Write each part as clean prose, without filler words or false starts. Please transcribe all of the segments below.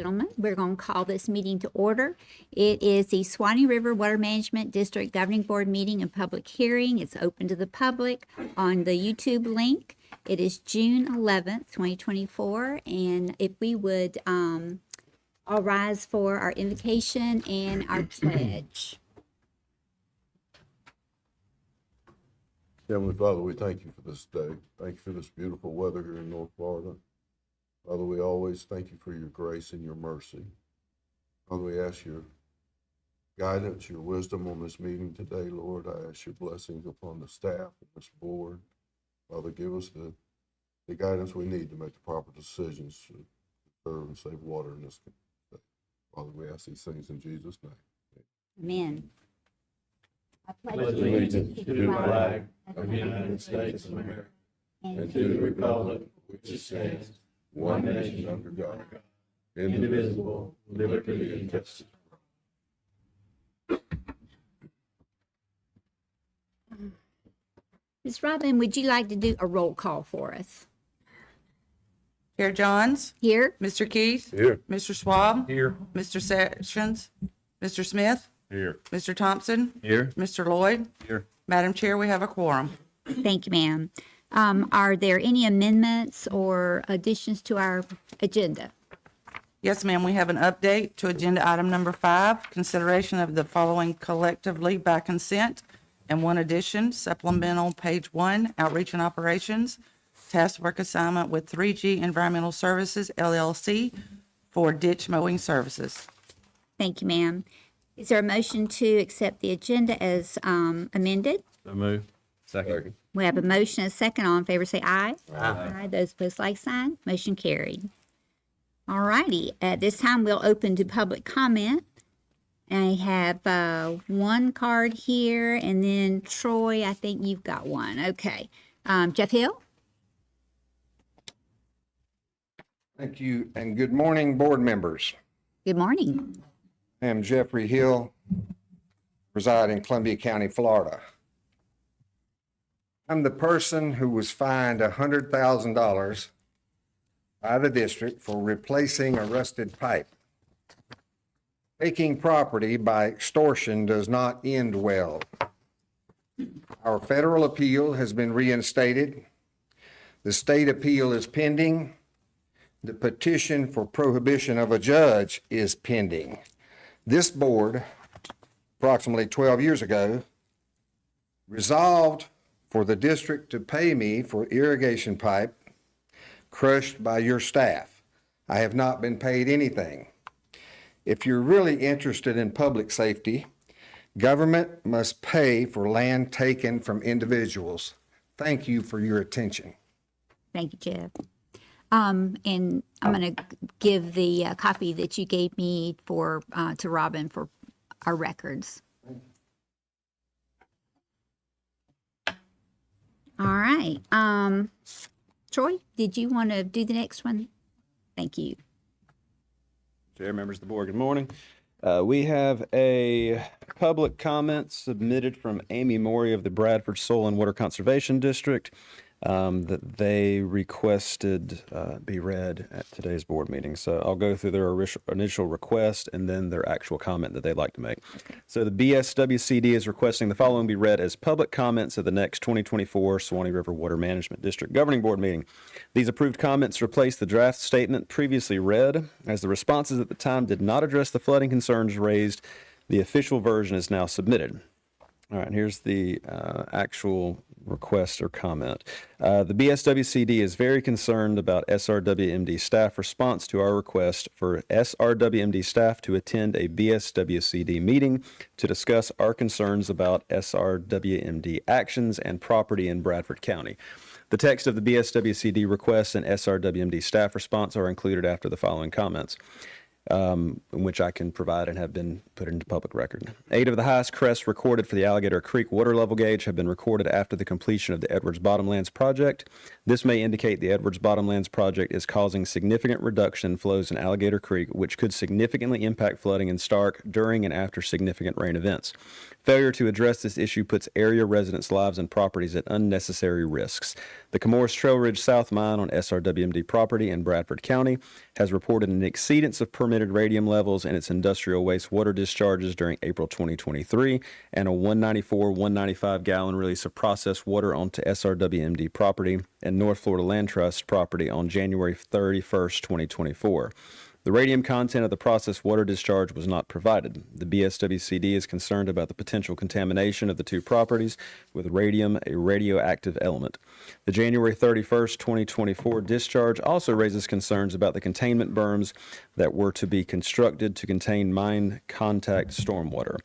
Gentlemen, we're going to call this meeting to order. It is the Suwannee River Water Management District Governing Board meeting and public hearing. It's open to the public on the YouTube link. It is June 11th, 2024, and if we would all rise for our invocation and our pledge. Heavenly Father, we thank you for this day. Thank you for this beautiful weather here in North Florida. Father, we always thank you for your grace and your mercy. Father, we ask your guidance, your wisdom on this meeting today, Lord. I ask your blessings upon the staff and this board. Father, give us the guidance we need to make the proper decisions to serve and save water in this day. Father, we ask these things in Jesus' name. Amen. I pledge allegiance to the flag of the United States of America and to the republic which stands one nation under God, indivisible, with liberty and justice. Ms. Robin, would you like to do a roll call for us? Chair Johns. Here. Mr. Keith. Here. Mr. Schwab. Here. Mr. Sessions. Mr. Smith. Here. Mr. Thompson. Here. Mr. Lloyd. Here. Madam Chair, we have a quorum. Thank you, ma'am. Are there any amendments or additions to our agenda? Yes, ma'am, we have an update to agenda item number 5, consideration of the following collectively by consent, and one addition, supplemental page 1, outreach and operations, task work assignment with 3G Environmental Services, LLC, for ditch mowing services. Thank you, ma'am. Is there a motion to accept the agenda as amended? So move. Second. We have a motion and a second. All in favor say aye. Aye. Those opposed, like sign. Motion carried. All righty. At this time, we'll open to public comment. I have one card here, and then Troy, I think you've got one. Okay. Jeff Hill? Thank you, and good morning, board members. Good morning. I am Jeffrey Hill, reside in Columbia County, Florida. I'm the person who was fined $100,000 by the district for replacing a rusted pipe. Taking property by extortion does not end well. Our federal appeal has been reinstated. The state appeal is pending. The petition for prohibition of a judge is pending. This board, approximately 12 years ago, resolved for the district to pay me for irrigation pipe crushed by your staff. I have not been paid anything. If you're really interested in public safety, government must pay for land taken from individuals. Thank you for your attention. Thank you, Jeff. And I'm going to give the copy that you gave me for to Robin for our records. All right. Troy, did you want to do the next one? Thank you. Chair, members of the board, good morning. We have a public comment submitted from Amy Morey of the Bradford Soil and Water Conservation District that they requested be read at today's board meeting. So I'll go through their initial request and then their actual comment that they'd like to make. So the BSWCD is requesting the following be read as public comments at the next 2024 Suwannee River Water Management District Governing Board meeting. These approved comments replace the draft statement previously read. As the responses at the time did not address the flooding concerns raised, the official version is now submitted. All right, here's the actual request or comment. The BSWCD is very concerned about SRWMD staff response to our request for SRWMD staff to attend a BSWCD meeting to discuss our concerns about SRWMD actions and property in Bradford County. The text of the BSWCD request and SRWMD staff response are included after the following comments. in which I can provide and have been put into public record. 8 of the highest crests recorded for the Alligator Creek water level gauge have been recorded after the completion of the Edwards Bottomlands project. This may indicate the Edwards Bottomlands project is causing significant reduction in flows in Alligator Creek, which could significantly impact flooding in Stark during and after significant rain events. Failure to address this issue puts area residents' lives and properties at unnecessary risks. The Camorris Trail Ridge South Mine on SRWMD property in Bradford County has reported an exceedance of permitted radium levels in its industrial wastewater discharges during April 2023 and a 194-195 gallon release of processed water onto SRWMD property and North Florida Land Trust property on January 31st, 2024. The radium content of the processed water discharge was not provided. The BSWCD is concerned about the potential contamination of the 2 properties with radium, a radioactive element. The January 31st, 2024 discharge also raises concerns about the containment berms that were to be constructed to contain mine contact stormwater.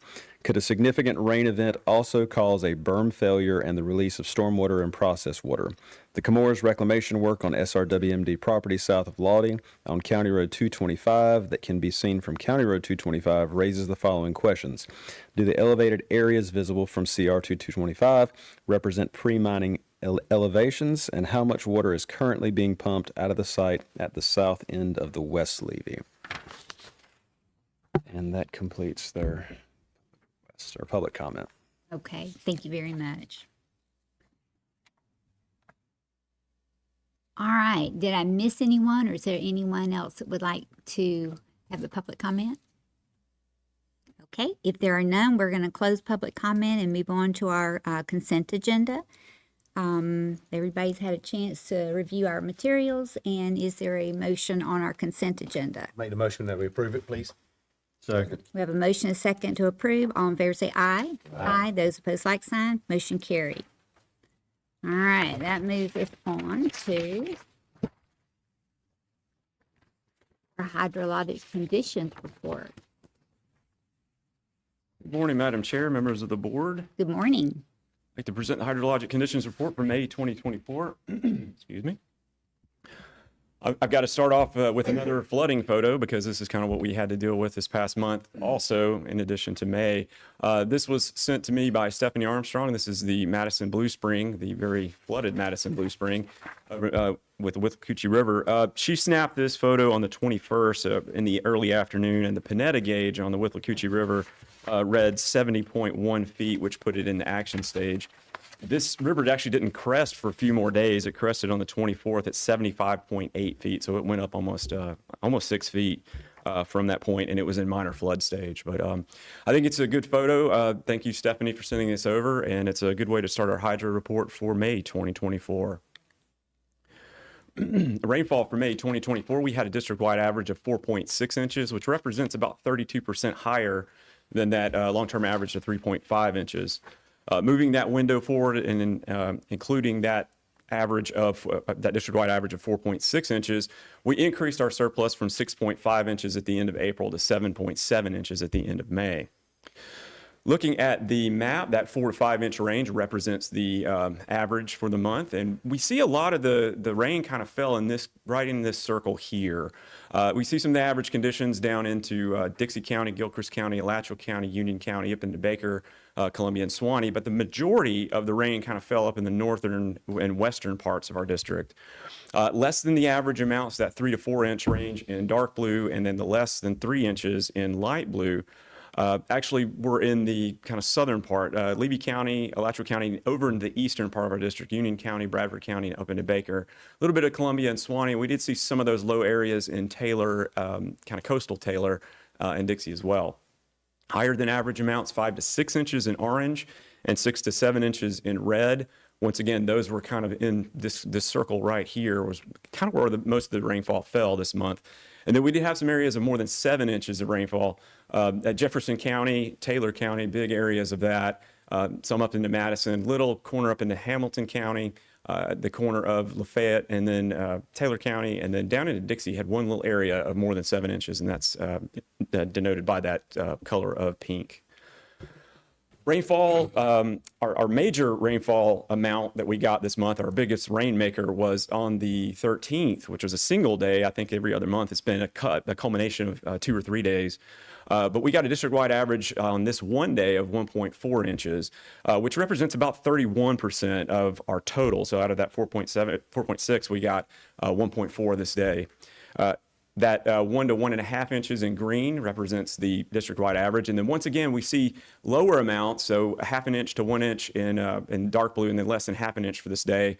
Could a significant rain event also cause a berm failure and the release of stormwater and processed water? The Camorris reclamation work on SRWMD property south of Lawdy on County Road 225 that can be seen from County Road 225 raises the following questions. Do the elevated areas visible from CR 225 represent pre-mining elevations, and how much water is currently being pumped out of the site at the south end of the West Levee? And that completes their public comment. Okay, thank you very much. All right, did I miss anyone, or is there anyone else that would like to have a public comment? Okay, if there are none, we're going to close public comment and move on to our consent agenda. Everybody's had a chance to review our materials, and is there a motion on our consent agenda? Make the motion that we approve it, please. Second. We have a motion and a second to approve. All in favor say aye. Aye. Those opposed, like sign. Motion carried. All right, that moves us on to our hydrologic conditions report. Good morning, Madam Chair, members of the board. Good morning. I'd like to present the hydrologic conditions report for May 2024. Excuse me. I've got to start off with another flooding photo because this is kind of what we had to deal with this past month also, in addition to May. This was sent to me by Stephanie Armstrong. This is the Madison Blue Spring, the very flooded Madison Blue Spring with the Withlacoochee River. She snapped this photo on the 21st in the early afternoon, and the Panetta gauge on the Withlacoochee River read 70.1 feet, which put it in the action stage. This river actually didn't crest for a few more days. It crested on the 24th at 75.8 feet, so it went up almost 6 feet from that point, and it was in minor flood stage. But I think it's a good photo. Thank you, Stephanie, for sending this over, and it's a good way to start our hydro report for May 2024. Rainfall for May 2024, we had a district-wide average of 4.6 inches, which represents about 32% higher than that long-term average of 3.5 inches. Moving that window forward and including that average of that district-wide average of 4.6 inches, we increased our surplus from 6.5 inches at the end of April to 7.7 inches at the end of May. Looking at the map, that 4 to 5 inch range represents the average for the month, and we see a lot of the rain kind of fell in this right in this circle here. We see some of the average conditions down into Dixie County, Gilchrist County, Alachua County, Union County, up into Baker, Columbia, and Suwannee, but the majority of the rain kind of fell up in the northern and western parts of our district. Less than the average amounts, that 3 to 4 inch range in dark blue, and then the less than 3 inches in light blue. Actually, we're in the kind of southern part, Levy County, Alachua County, over in the eastern part of our district, Union County, Bradford County, and up into Baker. A little bit of Columbia and Suwannee. We did see some of those low areas in Taylor, kind of coastal Taylor, and Dixie as well. Higher than average amounts, 5 to 6 inches in orange and 6 to 7 inches in red. Once again, those were kind of in this circle right here was kind of where most of the rainfall fell this month. And then we did have some areas of more than 7 inches of rainfall at Jefferson County, Taylor County, big areas of that. Some up into Madison, little corner up into Hamilton County, the corner of Lafayette, and then Taylor County, and then down into Dixie had one little area of more than 7 inches, and that's denoted by that color of pink. Rainfall, our major rainfall amount that we got this month, our biggest rainmaker, was on the 13th, which was a single day. I think every other month it's been a culmination of 2 or 3 days. But we got a district-wide average on this one day of 1.4 inches, which represents about 31% of our total. So out of that 4.6, we got 1.4 this day. That 1 to 1.5 inches in green represents the district-wide average. And then once again, we see lower amounts, so 1/2 inch to 1 inch in dark blue, and then less than 1/2 inch for this day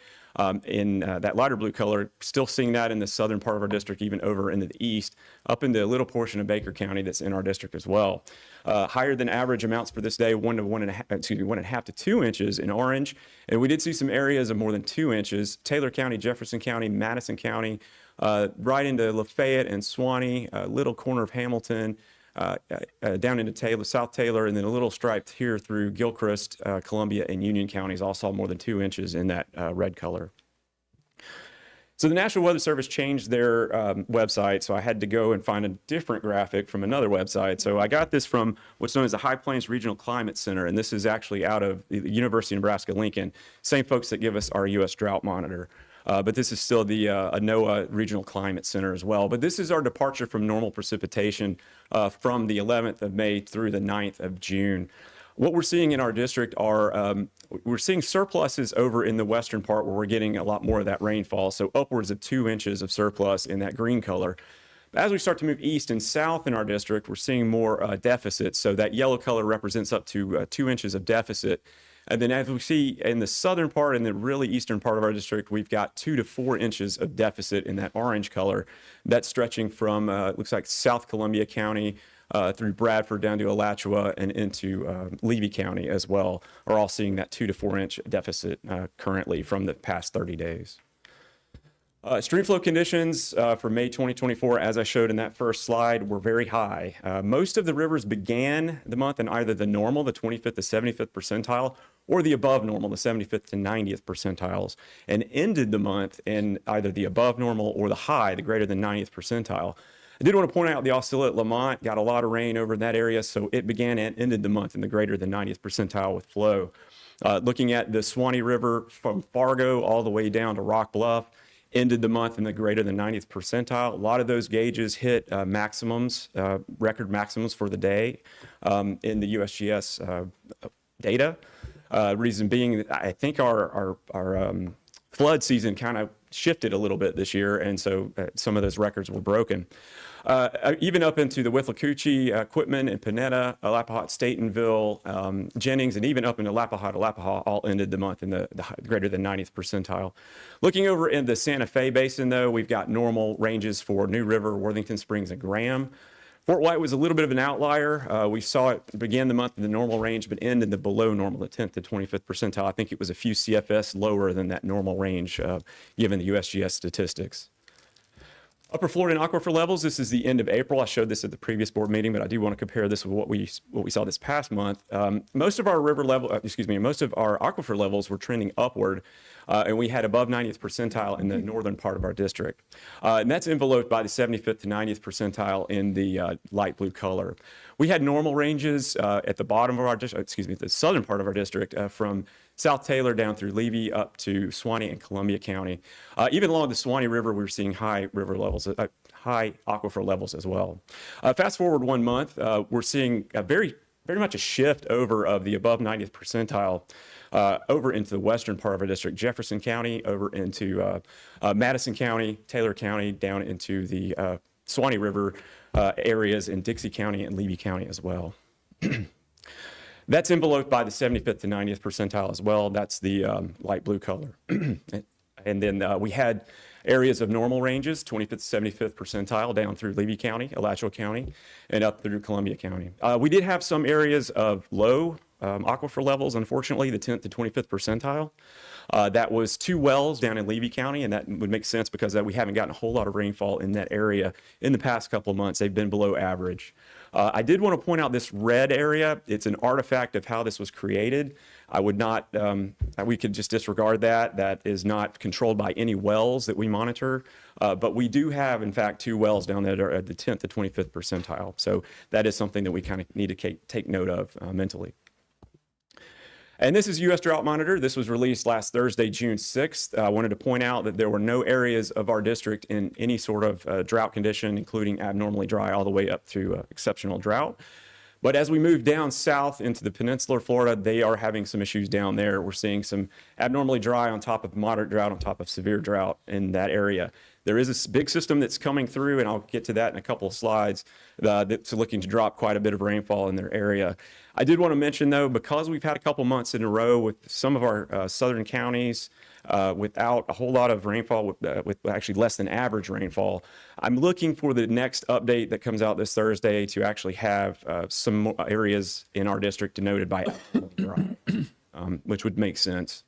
in that lighter blue color. Still seeing that in the southern part of our district, even over into the east, up in the little portion of Baker County that's in our district as well. Higher than average amounts for this day, 1.5 to 2 inches in orange. And we did see some areas of more than 2 inches. Taylor County, Jefferson County, Madison County, right into Lafayette and Suwannee, a little corner of Hamilton, down into Taylor, South Taylor, and then a little striped here through Gilchrist, Columbia, and Union counties all saw more than 2 inches in that red color. So the National Weather Service changed their website, so I had to go and find a different graphic from another website. So I got this from what's known as the High Plains Regional Climate Center, and this is actually out of the University of Nebraska-Lincoln, same folks that give us our U.S. Drought Monitor. But this is still the NOAA Regional Climate Center as well. But this is our departure from normal precipitation from the 11th of May through the 9th of June. What we're seeing in our district are, we're seeing surpluses over in the western part where we're getting a lot more of that rainfall, so upwards of 2 inches of surplus in that green color. As we start to move east and south in our district, we're seeing more deficits, so that yellow color represents up to 2 inches of deficit. And then as we see in the southern part and the really eastern part of our district, we've got 2 to 4 inches of deficit in that orange color. That's stretching from, looks like South Columbia County through Bradford down to Alachua and into Levy County as well, are all seeing that 2 to 4 inch deficit currently from the past 30 days. Stream flow conditions for May 2024, as I showed in that first slide, were very high. Most of the rivers began the month in either the normal, the 25th to 75th percentile, or the above normal, the 75th to 90th percentiles, and ended the month in either the above normal or the high, the greater than 90th percentile. I did want to point out the Osceola at Lamont got a lot of rain over in that area, so it began and ended the month in the greater than 90th percentile with flow. Looking at the Suwannee River from Fargo all the way down to Rock Bluff, ended the month in the greater than 90th percentile. A lot of those gauges hit maximums, record maximums for the day in the USGS data. Reason being, I think our flood season kind of shifted a little bit this year, and so some of those records were broken. Even up into the Withlacoochee, Quitman, and Panetta, Alapahat, Statenville, Jennings, and even up into Alapaha all ended the month in the greater than 90th percentile. Looking over in the Santa Fe Basin, though, we've got normal ranges for New River, Worthington Springs, and Graham. Fort White was a little bit of an outlier. We saw it begin the month in the normal range, but end in the below normal, the 10th to 25th percentile. I think it was a few CFS lower than that normal range, given the USGS statistics. Upper Florida and aquifer levels, this is the end of April. I showed this at the previous board meeting, but I do want to compare this with what we saw this past month. Most of our most of our aquifer levels were trending upward, and we had above 90th percentile in the northern part of our district. And that's enveloped by the 75th to 90th percentile in the light blue color. We had normal ranges at the bottom of our district, the southern part of our district, from South Taylor down through Levy up to Suwannee and Columbia County. Even along the Suwannee River, we were seeing high river levels, high aquifer levels as well. Fast forward 1 month, we're seeing a very much a shift over of the above 90th percentile over into the western part of our district, Jefferson County, over into Madison County, Taylor County, down into the Suwannee River areas in Dixie County and Levy County as well. That's enveloped by the 75th to 90th percentile as well. That's the light blue color. And then we had areas of normal ranges, 25th to 75th percentile down through Levy County, Alachua County, and up through Columbia County. We did have some areas of low aquifer levels, unfortunately, the 10th to 25th percentile. That was 2 wells down in Levy County, and that would make sense because we haven't gotten a whole lot of rainfall in that area in the past couple of months. They've been below average. I did want to point out this red area. It's an artifact of how this was created. I would not, we could just disregard that. That is not controlled by any wells that we monitor. But we do have, in fact, 2 wells down there that are at the 10th to 25th percentile. So that is something that we kind of need to take note of mentally. And this is U.S. Drought Monitor. This was released last Thursday, June 6th. I wanted to point out that there were no areas of our district in any sort of drought condition, including abnormally dry all the way up to exceptional drought. But as we move down south into the peninsular Florida, they are having some issues down there. We're seeing some abnormally dry on top of moderate drought on top of severe drought in that area. There is a big system that's coming through, and I'll get to that in a couple of slides, that's looking to drop quite a bit of rainfall in their area. I did want to mention, though, because we've had a couple months in a row with some of our southern counties without a whole lot of rainfall, with actually less than average rainfall, I'm looking for the next update that comes out this Thursday to actually have some more areas in our district denoted by dry, which would make sense.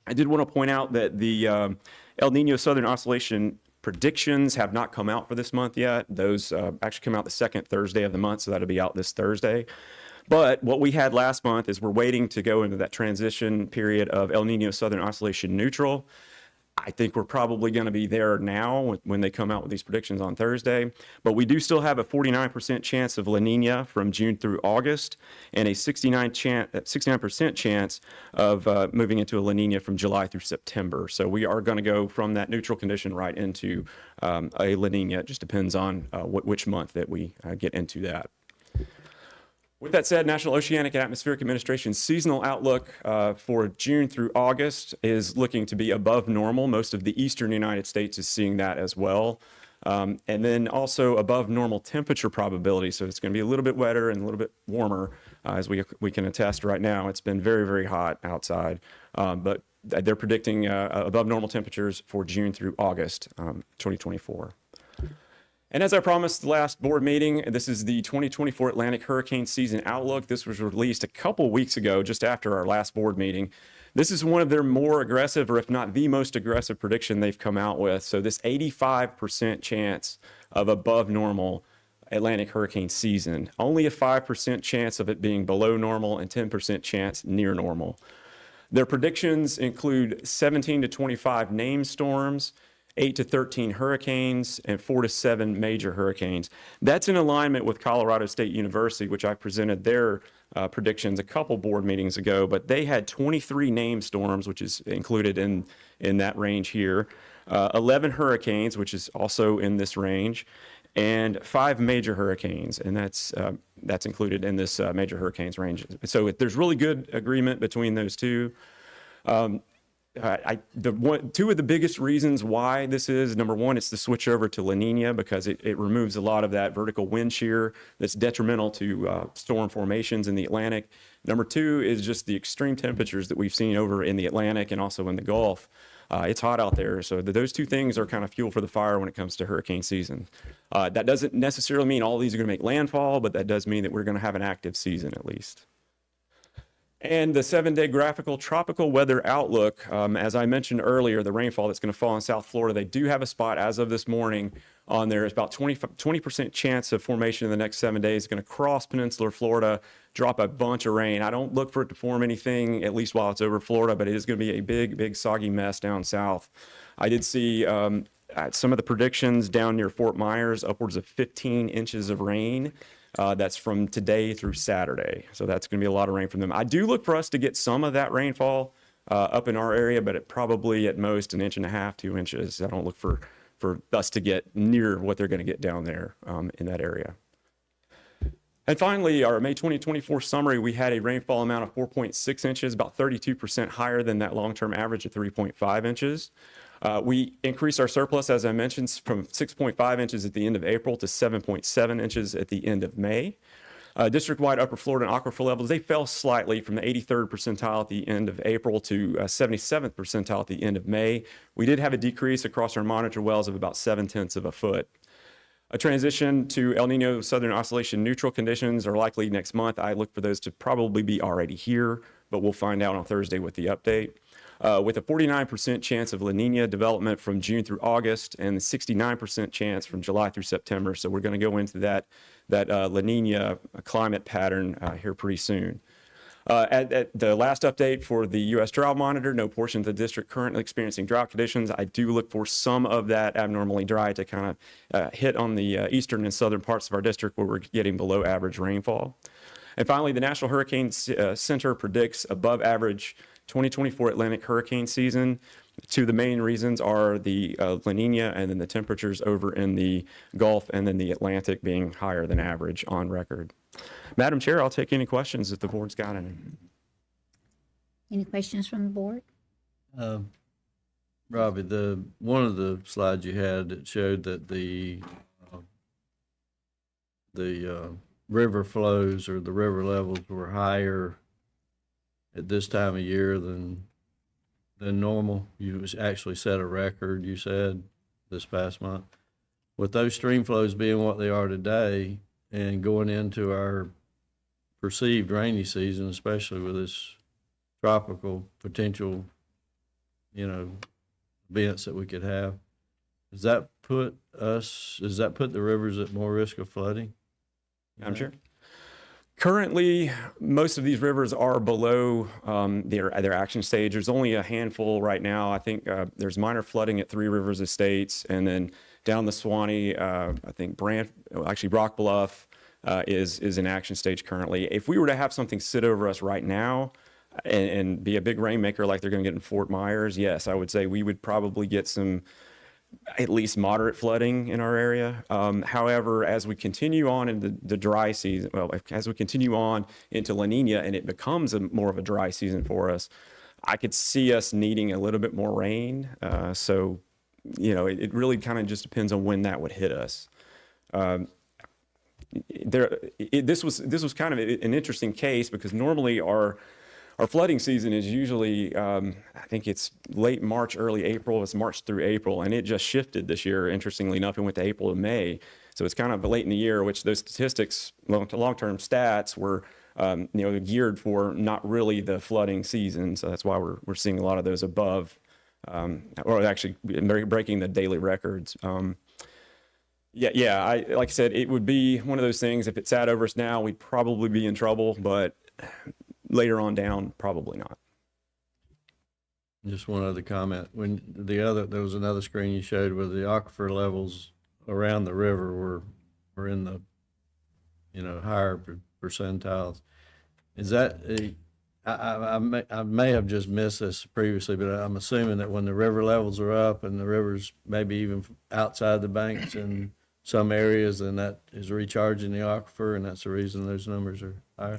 I did want to point out that the El Nino Southern Oscillation predictions have not come out for this month yet. Those actually come out the second Thursday of the month, so that'll be out this Thursday. But what we had last month is we're waiting to go into that transition period of El Nino Southern Oscillation neutral. I think we're probably going to be there now when they come out with these predictions on Thursday. But we do still have a 49% chance of La Nina from June through August and a 69% chance of moving into a La Nina from July through September. So we are going to go from that neutral condition right into a La Nina. It just depends on which month that we get into that. With that said, National Oceanic and Atmospheric Administration's seasonal outlook for June through August is looking to be above normal. Most of the eastern United States is seeing that as well. And then also above normal temperature probability. So it's going to be a little bit wetter and a little bit warmer, as we can attest right now. It's been very, very hot outside. But they're predicting above normal temperatures for June through August 2024. And as I promised the last board meeting, this is the 2024 Atlantic Hurricane Season Outlook. This was released a couple weeks ago, just after our last board meeting. This is one of their more aggressive, or if not the most aggressive prediction they've come out with. So this 85% chance of above normal Atlantic hurricane season, only a 5% chance of it being below normal and 10% chance near normal. Their predictions include 17 to 25 named storms, 8 to 13 hurricanes, and 4 to 7 major hurricanes. That's in alignment with Colorado State University, which I presented their predictions a couple board meetings ago, but they had 23 named storms, which is included in that range here, 11 hurricanes, which is also in this range, and 5 major hurricanes, and that's included in this major hurricanes range. So there's really good agreement between those two. Two of the biggest reasons why this is, number one, it's the switch over to La Nina, because it removes a lot of that vertical wind shear that's detrimental to storm formations in the Atlantic. Number two is just the extreme temperatures that we've seen over in the Atlantic and also in the Gulf. It's hot out there, so those two things are kind of fuel for the fire when it comes to hurricane season. That doesn't necessarily mean all these are going to make landfall, but that does mean that we're going to have an active season at least. And the 7-day graphical tropical weather outlook, as I mentioned earlier, the rainfall that's going to fall in South Florida, they do have a spot as of this morning on there. It's about 20% chance of formation in the next 7 days. It's going to cross peninsular Florida, drop a bunch of rain. I don't look for it to form anything, at least while it's over Florida, but it is going to be a big, big soggy mess down south. I did see some of the predictions down near Fort Myers, upwards of 15 inches of rain. That's from today through Saturday. So that's going to be a lot of rain from them. I do look for us to get some of that rainfall up in our area, but it probably at most 1.5 inches, 2 inches. I don't look for us to get near what they're going to get down there in that area. And finally, our May 2024 summary, we had a rainfall amount of 4.6 inches, about 32% higher than that long-term average of 3.5 inches. We increased our surplus, as I mentioned, from 6.5 inches at the end of April to 7.7 inches at the end of May. District-wide upper Florida and aquifer levels, they fell slightly from the 83rd percentile at the end of April to 77th percentile at the end of May. We did have a decrease across our monitor wells of about 0.7 of a foot. A transition to El Nino Southern Oscillation neutral conditions are likely next month. I look for those to probably be already here, but we'll find out on Thursday with the update. With a 49% chance of La Nina development from June through August and the 69% chance from July through September. So we're going to go into that La Nina climate pattern here pretty soon. At the last update for the U.S. Drought Monitor, no portion of the district currently experiencing drought conditions. I do look for some of that abnormally dry to kind of hit on the eastern and southern parts of our district where we're getting below average rainfall. And finally, the National Hurricane Center predicts above average 2024 Atlantic hurricane season. Two of the main reasons are the La Nina and then the temperatures over in the Gulf and then the Atlantic being higher than average on record. Madam Chair, I'll take any questions if the board's got any. Any questions from the board? Robbie, one of the slides you had that showed that the river flows or the river levels were higher at this time of year than normal. You actually set a record, you said, this past month. With those stream flows being what they are today and going into our perceived rainy season, especially with this tropical potential, events that we could have, does that put the rivers at more risk of flooding? Madam Chair? Currently, most of these rivers are below their action stage. There's only a handful right now. I think there's minor flooding at Three Rivers Estates, and then down the Suwannee, I think Rock Bluff is in action stage currently. If we were to have something sit over us right now and be a big rainmaker like they're going to get in Fort Myers, yes, I would say we would probably get some at least moderate flooding in our area. However, as we continue on in the dry season, as we continue on into La Nina and it becomes more of a dry season for us, I could see us needing a little bit more rain. So, it really kind of just depends on when that would hit us. This was kind of an interesting case because normally our flooding season is usually, I think it's late March, early April. It's March through April, and it just shifted this year, interestingly enough, and went to April to May. So it's kind of late in the year, which those statistics, long-term stats were, geared for not really the flooding season. So that's why we're seeing a lot of those above, or actually breaking the daily records. Like I said, it would be one of those things. If it sat over us now, we'd probably be in trouble, but later on down, probably not. Just one other comment. There was another screen you showed where the aquifer levels around the river were in the, higher percentiles. Is that I may have just missed this previously, but I'm assuming that when the river levels are up and the river's maybe even outside the banks in some areas, then that is recharging the aquifer, and that's the reason those numbers are higher.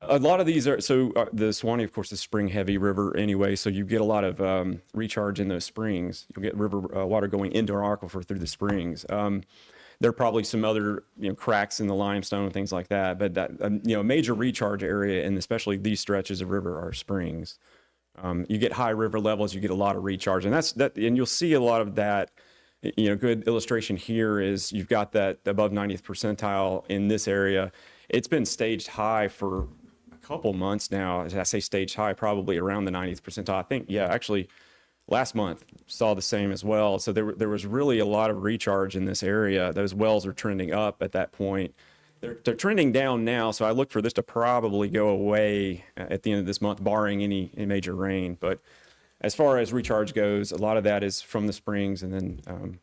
A lot of these are, the Suwannee, of course, is spring heavy river anyway, so you get a lot of recharge in those springs. You'll get river water going into our aquifer through the springs. There are probably some other, cracks in the limestone and things like that, but that, a major recharge area, and especially these stretches of river, are springs. You get high river levels, you get a lot of recharge, and and you'll see a lot of that. Good illustration here is you've got that above 90th percentile in this area. It's been staged high for a couple months now. As I say staged high, probably around the 90th percentile. I think, actually, last month saw the same as well. So there was really a lot of recharge in this area. Those wells are trending up at that point. They're trending down now, so I look for this to probably go away at the end of this month, barring any major rain. But as far as recharge goes, a lot of that is from the springs, and then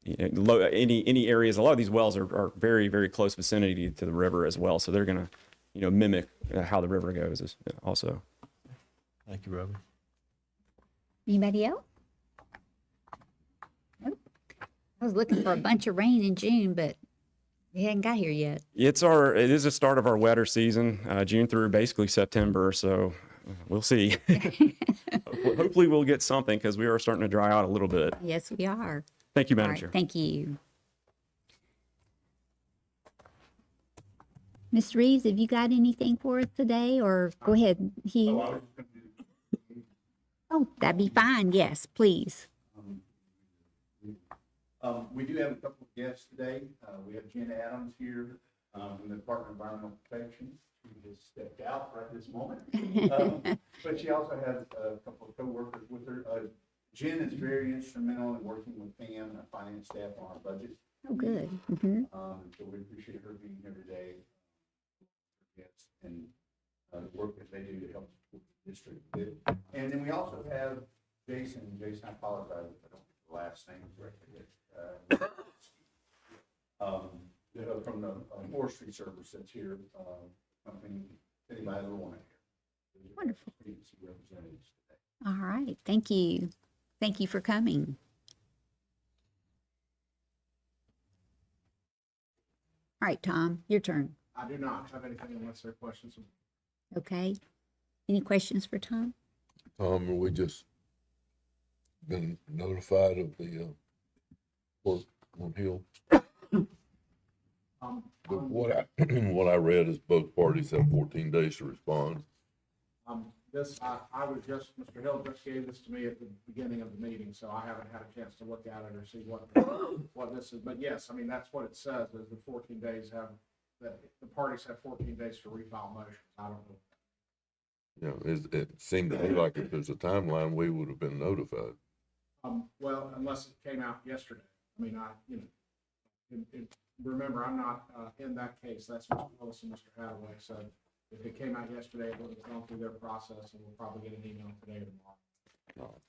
any areas. A lot of these wells are very, very close vicinity to the river as well, so they're going to mimic how the river goes also. Thank you, Robbie. Anybody else? Nope. I was looking for a bunch of rain in June, but it hadn't got here yet. It is the start of our wetter season, June through basically September. So we'll see. Hopefully we'll get something because we are starting to dry out a little bit. Yes, we are. Thank you, All Madam right, Chair. thank you. Ms. Reeves, have you got anything for us today, or go ahead, Hugh? Oh, that'd be fine. Yes, please. We do have a couple of guests today. We have Jen Adams here from the Department of Environmental Protection. She has stepped out right this moment. But she also has a couple of coworkers with her. Jen is very instrumental in working with Pam and our finance staff on our budget. Oh, good. Mhm. So we appreciate her being here today. Yes, and the work that they do to help support the district. And then we also have Jason. Jason, I apologize if I don't get the last name correctly. From the forestry service that's here company, anybody that want it here. Wonderful. Agency representatives today. All right, thank you. Thank you for coming. All right, Tom, your turn. I do not have anything unless there are questions. Okay. Any questions for Tom? Tom, are we just been notified of the, work on Hill? What I read is both parties have 14 days to respond. This, I was just, Mr. Hill just gave this to me at the beginning of the meeting, so I haven't had a chance to look at it or see what this is. But yes, I mean, that's what it says, is the 14 days have, that the parties have 14 days to refile motions. I don't know. You know, it seemed to me like if there's a timeline, we would have been notified. Well, unless it came out yesterday. I mean, remember, I'm not in that case. That's Mr. Willis and Mr. Hathaway. So if it came out yesterday, it would have gone through their process, and we'll probably get an email today or tomorrow.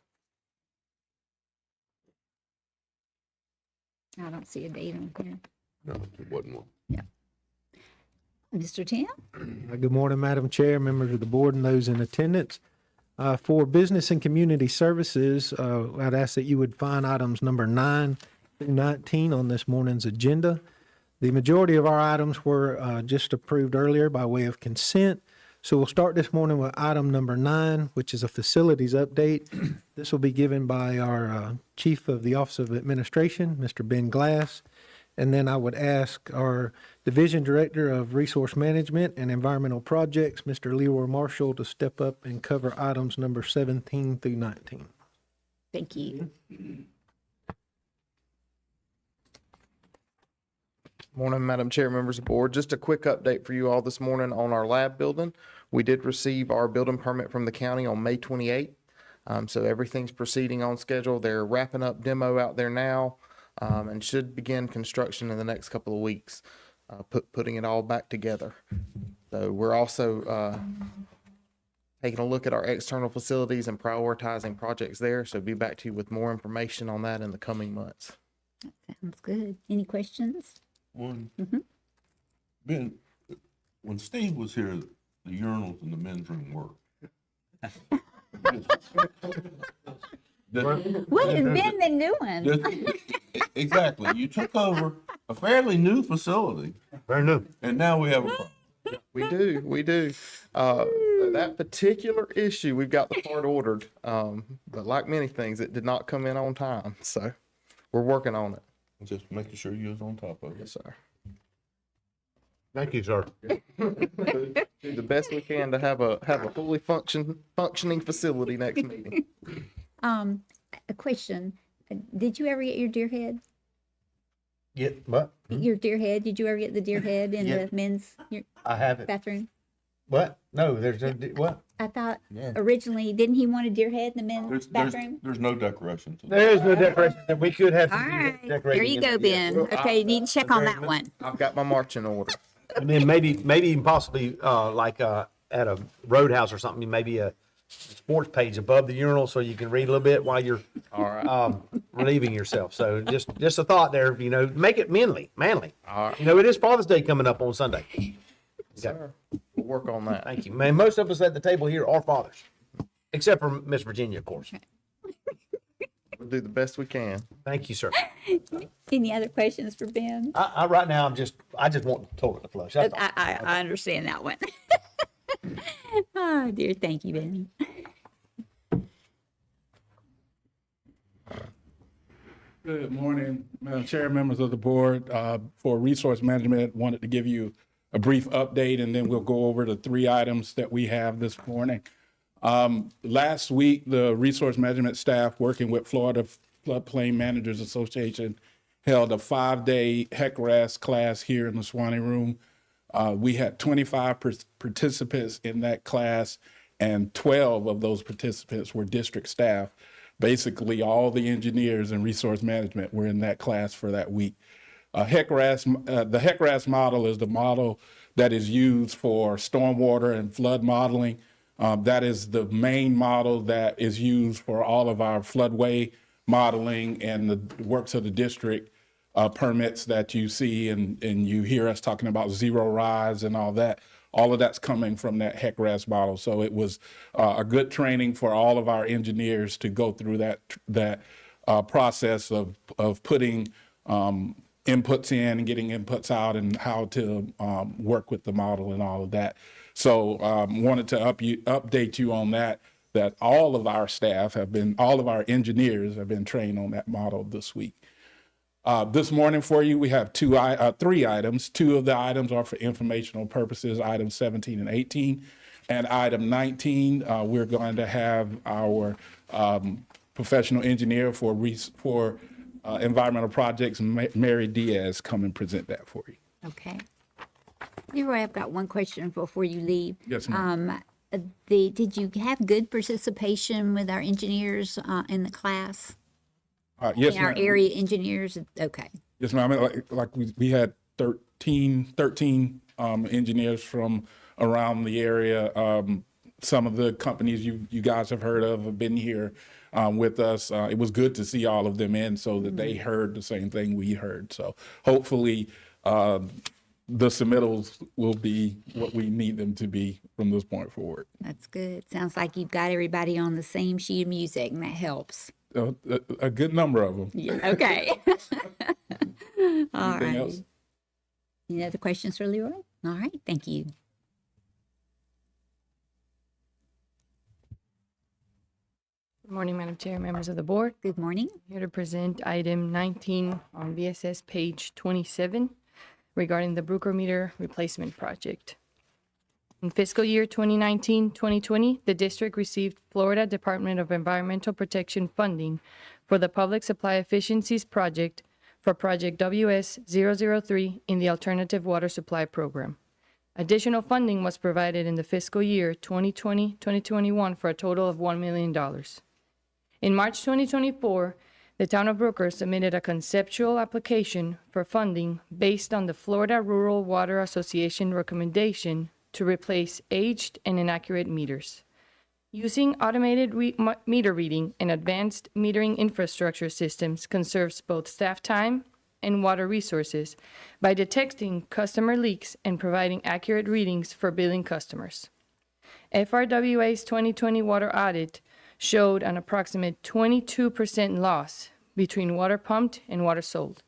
I don't see a date on here. No, it wasn't one. Mr. Tim? Good morning, Madam Chair, members of the board, and those in attendance. For business and community services, I'd ask that you would find items number 9 through 19 on this morning's agenda. The majority of our items were just approved earlier by way of consent. So we'll start this morning with item number 9, which is a facilities update. This will be given by our Chief of the Office of Administration, Mr. Ben Glass. And then I would ask our Division Director of Resource Management and Environmental Projects, Mr. Leroy Marshall, to step up and cover items number 17 through 19. Thank you. Morning, Madam Chair, members of the board. Just a quick update for you all this morning on our lab building. We did receive our building permit from the county on May 28th. So everything's proceeding on schedule. They're wrapping up demo out there now, and should begin construction in the next couple of weeks, putting it all back together. So we're also taking a look at our external facilities and prioritizing projects there. So be back to you with more information on that in the coming months. Sounds good. Any questions? One. Ben, when Steve was here, the urinals in the men's room worked. What has Ben been doing? Exactly. You took over a fairly new facility. Very new. And now we have a problem. We do. That particular issue, we've got the part ordered, but like many things, it did not come in on time. So we're working on it. Just making sure you was on top of it. Yes, sir. Thank you, sir. Do the best we can to have a fully functioning facility next meeting. A question. Did you ever get your deer head? Yeah, what? Your deer head? Did you ever get the deer head in Yeah. the men's I haven't. bathroom? What? No, there's no, what? I thought Yeah. originally, didn't he want a deer head in the men's bathroom? There's no decorations. There is no decoration. We could have All some right, there decorating. you in go, it, yeah. Ben. Okay, you need to check on very that good. one. I've got my marching order. And then maybe even possibly, like, at a roadhouse or something, maybe a sports page above the urinal so you can read a little bit while you're, relieving yourself. So just a thought there, make it manly. All right. It is Father's Day coming up on Sunday. Sir, we'll work on that. Thank you. Man, most of us at the table here are fathers, except for Miss Virginia, of course. We'll do the best we can. Thank you, sir. Any other questions for Ben? I right now, I just want the toilet to flush. That's all. I understand that one. Oh, dear. Thank you, Ben. Good morning, Madam Chair, members of the board. For Resource Management, wanted to give you a brief update, and then we'll go over the 3 items that we have this morning. Last week, the Resource Management staff, working with Florida Floodplain Managers Association, held a 5-day HECRAS class here in the Swanee Room. We had 25 participants in that class, and 12 of those participants were district staff. Basically, all the engineers and resource management were in that class for that week. The HECRAS model is the model that is used for stormwater and flood modeling. That is the main model that is used for all of our floodway modeling and the works of the district permits that you see and you hear us talking about zero rise and all that. All of that's coming from that HEC-RAS model. So it was a good training for all of our engineers to go through that process of putting inputs in and getting inputs out and how to work with the model and all of that. So wanted to update you on that all of our staff all of our engineers have been trained on that model this week. This morning for you, we have three items. Two of the items are for informational purposes, items 17 and 18. And item 19, we're going to have our professional engineer for environmental projects, Mary Diaz, come and present that for you. Okay. Leroy, I've got one question before you leave. Yes, ma'am. Did you have good participation with our engineers in the class? Yes, Our ma'am. area engineers? Okay. Yes, ma'am. I mean, like we had 13 engineers from around the area. Some of the companies you guys have heard of have been here with us. It was good to see all of them in so that they heard the same thing we heard. So hopefully the submittals will be what we need them to be from this point forward. That's good. Sounds like you've got everybody on the same sheet of music, and that helps. A good number of them. Yeah. Okay. All Anything right. else? Any other questions for Leroy? All right. Thank you. Good morning, Madam Chair, members of the board. Good morning. Here to present item 19 on VSS page 27 regarding the Brooker meter replacement project. In fiscal year 2019-2020, the district received Florida Department of Environmental Protection funding for the Public Supply Efficiencies Project for Project WS-003 in the Alternative Water Supply Program. Additional funding was provided in the fiscal year 2020-2021 for a total of $1 million. In March 2024, the town of Brooker submitted a conceptual application for funding based on the Florida Rural Water Association recommendation to replace aged and inaccurate meters. Using automated meter reading and advanced metering infrastructure systems conserves both staff time and water resources by detecting customer leaks and providing accurate readings for billing customers. FRWA's 2020 water audit showed an approximate 22% loss between water pumped and water sold.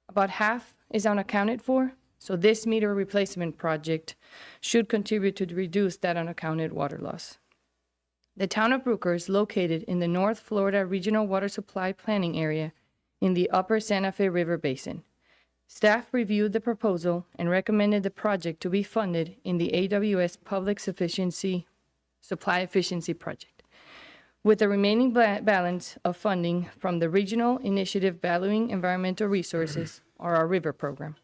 About half is unaccounted for, so this meter replacement project should contribute to reduce that unaccounted water loss. The town of Brooker is located in the North Florida Regional Water Supply Planning Area in the Upper Santa Fe River Basin. Staff reviewed the proposal and recommended the project to be funded in the AWS Public Supply Efficiency Project, with the remaining balance of funding from the Regional Initiative Valuing Environmental Resources, or our RIVER program.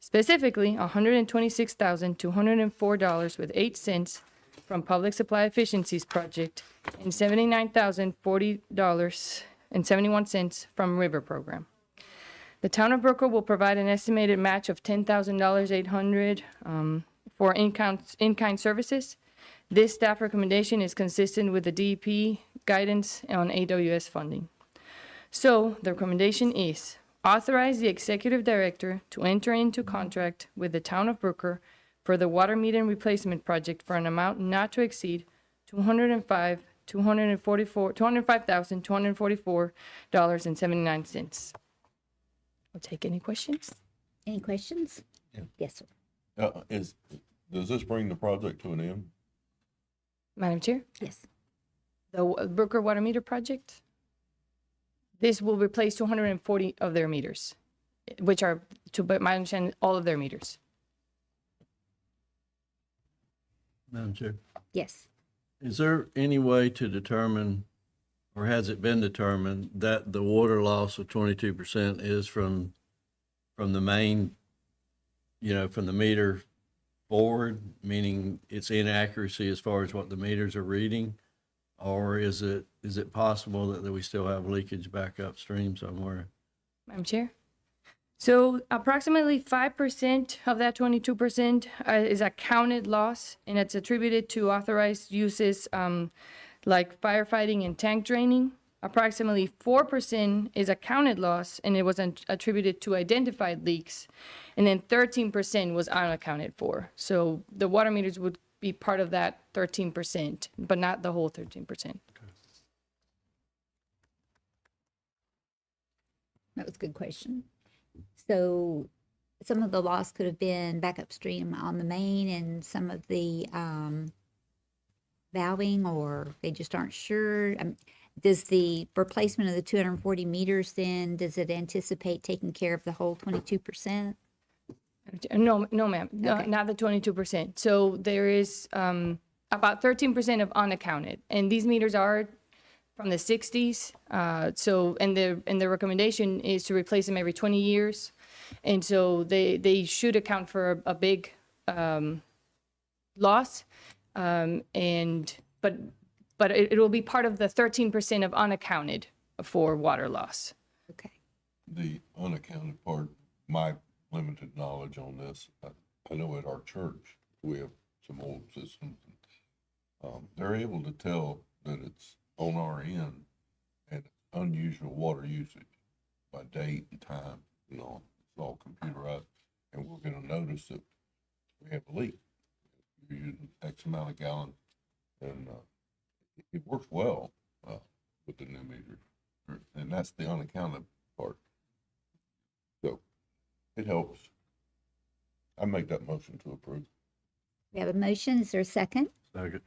Specifically, $126,204.08 from Public Supply Efficiencies Project and $79,040.71 from RIVER program. The town of Brooker will provide an estimated match of $10,800 for in-kind services. This staff recommendation is consistent with the DEP guidance on AWS funding. So the recommendation is authorize the executive director to enter into contract with the town of Brooker for the water meter replacement project for an amount not to exceed $205,244.79. I'll take any questions. Any questions? Yeah. Yes, sir. Does this bring the project to an end? Madam Chair, Yes. the Brooker water meter project, this will replace 240 of their meters, which are, to my understanding, all of their meters. Madam Chair, Yes. is there any way to determine, or has it been determined, that the water loss of 22% is from the main, from the meter forward, meaning it's inaccuracy as far as what the meters are reading? Or is it possible that we still have leakage back upstream somewhere? Madam Chair? So approximately 5% of that 22% is a counted loss, and it's attributed to authorized uses like firefighting and tank draining. approximately 4% is accounted loss, and it was attributed to identified leaks, and then 13% was unaccounted for. So the water meters would be part of that 13%, but not the whole 13%. That was a good question. So some of the loss could have been back upstream on the main and some of the valving, or they just aren't sure. Does the replacement of the 240 meters then, does it anticipate taking care of the whole 22%? No, ma'am, Okay. not the 22%. So there is about 13% of unaccounted, and these meters are from the 60s. So, and the recommendation is to replace them every 20 years. And so they should account for a big loss. But it will be part of the 13% of unaccounted for water loss. Okay. The unaccounted part, my limited knowledge on this, I know at our church, we have some old systems. They're able to tell that it's on our end and unusual water usage by date and time, it's all computerized. And we're gonna notice that we have a leak. You're using X amount of gallons, and it works well with the new meter. And that's the unaccounted part. So it helps. I make that motion to approve. We have a motion. Is there a second? Second.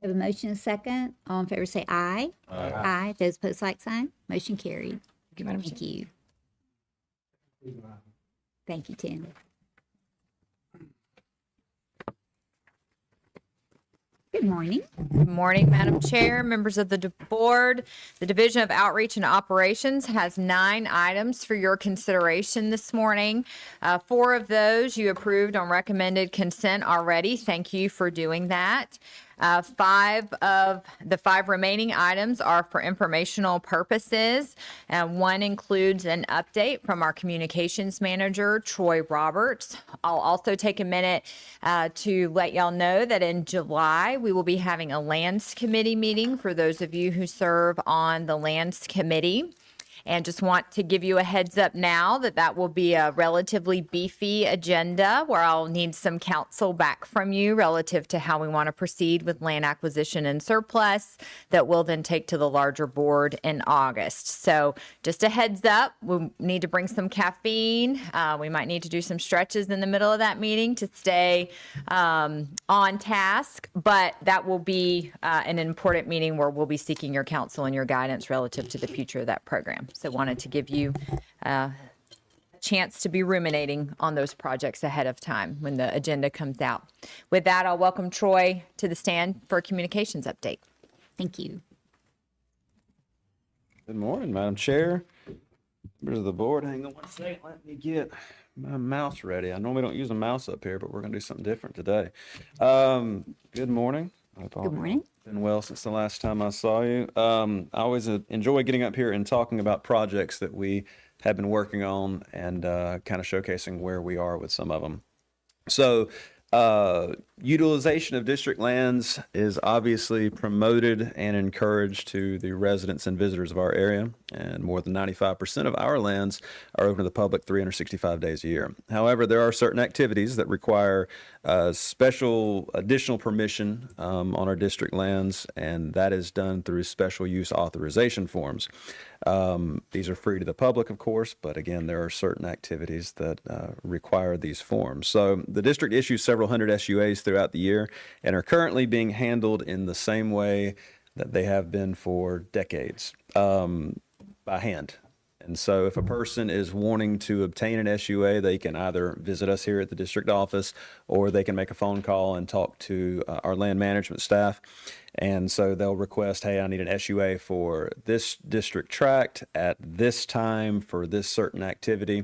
We have a motion and a second. All in favor say aye. Aye. Aye. Those opposed, like sign. Motion carried. Thank you, Madam Thank Chair. you. Thank you, Tim. Good morning. Good morning, Madam Chair, members of the board. The Division of Outreach and Operations has 9 items for your consideration this morning. 4 of those you approved on recommended consent already. Thank you for doing that. 5 of the 5 remaining items are for informational purposes. 1 includes an update from our communications manager, Troy Roberts. I'll also take a minute to let y'all know that in July, we will be having a Lands Committee meeting for those of you who serve on the Lands Committee. And just want to give you a heads up now that will be a relatively beefy agenda where I'll need some counsel back from you relative to how we want to proceed with land acquisition and surplus that we'll then take to the larger board in August. So just a heads up, we need to bring some caffeine. We might need to do some stretches in the middle of that meeting to stay on task, but that will be an important meeting where we'll be seeking your counsel and your guidance relative to the future of that program. So wanted to give you a chance to be ruminating on those projects ahead of time when the agenda comes out. With that, I'll welcome Troy to the stand for a communications update. Thank you. Good morning, Madam Chair, members of the board. Hang on one second. Let me get my mouse ready. I normally don't use a mouse up here, but we're going to do something different today. Good morning. Good morning. Been well since the last time I saw you. I always enjoy getting up here and talking about projects that we have been working on and kind of showcasing where we are with some of them. So utilization of district lands is obviously promoted and encouraged to the residents and visitors of our area, and more than 95% of our lands are open to the public 365 days a year. However, there are certain activities that require special additional permission on our district lands, and that is done through special use authorization forms. These are free to the public, of course, but again, there are certain activities that require these forms. So the district issues several hundred SUAs throughout the year and are currently being handled in the same way that they have been for decades, by hand. And so if a person is wanting to obtain an SUA, they can either visit us here at the district office, or they can make a phone call and talk to our land management staff. And so they'll request, hey, I need an SUA for this district tract at this time for this certain activity.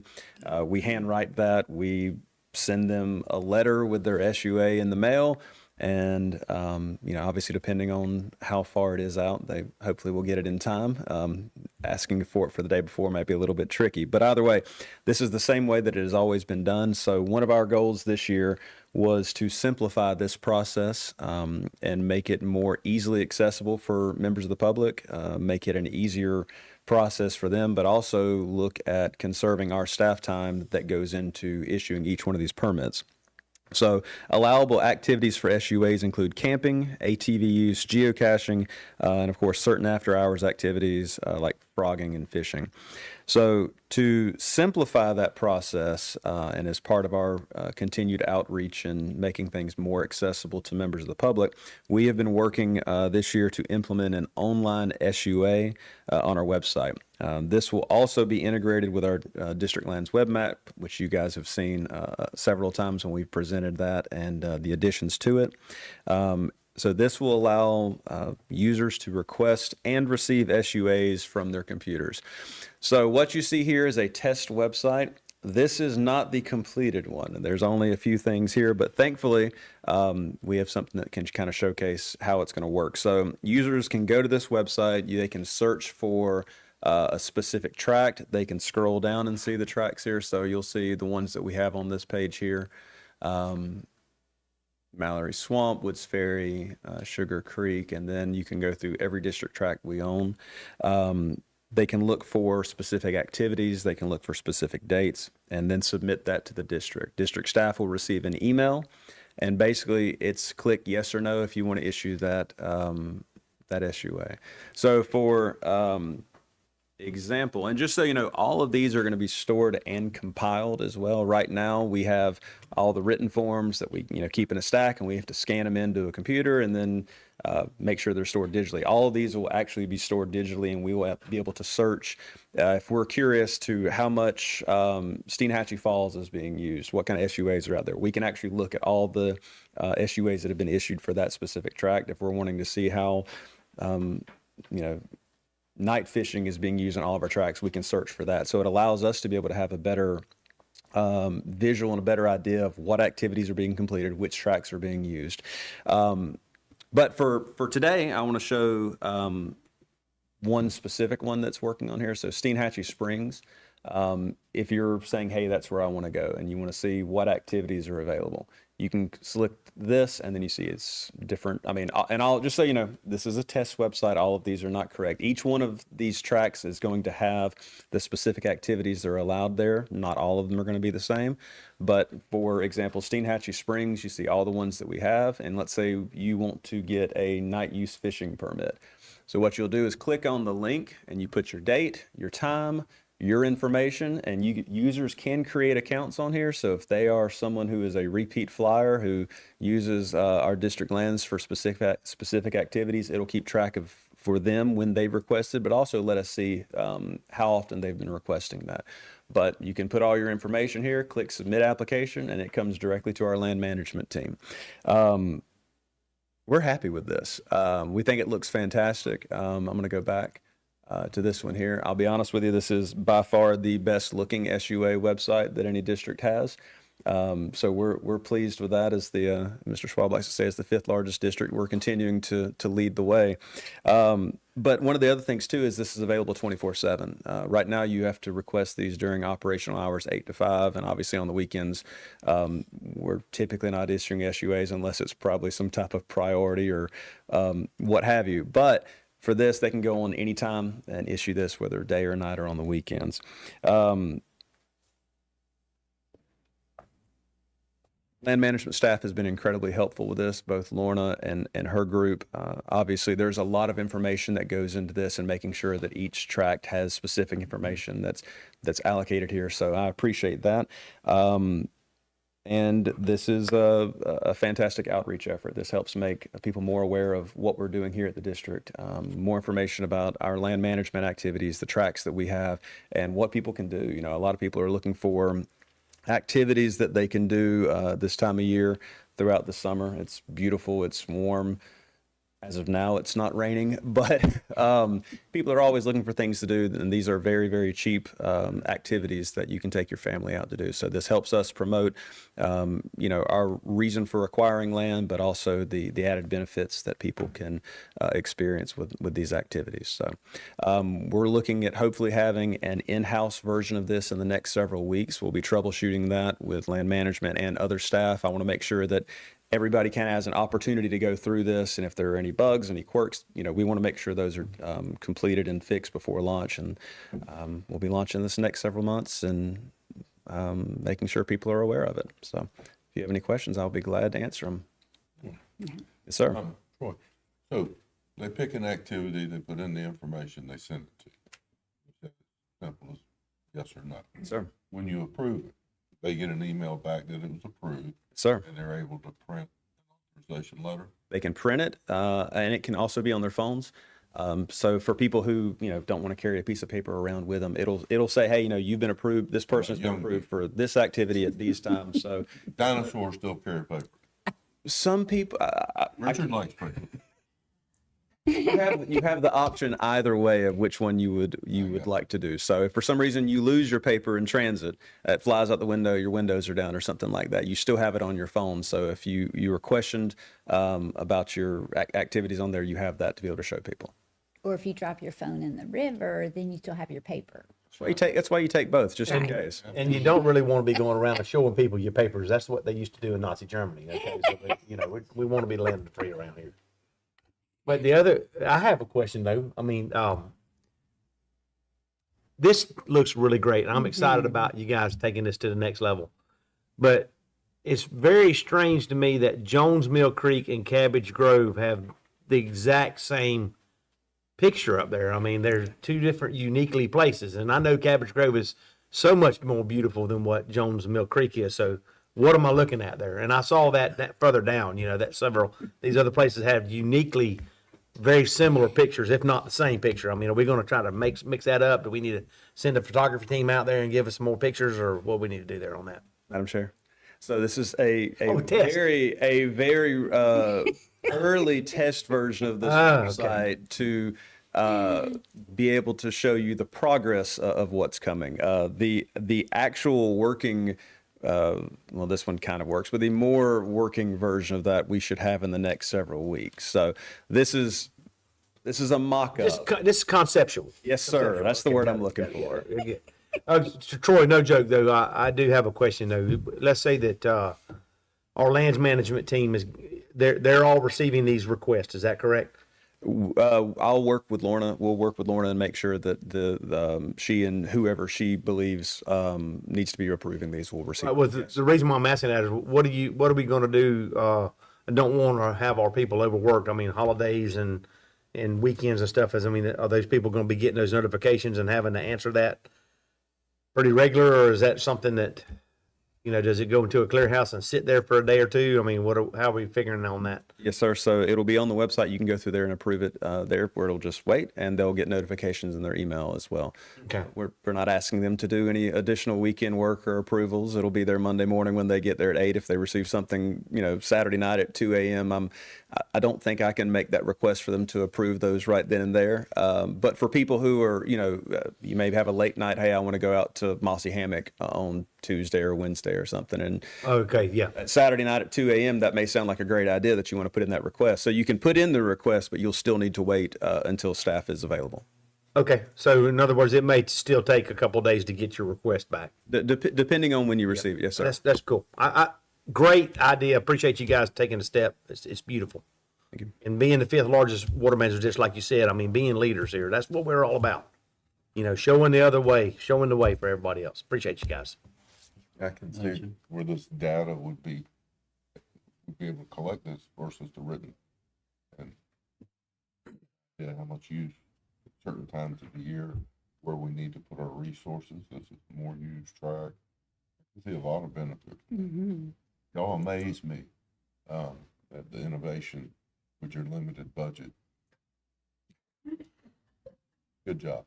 We handwrite that. We send them a letter with their SUA in the mail. And, obviously, depending on how far it is out, they hopefully will get it in time. Asking for it for the day before might be a little bit tricky. But either way, this is the same way that it has always been done. So one of our goals this year was to simplify this process and make it more easily accessible for members of the public, make it an easier process for them, but also look at conserving our staff time that goes into issuing each one of these permits. So allowable activities for SUAs include camping, ATV use, geocaching, and of course, certain after-hours activities like frogging and fishing. So to simplify that process, and as part of our continued outreach and making things more accessible to members of the public, we have been working this year to implement an online SUA on our website. This will also be integrated with our District Lands web map, which you guys have seen several times when we've presented that and the additions to it. So this will allow users to request and receive SUAs from their computers. So what you see here is a test website. This is not the completed one, and there's only a few things here, but thankfully we have something that can kind of showcase how it's going to work. So users can go to this website, they can search for a specific tract, they can scroll down and see the tracks here. So you'll see the ones that we have on this page here. Mallory Swamp, Woods Ferry, Sugar Creek, and then you can go through every district tract we own. They can look for specific activities, they can look for specific dates, and then submit that to the district. District staff will receive an email, and basically it's click yes or no if you want to issue that, that SUA. So for example, and just so you know, all of these are going to be stored and compiled as well. Right now we have all the written forms that we keep in a stack, and we have to scan them into a computer and then make sure they're stored digitally. All of these will actually be stored digitally, and we will be able to search if we're curious to how much Steinhatchee Falls is being used, what kind of SUAs are out there. We can actually look at all the SUAs that have been issued for that specific tract. If we're wanting to see how night fishing is being used on all of our tracks, we can search for that. So it allows us to be able to have a better visual and a better idea of what activities are being completed, which tracks are being used. But for today, I want to show one specific one that's working on here. So Steinhatchee Springs. If you're saying, hey, that's where I want to go, and you want to see what activities are available, you can select this, and then you see it's different. I mean, and I'll just so you know, this is a test website. All of these are not correct. Each one of these tracks is going to have the specific activities that are allowed there. Not all of them are going to be the same. But for example, Steinhatchee Springs, you see all the ones that we have. And let's say you want to get a night use fishing permit. So what you'll do is click on the link, and you put your date, your time, your information, and users can create accounts on here. So if they are someone who is a repeat flyer who uses our district lands for specific activities, it'll keep track of for them when they've requested, but also let us see how often they've been requesting that. But you can put all your information here, click submit application, and it comes directly to our land management team. We're happy with this. We think it looks fantastic. I'm going to go back to this one here. I'll be honest with you, this is by far the best looking SUA website that any district has. So we're pleased with that. As the Mr. Schwab likes to say, it's the 5th largest district. We're continuing to lead the way. But one of the other things too is this is available 24/7. Right now you have to request these during operational hours 8 to 5, and obviously on the weekends we're typically not issuing SUAs unless it's probably some type of priority or what have you. But for this, they can go on anytime and issue this, whether day or night or on the weekends. Land management staff has been incredibly helpful with this, both Lorna and her group. Obviously, there's a lot of information that goes into this and making sure that each tract has specific information that's allocated here. So I appreciate that. And this is a fantastic outreach effort. This helps make people more aware of what we're doing here at the district, more information about our land management activities, the tracks that we have, and what people can do. You know, a lot of people are looking for activities that they can do this time of year throughout the summer. It's beautiful, it's warm. As of now, it's not raining, but people are always looking for things to do, and these are very, very cheap activities that you can take your family out to do. So this helps us promote, our reason for acquiring land, but also the added benefits that people can experience with these activities. So we're looking at hopefully having an in-house version of this in the next several weeks. We'll be troubleshooting that with land management and other staff. I want to make sure that everybody kind of has an opportunity to go through this, and if there are any bugs, any quirks, we want to make sure those are completed and fixed before launch. And we'll be launching this next several months and making sure people are aware of it. So if you have any questions, I'll be glad to answer them. Yes, sir. Troy, so they pick an activity, they put in the information, they send it to you. It's as simple as yes or no. Sir. When you approve it, they get an email back that it was approved. Sir. And they're able to print an authorization letter. They can print it, and it can also be on their phones. So for people who don't want to carry a piece of paper around with them, it'll say, hey, you've been approved. This person's been approved for this activity at these times. So dinosaurs still carry paper. Some people, Richard likes paper. you have the option either way of which one you would like to do. So if for some reason you lose your paper in transit, it flies out the window, your windows are down or something like that, you still have it on your phone. So if you are questioned about your activities on there, you have that to be able to show people. Or if you drop your phone in the river, then you still have your paper. That's why you take both, just in case. And you don't really want to be going around and showing people your papers. That's what they used to do in Nazi Germany. Okay, so we want to be landed free around here. But I have a question though. I mean, this looks really great, and I'm excited about you guys taking this to the next level. But it's very strange to me that Jones Mill Creek and Cabbage Grove have the exact same picture up there. I mean, they're two different uniquely places, and I know Cabbage Grove is so much more beautiful than what Jones Mill Creek is. So what am I looking at there? And I saw that further down, that these other places have uniquely very similar pictures, if not the same picture. I mean, are we going to try to mix that up? Do we need to send a photography team out there and give us some more pictures, or what we need to do there on that? Madam Chair. So this is a test. very early test version of this website to be able to show you the progress of what's coming. The actual working, this one kind of works, but the more working version of that we should have in the next several weeks. So this is a mock-up. This is conceptual. Yes, sir. That's the word I'm looking for. Troy, no joke though. I do have a question though. Let's say that our lands management team they're all receiving these requests. Is that correct? I'll work with Lorna. We'll work with Lorna and make sure that she and whoever she believes needs to be approving these will receive. The reason why I'm asking that is what are we going to do? I don't want to have our people overworked. I mean, holidays and weekends and stuff. Are those people going to be getting those notifications and having to answer that pretty regular, or is that something that, does it go into a clearinghouse and sit there for a day or two? I mean, how are we figuring on that? Yes, sir. So it'll be on the website. You can go through there and approve it there, where it'll just wait, and they'll get notifications in their email as well. Okay. We're not asking them to do any additional weekend work or approvals. It'll be there Monday morning when they get there at 8. If they receive something, Saturday night at 2 a.m., I don't think I can make that request for them to approve those right then and there. But for people who are, you may have a late night, hey, I want to go out to Mossy Hammock on Tuesday or Wednesday or something. And okay, yeah. Saturday night at 2 a.m., that may sound like a great idea that you want to put in that request. So you can put in the request, but you'll still need to wait until staff is available. Okay. So in other words, it may still take a couple of days to get your request back. Depending on when you receive it. Yes, sir. That's cool. Great idea. Appreciate you guys taking the step. It's beautiful. Thank you. And being the 5th largest water manager, just like you said, being leaders here, that's what we're all about. Showing the way for everybody else. Appreciate you guys. I can see where this data would be able to collect this versus the written. And how much use at certain times of the year, where we need to put our resources, this is more used track. I see a lot of benefit. Mm-hmm. Y'all amaze me at the innovation with your limited budget. Good job.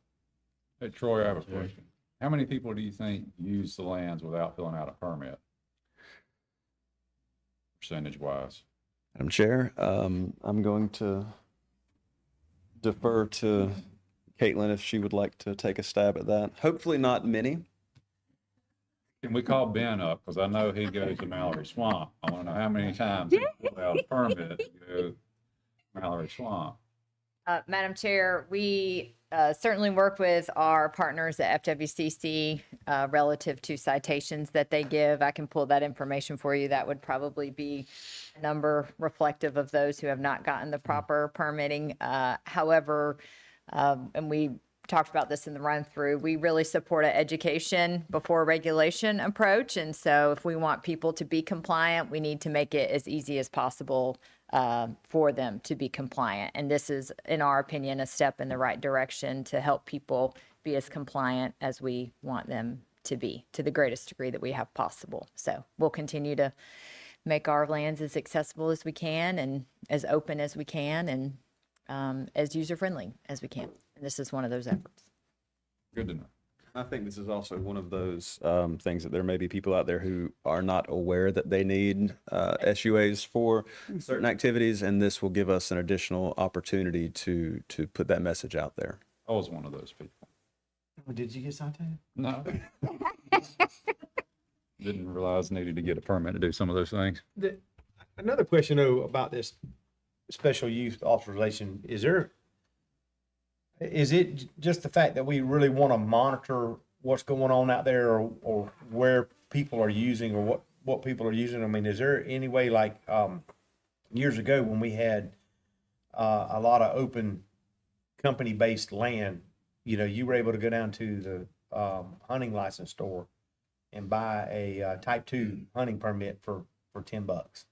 Hey, Troy, I have a question. How many people do you think use the lands without filling out a permit? Percentage wise? Madam Chair, I'm going to defer to Caitlin if she would like to take a stab at that. Hopefully not many. Can we call Ben up? Because I know he goes to Mallory Swamp. I want to know how many times he pulled out a permit to go to Mallory Swamp. Madam Chair, we certainly work with our partners at FWCC relative to citations that they give. I can pull that information for you. That would probably be a number reflective of those who have not gotten the proper permitting. However, and we talked about this in the run through, we really support an education before regulation approach. And so if we want people to be compliant, we need to make it as easy as possible for them to be compliant. And this is, in our opinion, a step in the right direction to help people be as compliant as we want them to be, to the greatest degree that we have possible. So we'll continue to make our lands as accessible as we can and as open as we can and as user-friendly as we can. And this is one of those efforts. Good to know. I think this is also one of those things that there may be people out there who are not aware that they need SUAs for certain activities, and this will give us an additional opportunity to put that message out there. I was one of those people. Did you get cited? No. Didn't realize needed to get a permit to do some of those things. Another question though about this special use authorization, is it just the fact that we really want to monitor what's going on out there or where people are using or what people are using? I mean, is there any way like years ago when we had a lot of open company-based land, you were able to go down to the hunting license store and buy a type 2 hunting permit for $10?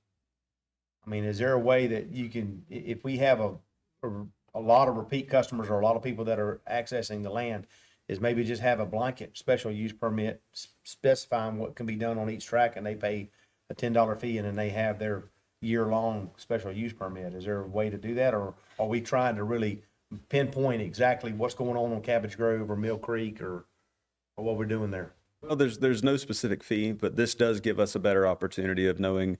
I mean, is there a way that you can, if we have a lot of repeat customers or a lot of people that are accessing the land, is maybe just have a blanket special use permit specifying what can be done on each track, and they pay a $10 fee and then they have their year-long special use permit? Is there a way to do that, or are we trying to really pinpoint exactly what's going on Cabbage Grove or Mill Creek or what we're doing there? Well, there's no specific fee, but this does give us a better opportunity of knowing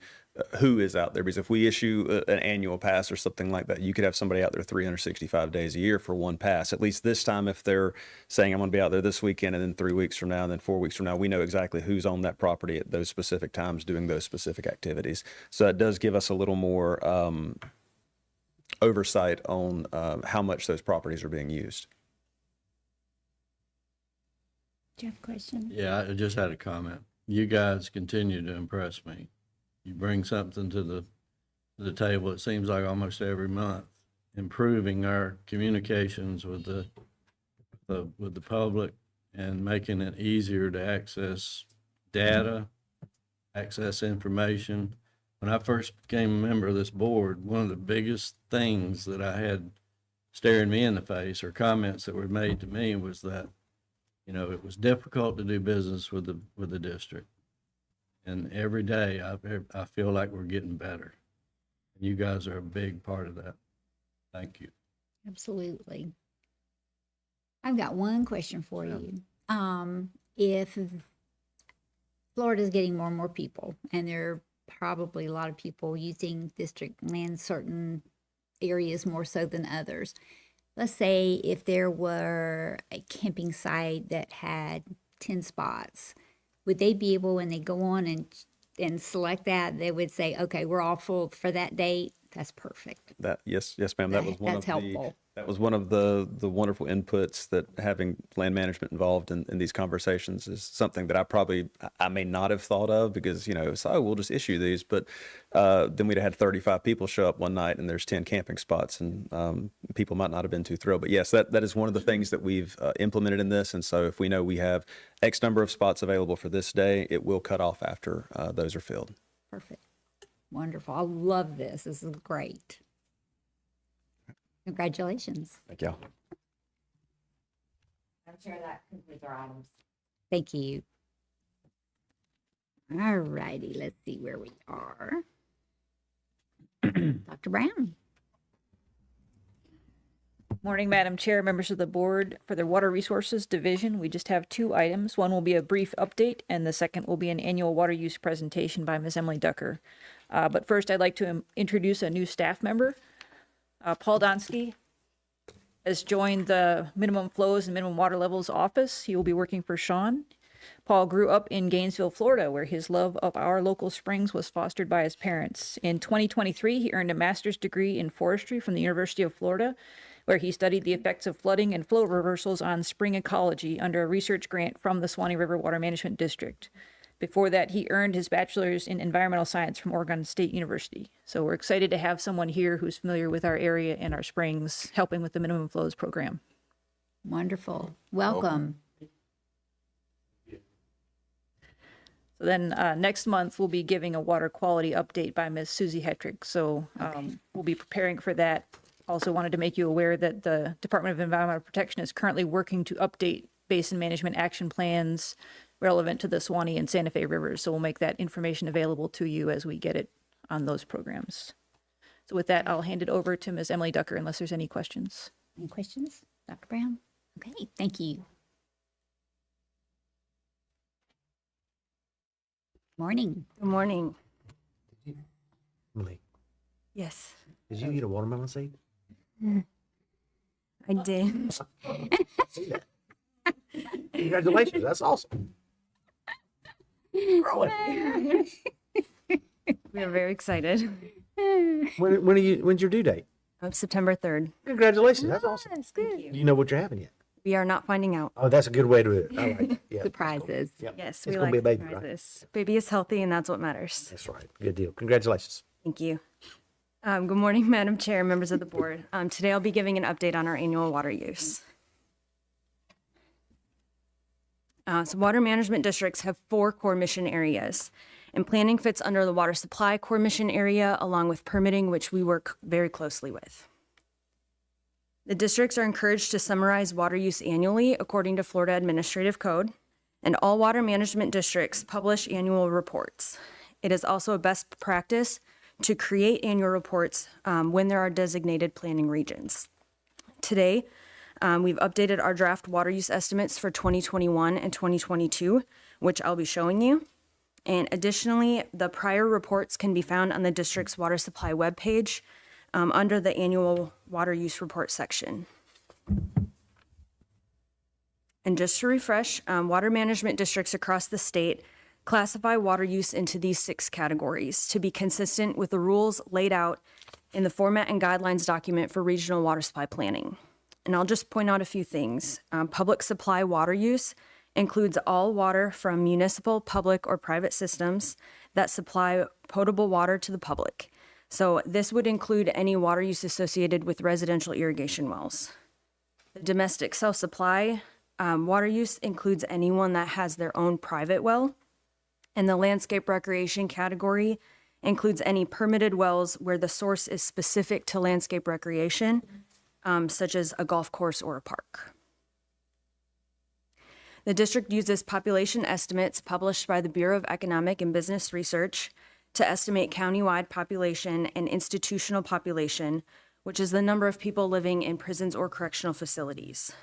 who is out there. Because if we issue an annual pass or something like that, you could have somebody out there 365 days a year for one pass. At least this time, if they're saying I'm going to be out there this weekend and then 3 weeks from now and then 4 weeks from now, we know exactly who's on that property at those specific times doing those specific activities. So it does give us a little more oversight on how much those properties are being used. Do you have a question? Yeah, I just had a comment. You guys continue to impress me. You bring something to the table, it seems like almost every month, improving our communications with the public and making it easier to access data, access information. When I first became a member of this board, one of the biggest things that I had staring me in the face, or comments that were made to me, was that it was difficult to do business with the district. And every day I feel like we're getting better. You guys are a big part of that. Thank you. Absolutely. I've got one question for you. If Florida's getting more and more people, and there are probably a lot of people using district land, certain areas more so than others. Let's say if there were a camping site that had 10 spots, would they be able, when they go on and select that, they would say, okay, we're all full for that date? That's perfect. Yes, ma'am. That was That's helpful. That was one of the wonderful inputs that having land management involved in these conversations is something that I may not have thought of, because, it's, we'll just issue these. But then we'd have had 35 people show up one night and there's 10 camping spots, and people might not have been too thrilled. But yes, that is one of the things that we've implemented in this. And so if we know we have X number of spots available for this day, it will cut off after those are filled. Perfect. Wonderful. I love this. This is great. Congratulations. Thank y'all. Madam Chair, that concludes our items. Thank you. All righty, let's see where we are. Dr. Brown. Morning, Madam Chair, members of the board. For the Water Resources Division, we just have 2 items. One will be a brief update, and the second will be an annual water use presentation by Ms. Emily Ducker. But first, I'd like to introduce a new staff member, Paul Donsky. has joined the Minimum Flows and Minimum Water Levels Office. He will be working for Sean. Paul grew up in Gainesville, Florida, where his love of our local springs was fostered by his parents. In 2023, he earned a master's degree in forestry from the University of Florida, where he studied the effects of flooding and flow reversals on spring ecology under a research grant from the Swanee River Water Management District. Before that, he earned his bachelor's in environmental science from Oregon State University. So we're excited to have someone here who's familiar with our area and our springs, helping with the Minimum Flows program. Wonderful. Welcome. So then next month, we'll be giving a water quality update by Ms. Susie Hetrick. So we'll be preparing for that. Also wanted to make you aware that the Department of Environmental Protection is currently working to update basin management action plans relevant to the Swanee and Santa Fe rivers. So we'll make that information available to you as we get it on those programs. So with that, I'll hand it over to Ms. Emily Ducker unless there's any questions. Any questions, Dr. Brown? Okay, thank you. Morning. Good morning. Emily, Yes, did you eat a watermelon seed? I did. See that? Congratulations, that's awesome. Growing. We are very excited. When's your due date? September 3rd. Congratulations, that's awesome. That's good. Do you know what you're having yet? We are not finding out. Oh, that's a good way to do it. I like it. Yeah. Surprises. Yep. Yes, It's we gonna like be a baby, right? surprises. Baby is healthy, and that's what matters. That's right. Good deal. Congratulations. Thank you. Good morning, Madam Chair, members of the board. Today I'll be giving an update on our annual water use. So water management districts have 4 core mission areas, and planning fits under the water supply core mission area along with permitting, which we work very closely with. The districts are encouraged to summarize water use annually according to Florida Administrative Code, and all water management districts publish annual reports. It is also a best practice to create annual reports when there are designated planning regions. Today, we've updated our draft water use estimates for 2021 and 2022, which I'll be showing you. And additionally, the prior reports can be found on the district's water supply webpage under the annual water use report section. And just to refresh, water management districts across the state classify water use into these 6 categories to be consistent with the rules laid out in the format and guidelines document for regional water supply planning. And I'll just point out a few things. Public supply water use includes all water from municipal, public, or private systems that supply potable water to the public. So this would include any water use associated with residential irrigation wells. The domestic self-supply water use includes anyone that has their own private well. And the landscape recreation category includes any permitted wells where the source is specific to landscape recreation, such as a golf course or a park. The district uses population estimates published by the Bureau of Economic and Business Research to estimate countywide population and institutional population, which is the number of people living in prisons or correctional facilities.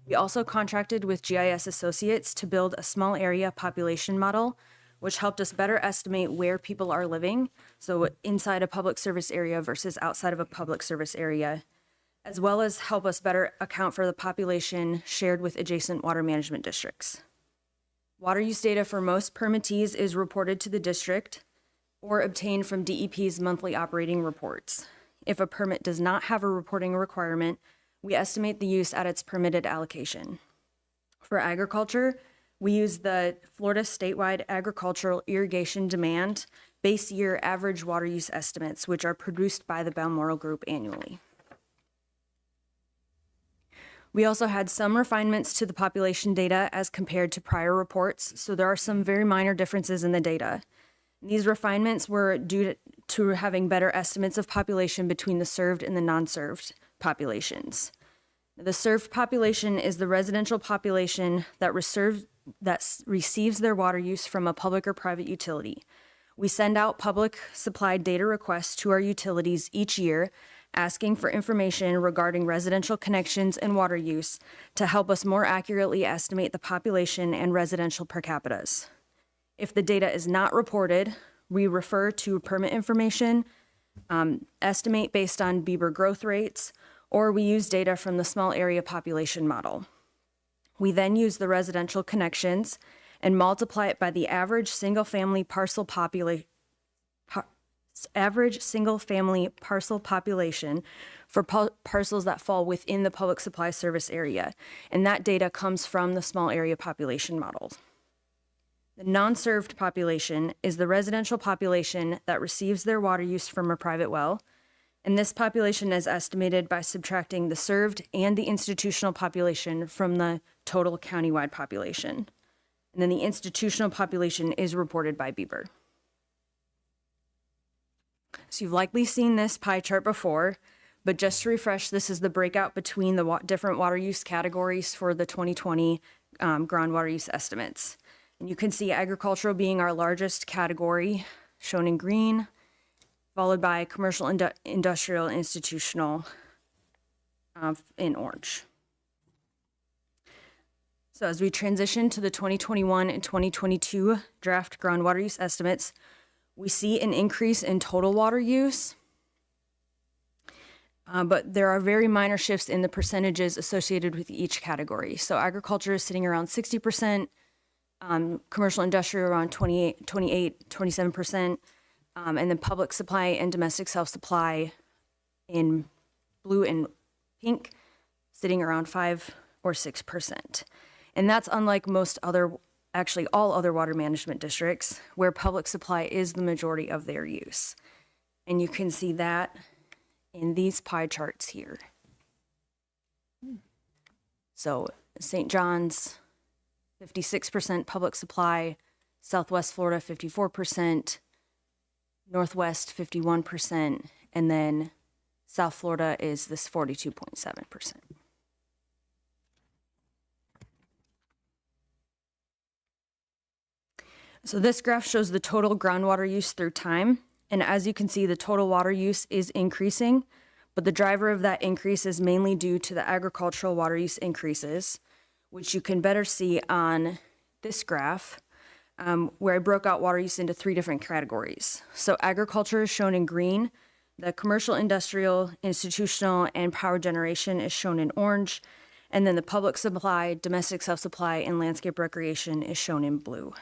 We also contracted with GIS Associates to build a small area population model, which helped us better estimate where people are living, so inside a public service area versus outside of a public service area, as well as help us better account for the population shared with adjacent water management districts. Water use data for most permittees is reported to the district or obtained from DEP's monthly operating reports. If a permit does not have a reporting requirement, we estimate the use at its permitted allocation. For agriculture, we use the Florida statewide agricultural irrigation demand base year average water use estimates, which are produced by the Balmoral Group annually. We also had some refinements to the population data as compared to prior reports, so there are some very minor differences in the data. These refinements were due to having better estimates of population between the served and the non-served populations. The served population is the residential population that receives their water use from a public or private utility. We send out public supplied data requests to our utilities each year, asking for information regarding residential connections and water use to help us more accurately estimate the population and residential per capitas. If the data is not reported, we refer to permit information, estimate based on Bieber growth rates, or we use data from the small area population model. We then use the residential connections and multiply it by the average single-family parcel population for parcels that fall within the public supply service area. And that data comes from the small area population model. The non-served population is the residential population that receives their water use from a private well. And this population is estimated by subtracting the served and the institutional population from the total countywide population. And then the institutional population is reported by Bieber. So you've likely seen this pie chart before, but just to refresh, this is the breakout between the different water use categories for the 2020 groundwater use estimates. And you can see agricultural being our largest category, shown in green, followed by commercial, industrial, institutional in orange. So as we transition to the 2021 and 2022 draft groundwater use estimates, we see an increase in total water use, but there are very minor shifts in the percentages associated with each category. So agriculture is sitting around 60%, commercial industrial around 27%, and then public supply and domestic self-supply in blue and pink sitting around 5 or 6%. And that's unlike most other, actually all other water management districts where public supply is the majority of their use. And you can see that in these pie charts here. So St. John's, 56% public supply, Southwest Florida, 54%, Northwest, 51%, and then South Florida is this 42.7%. So this graph shows the total groundwater use through time. And as you can see, the total water use is increasing, but the driver of that increase is mainly due to the agricultural water use increases, which you can better see on this graph, where I broke out water use into 3 different categories. So agriculture is shown in green, the commercial, industrial, institutional, and power generation is shown in orange, and then the public supply, domestic self-supply, and landscape recreation is shown in blue.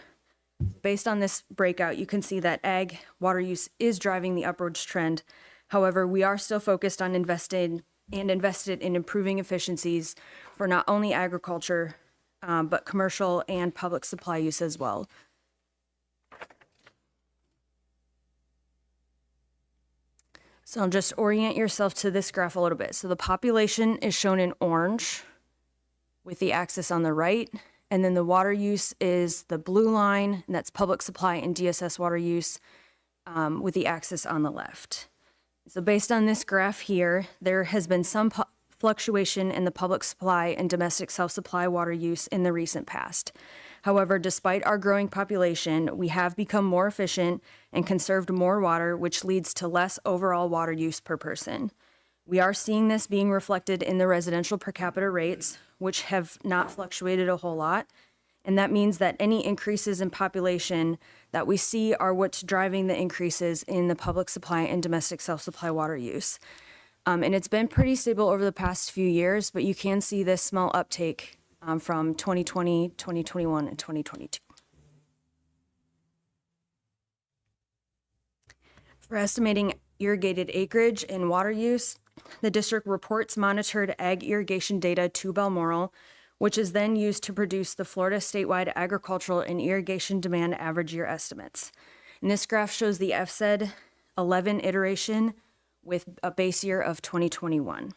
Based on this breakout, you can see that ag water use is driving the upwards trend. However, we are still focused on invested in improving efficiencies for not only agriculture, but commercial and public supply use as well. So I'll just orient yourself to this graph a little bit. So the population is shown in orange with the axis on the right. And then the water use is the blue line, and that's public supply and DSS water use with the axis on the left. So based on this graph here, there has been some fluctuation in the public supply and domestic self-supply water use in the recent past. However, despite our growing population, we have become more efficient and conserved more water, which leads to less overall water use per person. We are seeing this being reflected in the residential per capita rates, which have not fluctuated a whole lot. And that means that any increases in population that we see are what's driving the increases in the public supply and domestic self-supply water use. And it's been pretty stable over the past few years, but you can see this small uptake from 2020, 2021, and 2022. For estimating irrigated acreage and water use, the district reports monitored ag irrigation data to Balmoral, which is then used to produce the Florida statewide agricultural and irrigation demand average year estimates. And this graph shows the FSED 11 iteration with a base year of 2021.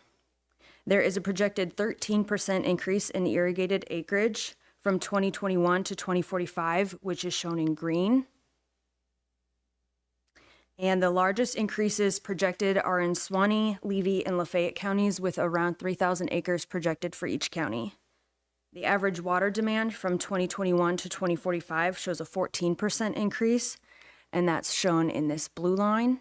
There is a projected 13% increase in irrigated acreage from 2021 to 2045, which is shown in green. And the largest increases projected are in Suwannee, Levy, and Lafayette counties, with around 3,000 acres projected for each county. The average water demand from 2021 to 2045 shows a 14% increase, and that's shown in this blue line.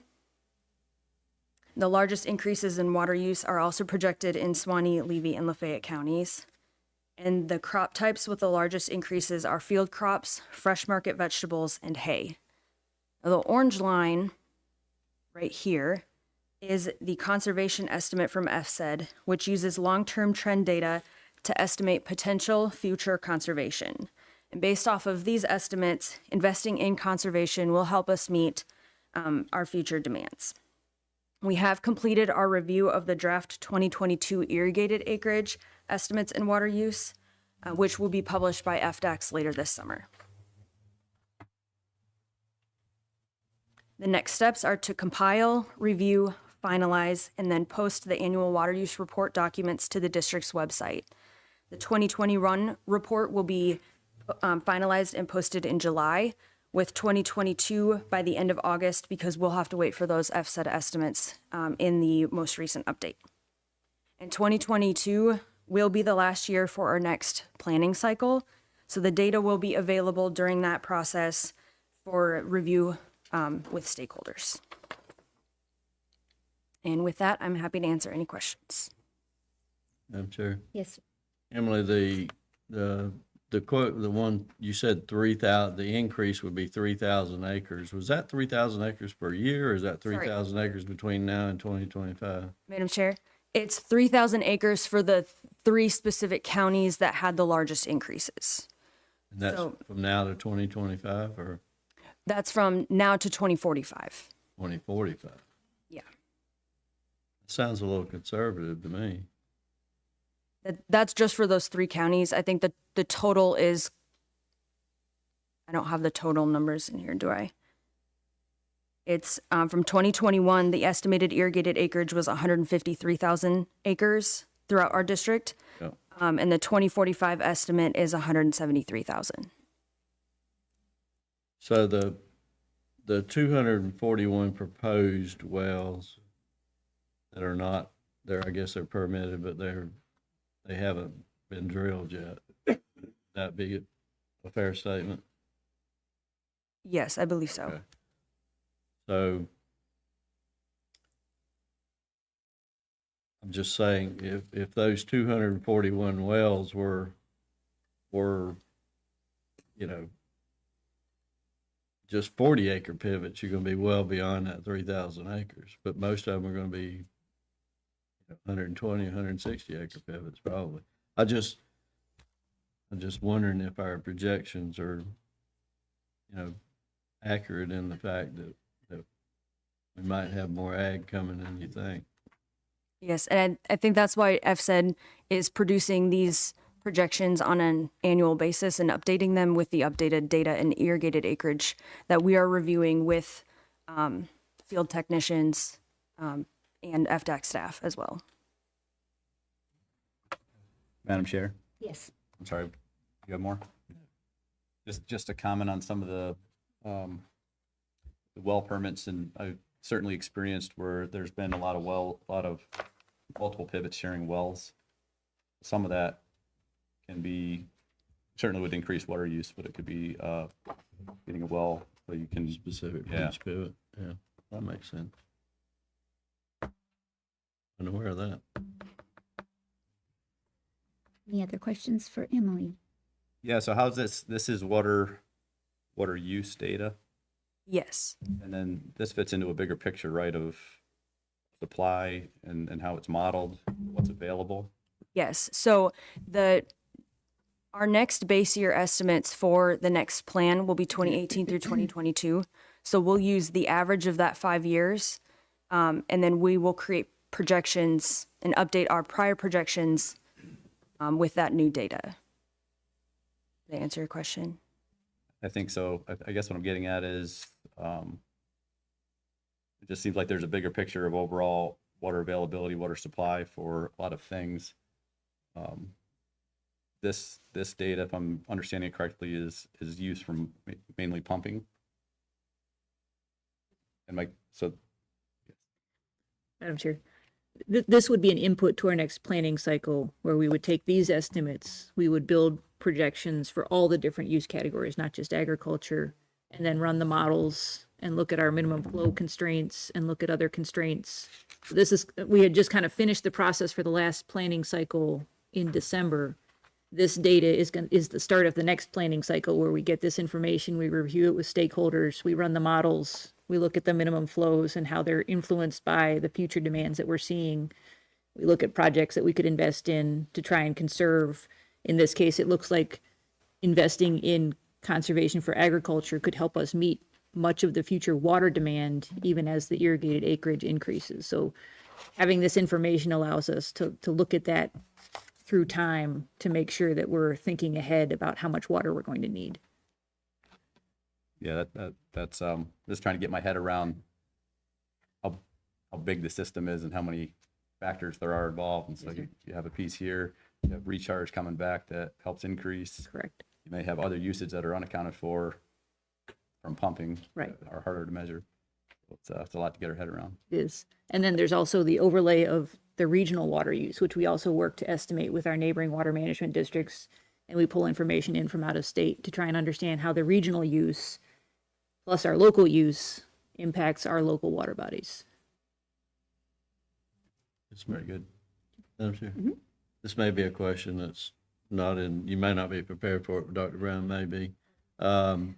The largest increases in water use are also projected in Suwannee, Levy, and Lafayette counties. And the crop types with the largest increases are field crops, fresh market vegetables, and hay. Now, the orange line right here is the conservation estimate from FSED, which uses long-term trend data to estimate potential future conservation. And based off of these estimates, investing in conservation will help us meet our future demands. We have completed our review of the draft 2022 irrigated acreage estimates and water use, which will be published by FDACS later this summer. The next steps are to compile, review, finalize, and then post the annual water use report documents to the district's website. The 2020 run report will be finalized and posted in July, with 2022 by the end of August, because we'll have to wait for those FSED estimates in the most recent update. And 2022 will be the last year for our next planning cycle, so the data will be available during that process for review with stakeholders. And with that, I'm happy to answer any questions. Madam Chair. Yes. Emily, the quote, the one you said 3,000, the increase would be 3,000 acres. Was that 3,000 acres per year, or is that 3,000 acres between now and 2025? Madam Chair, it's 3,000 acres for the 3 specific counties that had the largest increases. And that's from now to 2025 or That's from now to 2045. 2045? Yeah. Sounds a little conservative to me. That's just for those 3 counties. I think that the total is, I don't have the total numbers in here, do I? It's from 2021, the estimated irrigated acreage was 153,000 acres throughout our district. Yeah. And the 2045 estimate is 173,000. So the 241 proposed wells that are not there, I guess they're permitted, but they haven't been drilled yet. That be a fair statement? Yes, I believe so. Okay. So I'm just saying, if those 241 wells were, you know, just 40-acre pivots, you're going to be well beyond that 3,000 acres. But most of them are going to be 120, 160-acre pivots, probably. I'm just wondering if our projections are, accurate in the fact that we might have more ag coming than you think. Yes, and I think that's why FSED is producing these projections on an annual basis and updating them with the updated data and irrigated acreage that we are reviewing with field technicians and FDAC staff as well. Madam Chair? Yes. I'm sorry, you have more? Just a comment on some of the well permits, and I've certainly experienced where there's been a lot of multiple pivot sharing wells. Some of that can be, certainly would increase water use, but it could be getting a well where you can. Specific Yeah. each pivot, yeah, that makes sense. I'm aware of that. Any other questions for Emily? Yeah, so how's this is water use data, Yes. and then this fits into a bigger picture, right, of supply and how it's modeled, what's available. Yes. So our next base year estimates for the next plan will be 2018 through 2022. So we'll use the average of that 5 years, and then we will create projections and update our prior projections with that new data. Did I answer your question? I think so. I guess what I'm getting at is, it just seems like there's a bigger picture of overall water availability, water supply for a lot of things. This data, if I'm understanding it correctly, is used from mainly pumping. And Madam Chair, this would be an input to our next planning cycle where we would take these estimates, we would build projections for all the different use categories, not just agriculture, and then run the models and look at our minimum flow constraints and look at other constraints. We had just kind of finished the process for the last planning cycle in December. This data is the start of the next planning cycle where we get this information, we review it with stakeholders, we run the models, We look at the minimum flows and how they're influenced by the future demands that we're seeing. We look at projects that we could invest in to try and conserve. In this case, it looks like investing in conservation for agriculture could help us meet much of the future water demand, even as the irrigated acreage increases. So having this information allows us to look at that through time to make sure that we're thinking ahead about how much water we're going to need. Yeah, that's just trying to get my head around how big the system is and how many factors there are involved. And so you have a piece here, you have recharge coming back that helps increase. Correct. You may have other usage that are unaccounted for from pumping. Right. That are harder to measure. It's a lot to get our head around. It is. And then there's also the overlay of the regional water use, which we also work to estimate with our neighboring water management districts. And we pull information in from out of state to try and understand how the regional use plus our local use impacts our local water bodies. It's very good. Madam Chair, this may be a question that's not in, you may not be prepared for it, but Dr. Brown may be. All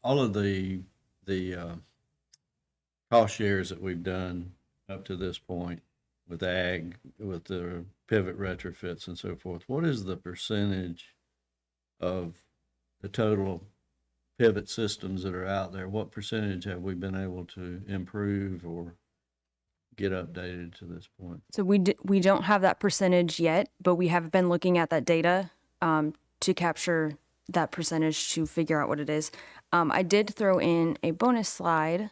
of the cost shares that we've done up to this point with ag, with the pivot retrofits and so forth, what is the percentage of the total pivot systems that are out there? What percentage have we been able to improve or get updated to this point? So we don't have that percentage yet, but we have been looking at that data to capture that percentage to figure out what it is. I did throw in a bonus slide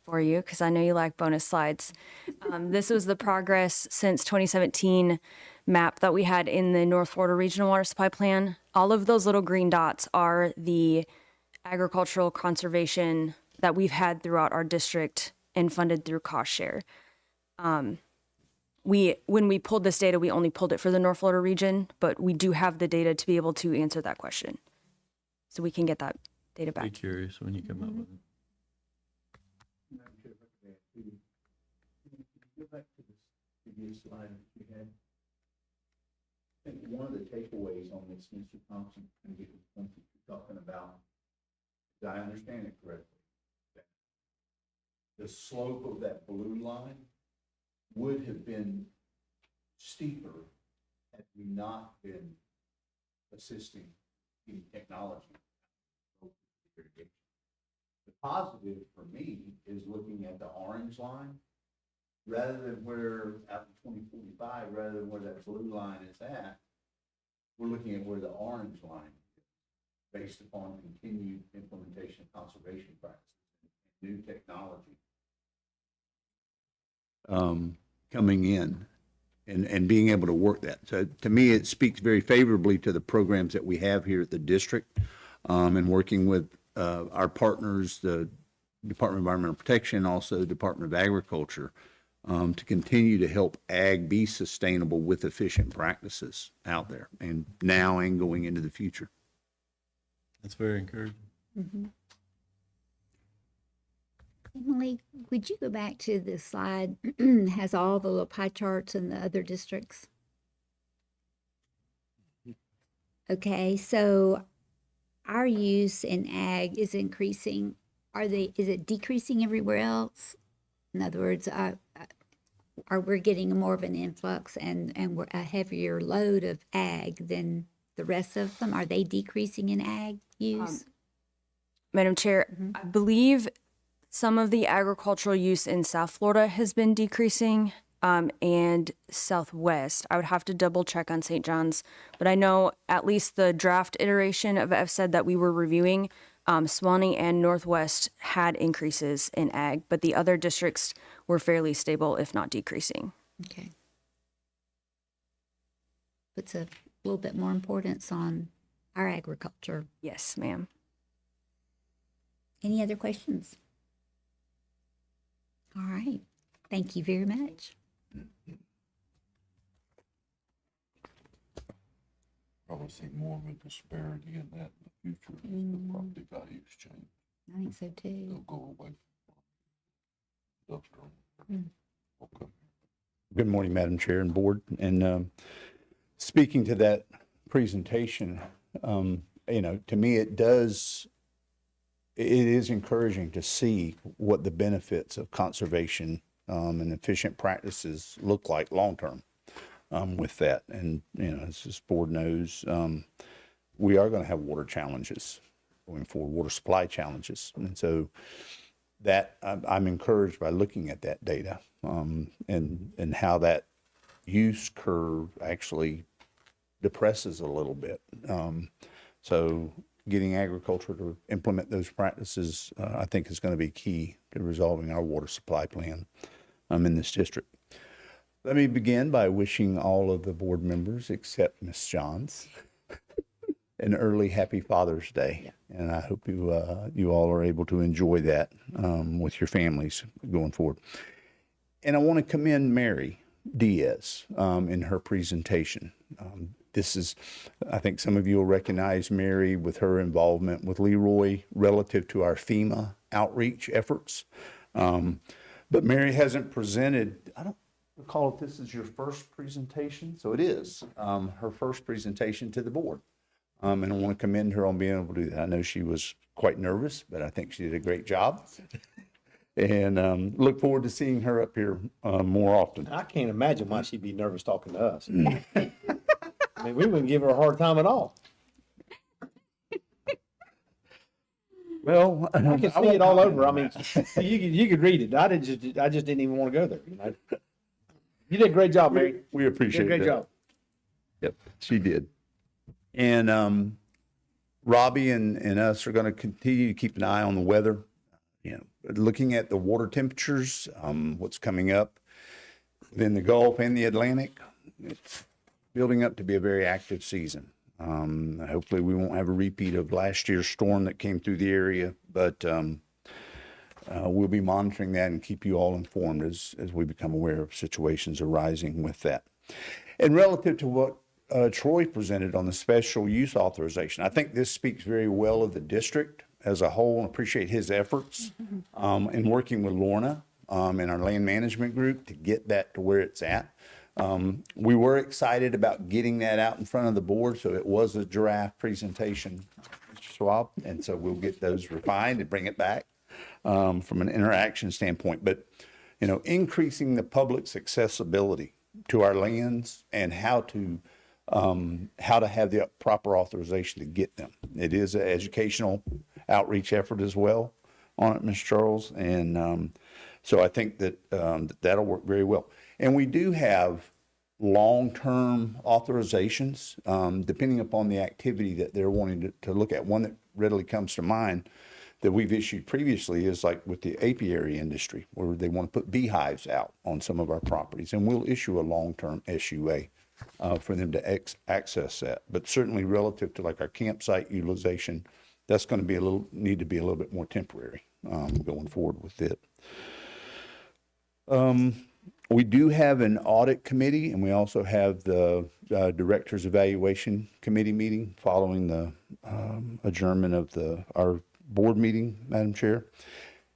for you because I know you like bonus slides. This was the progress since 2017 map that we had in the North Florida Regional Water Supply Plan. All of those little green dots are the agricultural conservation that we've had throughout our district and funded through cost share. When we pulled this data, we only pulled it for the North Florida region, but we do have the data to be able to answer that question. So we can get that data back. Be curious when you come up with it. Madam Chair, if I could add too, can you go back to this previous slide that you had? I think one of the takeaways on this, Mr. Thompson, and get the point that you're talking about, did I understand it correctly? That the slope of that blue line would have been steeper had we not been assisting in technology. The positive for me is looking at the orange line, rather than where, out in 2045, rather than where that blue line is at, we're looking at where the orange line is, based upon continued implementation of conservation practices and new technology. Coming in and being able to work that. So to me, it speaks very favorably to the programs that we have here at the district, and working with our partners, the Department of Environmental Protection, also the Department of Agriculture, to continue to help ag be sustainable with efficient practices out there and now and going into the future. That's very encouraging. Emily, would you go back to the slide has all the little pie charts and the other districts? Okay, so our use in ag is increasing. Is it decreasing everywhere else? In other words, are we getting more of an influx and we're a heavier load of ag than the rest of them? Are they decreasing in ag use? Madam Chair, I believe some of the agricultural use in South Florida has been decreasing, and Southwest. I would have to double check on St. John's, but I know at least the draft iteration of FSED that we were reviewing, Swanee and Northwest had increases in ag, but the other districts were fairly stable, if not decreasing. Okay. Puts a little bit more importance on our agriculture. Yes, ma'am. Any other questions? All right. Thank you very much. Probably see more of a disparity in that in the future as the property values change. I think so too. They'll go away from industrial. Okay. Good morning, Madam Chair and Board. And speaking to that presentation, to me, it is encouraging to see what the benefits of conservation and efficient practices look like long-term with that. And, you know, as this board knows, we are going to have water challenges going forward, water supply challenges. And so that I'm encouraged by looking at that data and how that use curve actually depresses a little bit. So getting agriculture to implement those practices, I think, is going to be key to resolving our water supply plan in this district. Let me begin by wishing all of the board members, except Ms. Johns, an early happy Father's Day. And I hope you all are able to enjoy that with your families going forward. And I want to commend Mary Diaz in her presentation. This is, I think some of you will recognize Mary with her involvement with Leroy relative to our FEMA outreach efforts. But Mary hasn't presented, I don't recall if this is your first presentation, so it is her first presentation to the board. And I want to commend her on being able to do that. I know she was quite nervous, but I think she did a great job. And look forward to seeing her up here more often. I can't imagine why she'd be nervous talking to us. I mean, we wouldn't give her a hard time at all. Well, I can see it all over. I mean, you could read it. I just didn't even want to go there. You know? You did a great job, Mary. We appreciate you did a great that. job. Yep, she did. And Robbie and us are going to continue to keep an eye on the weather. You know, looking at the water temperatures, what's coming up within the Gulf and the Atlantic. It's building up to be a very active season. Hopefully we won't have a repeat of last year's storm that came through the area, but we'll be monitoring that and keep you all informed as we become aware of situations arising with that. And relative to what Troy presented on the special use authorization, I think this speaks very well of the district as a whole, and appreciate his efforts in working with Lorna and our land management group to get that to where it's at. We were excited about getting that out in front of the board, so it was a draft presentation, Mr. Schwab, and so we'll get those refined and bring it back from an interaction standpoint. But, you know, increasing the public's accessibility to our lands and how to have the proper authorization to get them. It is an educational outreach effort as well on it, Mr. Charles, and so I think that that'll work very well. And we do have long-term authorizations, depending upon the activity that they're wanting to look at. One that readily comes to mind that we've issued previously is like with the apiary industry, where they want to put beehives out on some of our properties. And we'll issue a long-term SUA for them to access that. But certainly relative to like our campsite utilization, that's going to need to be a little bit more temporary going forward with it. We do have an audit committee, and we also have the director's evaluation committee meeting following the adjournment of our board meeting, Madam Chair.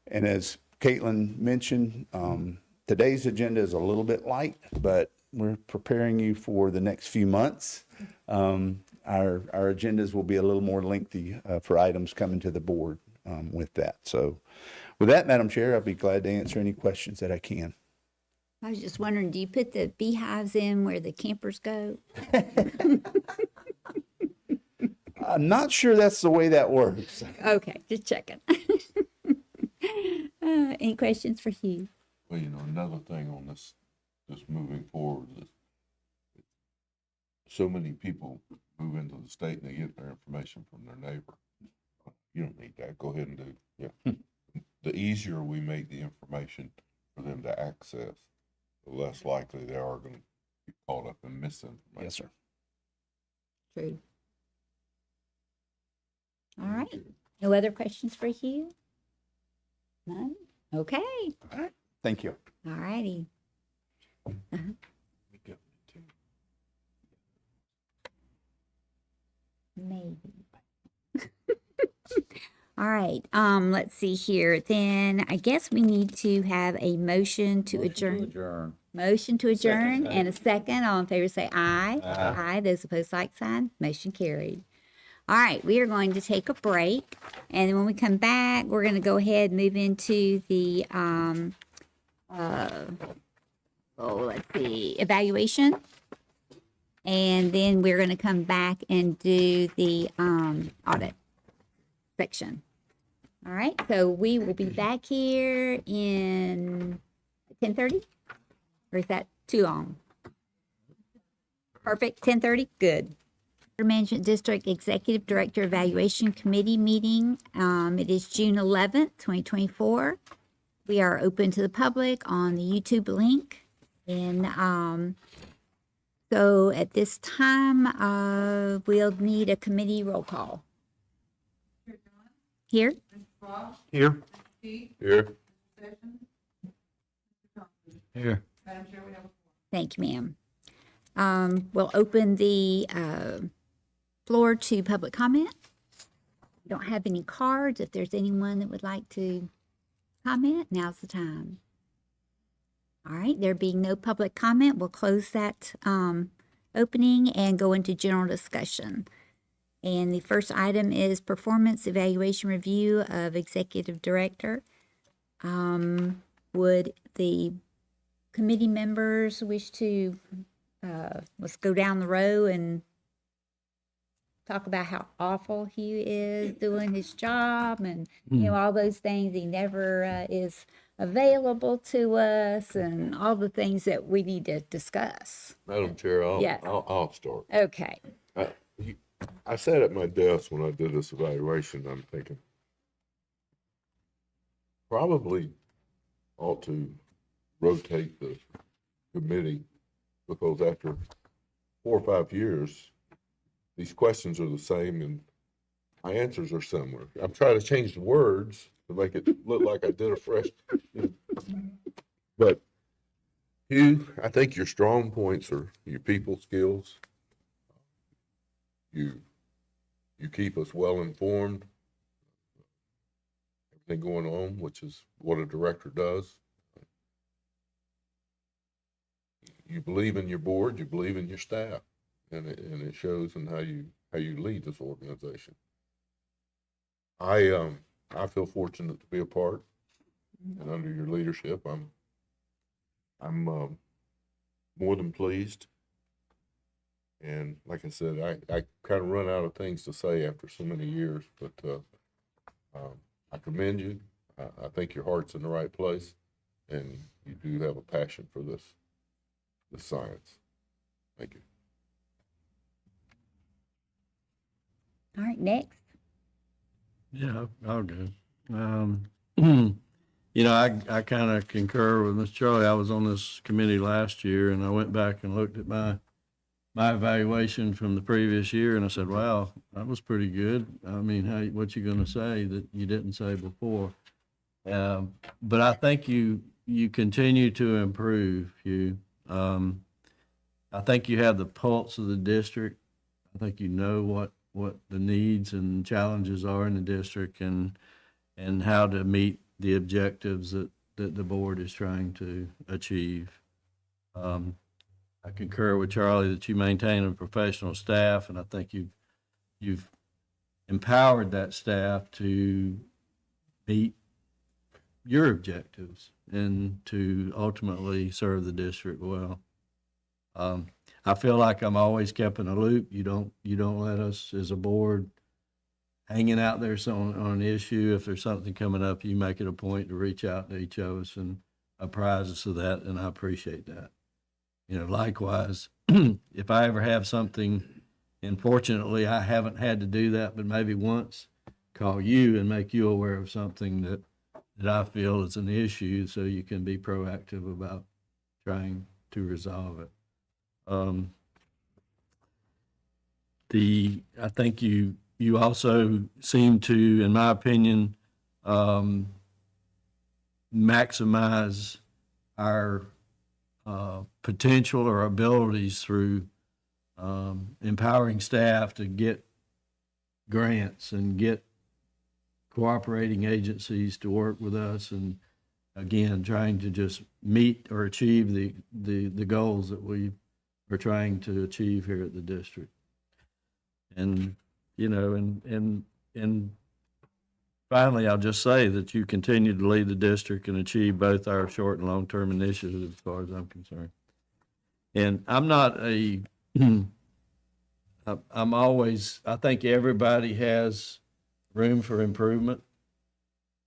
And as Caitlin mentioned, today's agenda is a little bit light, but we're preparing you for the next few months. Our agendas will be a little more lengthy for items coming to the board with that. So with that, Madam Chair, I'll be glad to answer any questions that I can. I was just wondering, do you put the beehives in where the campers go? I'm not sure that's the way that works. Okay, just checking. Any questions for Hugh? Well, you know, another thing on this moving forward is so many people move into the state and they get their information from their neighbor. You don't need that. Go ahead and do, yeah. The easier we make the information for them to access, the less likely they are going to be caught up in misinformation. Yes, sir. True. All right. No other questions for Hugh? None? Okay. All right. Thank you. All righty. Maybe. All right, let's see here. Then I guess we need to have a motion to adjourn. Motion to adjourn and a second. All in favor say aye. Aye. Those opposed, like sign. Motion carried. All right, we are going to take a break, and then when we come back, we're going to go ahead and move into the let's see, evaluation, and then we're going to come back and do the audit section. All right, so we will be back here in 10:30, or is that too long? Perfect, 10:30, good. Management District Executive Director Evaluation Committee meeting. It is June 11th, 2024. We are open to the public on the YouTube link. And so at this time, we'll need a committee roll call. Here? Here. Here. Here. Thank you, ma'am. We'll open the floor to public comment. We don't have any cards. If there's anyone that would like to comment, now's the time. All right, there being no public comment, we'll close that opening and go into general discussion. And the first item is performance evaluation review of executive director. Would the committee members wish to, let's go down the row and talk about how awful he is doing his job and, you know, all those things. He never is available to us and all the things that we need to discuss. Madam Chair, Yeah. I'll start. Okay. I sat at my desk when I did this evaluation. I'm thinking probably ought to rotate the committee, because after 4 or 5 years, these questions are the same and my answers are similar. I'm trying to change the words to make it look like I did a fresh. But Hugh, I think your strong points are your people skills. You keep us well informed. Everything going on, which is what a director does. You believe in your board, you believe in your staff, and it shows in how you lead this organization. I feel fortunate to be a part, and under your leadership, I'm more than pleased. And like I said, I kind of run out of things to say after so many years, but I commend you. I think your heart's in the right place, and you do have a passion for this science. Thank you. All right, next. Yeah, I'll go. You know, I kind of concur with Ms. Charlie. I was on this committee last year, and I went back and looked at my evaluation from the previous year, and I said, wow, that was pretty good. I mean, what you going to say that you didn't say before? But I think you continue to improve, Hugh. I think you have the pulse of the district. I think you know what the needs and challenges are in the district and how to meet the objectives that the board is trying to achieve. I concur with Charlie that you maintain a professional staff, and I think you've empowered that staff to meet your objectives and to ultimately serve the district well. I feel like I'm always kept in a loop. You don't let us as a board hanging out there on an issue. If there's something coming up, you make it a point to reach out to each of us and apprise us of that, and I appreciate that. You know, likewise, if I ever have something, and fortunately I haven't had to do that, but maybe once, call you and make you aware of something that I feel is an issue, so you can be proactive about trying to resolve it. I think you also seem to, in my opinion, maximize our potential or abilities through empowering staff to get grants and get cooperating agencies to work with us, and again, trying to just meet or achieve the goals that we are trying to achieve here at the district. And you know, and finally, I'll just say that you continue to lead the district and achieve both our short and long-term initiatives as far as I'm concerned. And I'm not a, I'm always, I think everybody has room for improvement.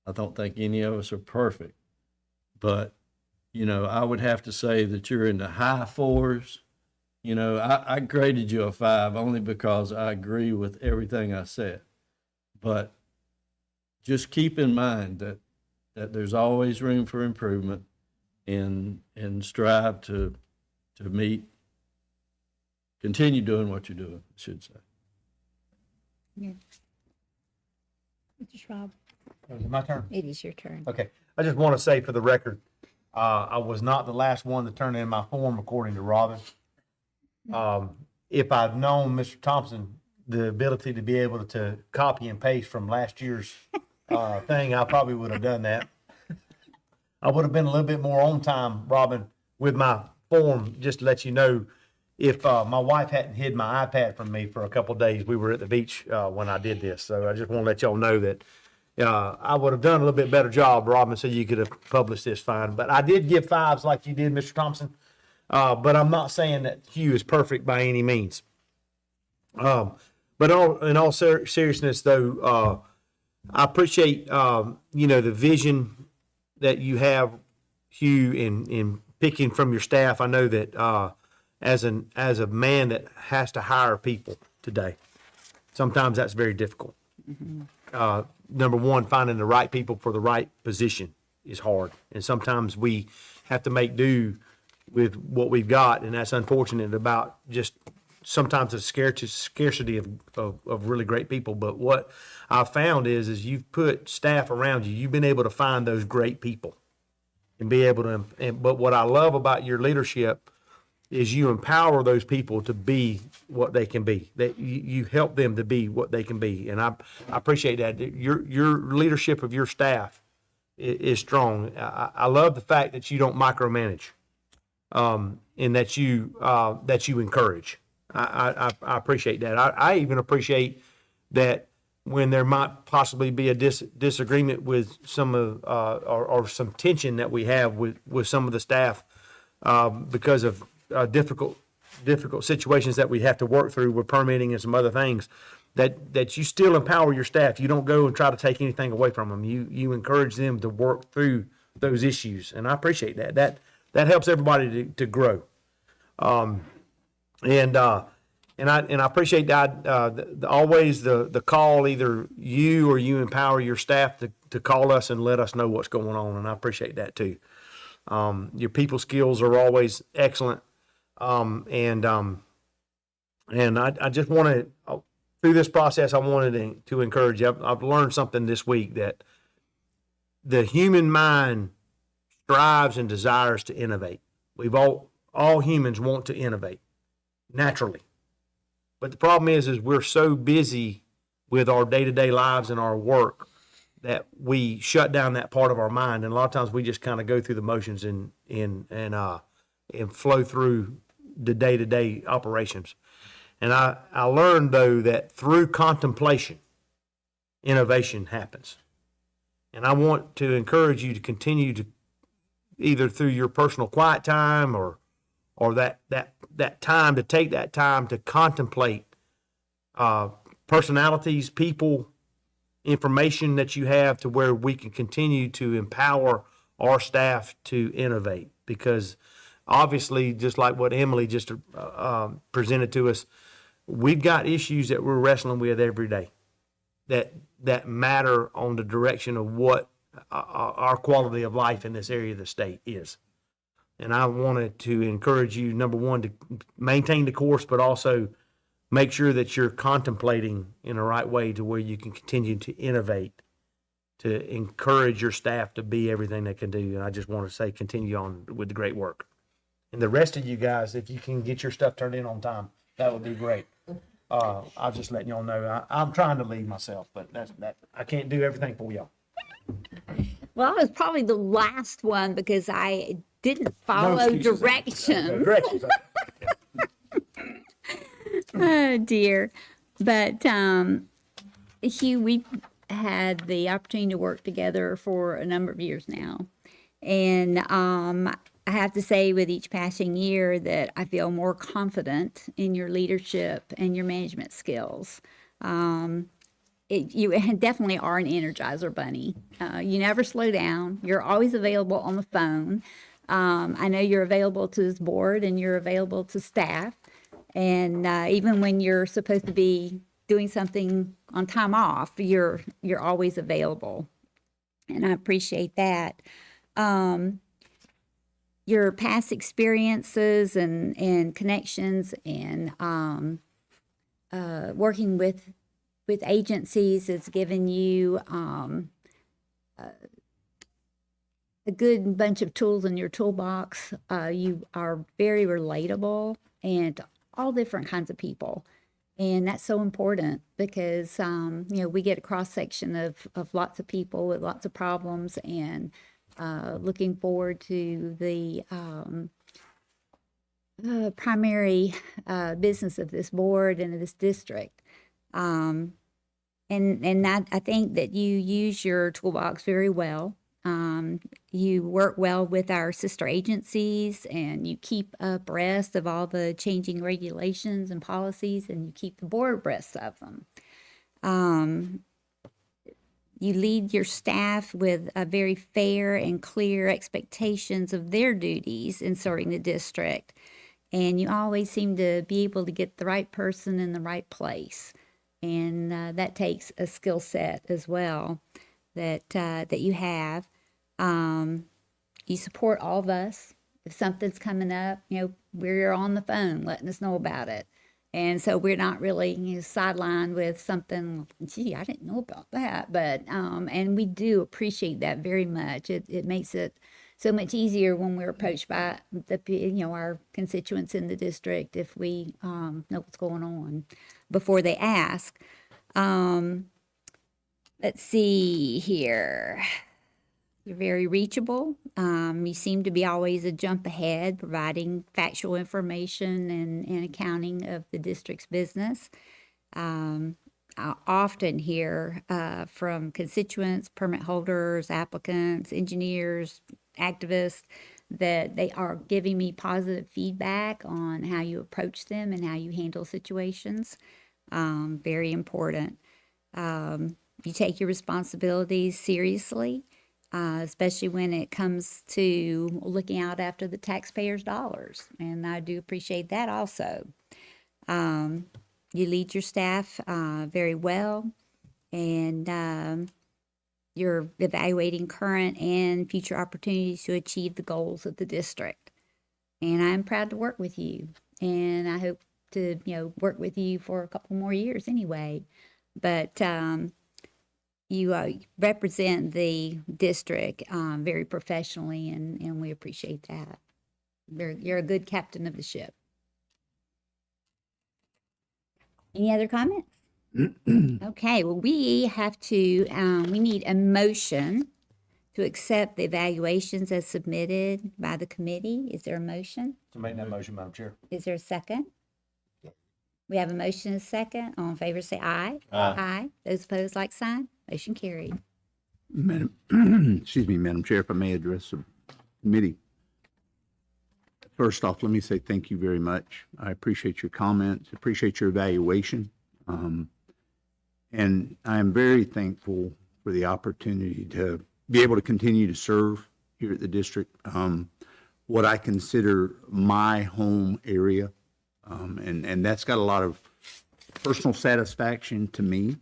I don't think any of us are perfect, but, you know, I would have to say that you're in the high 4s. You know, I graded you a 5 only because I agree with everything I said. But just keep in mind that there's always room for improvement, and strive to continue doing what you're doing, I should say. Yeah. Mr. Schwab, Is it my turn? it is your turn. Okay, I just want to say for the record, I was not the last one to turn in my form according to Robin. If I'd known Mr. Thompson, the ability to be able to copy and paste from last year's thing, I probably would have done that. I would have been a little bit more on time, Robin, with my form, just to let you know. If my wife hadn't hid my iPad from me for a couple of days, we were at the beach when I did this. So I just want to let y'all know that I would have done a little bit better job, Robin, so you could have published this fine. But I did give 5s like you did, Mr. Thompson. But I'm not saying that Hugh is perfect by any means. But in all seriousness, though, I appreciate you know, the vision that you have, Hugh, in picking from your staff. I know that as a man that has to hire people today, sometimes that's very difficult. Number one, finding the right people for the right position is hard, and sometimes we have to make do with what we've got, and that's unfortunate about just sometimes the scarcity of really great people. But what I've found is you've put staff around you. You've been able to find those great people and be able to, but what I love about your leadership is you empower those people to be what they can be. That you help them to be what they can be. And I appreciate that. Your leadership of your staff is strong. I love the fact that you don't micromanage. And that you encourage. I appreciate that. I even appreciate that when there might possibly be a disagreement with some of or some tension that we have with some of the staff because of difficult situations that we have to work through with permitting and some other things, that you still empower your staff. You don't go and try to take anything away from them. You encourage them to work through those issues, and I appreciate that. That helps everybody to grow. And I appreciate that, always the call, either you or you empower your staff to call us and let us know what's going on, and I appreciate that too. Your people skills are always excellent. And I just wanted, through this process, I wanted to encourage you. I've learned something this week, that the human mind strives and desires to innovate. We've all humans want to innovate naturally. But the problem is we're so busy with our day-to-day lives and our work that we shut down that part of our mind. And a lot of times we just kind of go through the motions and flow through the day-to-day operations. And I learned, though, that through contemplation, innovation happens. And I want to encourage you to continue to, either through your personal quiet time or that time, to take that time to contemplate personalities, people, information that you have, to where we can continue to empower our staff to innovate. Because obviously, just like what Emily just presented to us, we've got issues that we're wrestling with every day that matter on the direction of what our quality of life in this area of the state is. And I wanted to encourage you, number one, to maintain the course, but also make sure that you're contemplating in the right way to where you can continue to innovate, to encourage your staff to be everything they can do. And I just want to say, continue on with the great work. And the rest of you guys, if you can get your stuff turned in on time, that would be great. I'll just letting y'all know, I'm trying to lead myself, but I can't do everything for y'all. Well, I was probably the last one because I didn't follow directions. Directions. Oh, dear. But Hugh, we've had the opportunity to work together for a number of years now. And I have to say, with each passing year, that I feel more confident in your leadership and your management skills. You definitely are an energizer bunny. You never slow down. You're always available on the phone. I know you're available to this board and you're available to staff. And even when you're supposed to be doing something on time off, you're always available. And I appreciate that. Your past experiences and connections and working with agencies has given you a good bunch of tools in your toolbox. You are very relatable and to all different kinds of people. And that's so important because, we get a cross-section of lots of people with lots of problems, and looking forward to the primary business of this board and of this district. And I think that you use your toolbox very well. You work well with our sister agencies, and you keep abreast of all the changing regulations and policies, and you keep the board abreast of them. You lead your staff with a very fair and clear expectations of their duties in serving the district. And you always seem to be able to get the right person in the right place. And that takes a skill set as well that you have. You support all of us. If something's coming up, we're on the phone letting us know about it. And so we're not really sidelined with something, gee, I didn't know about that. But, and we do appreciate that very much. It makes it so much easier when we're approached by our constituents in the district if we know what's going on before they ask. Let's see here. You're very reachable. You seem to be always a jump ahead, providing factual information and accounting of the district's business. I often hear from constituents, permit holders, applicants, engineers, activists, that they are giving me positive feedback on how you approach them and how you handle situations. Very important. You take your responsibilities seriously. Especially when it comes to looking out after the taxpayers' dollars. And I do appreciate that also. You lead your staff very well, and you're evaluating current and future opportunities to achieve the goals of the district. And I'm proud to work with you. And I hope to, work with you for a couple more years anyway. But you represent the district very professionally, and we appreciate that. You're a good captain of the ship. Any other comments? Okay, well, we have to, we need a motion to accept the evaluations as submitted by the committee. Is there a motion? To make that motion, Madam Chair. Is there a second? We have a motion and a second. All in favor, say aye. Aye. Those opposed, like sign. Motion carried. Madam Chair, if I may address the committee. First off, let me say thank you very much. I appreciate your comments, appreciate your evaluation. And I am very thankful for the opportunity to be able to continue to serve here at the district. What I consider my home area. And that's got a lot of personal satisfaction to me.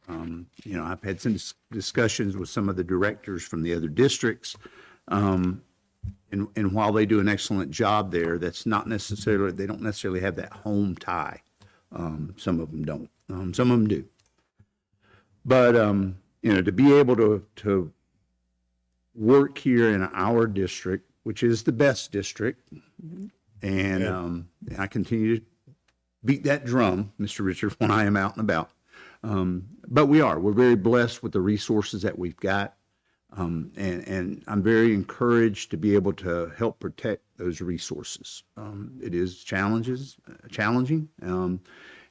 I've had some discussions with some of the directors from the other districts. And while they do an excellent job there, they don't necessarily have that home tie. Some of them don't. Some of them do. But, to be able to work here in our district, which is the best district, and I continue to beat that drum, Mr. Richard, when I am out and about. But we're very blessed with the resources that we've got. And I'm very encouraged to be able to help protect those resources. It is challenging.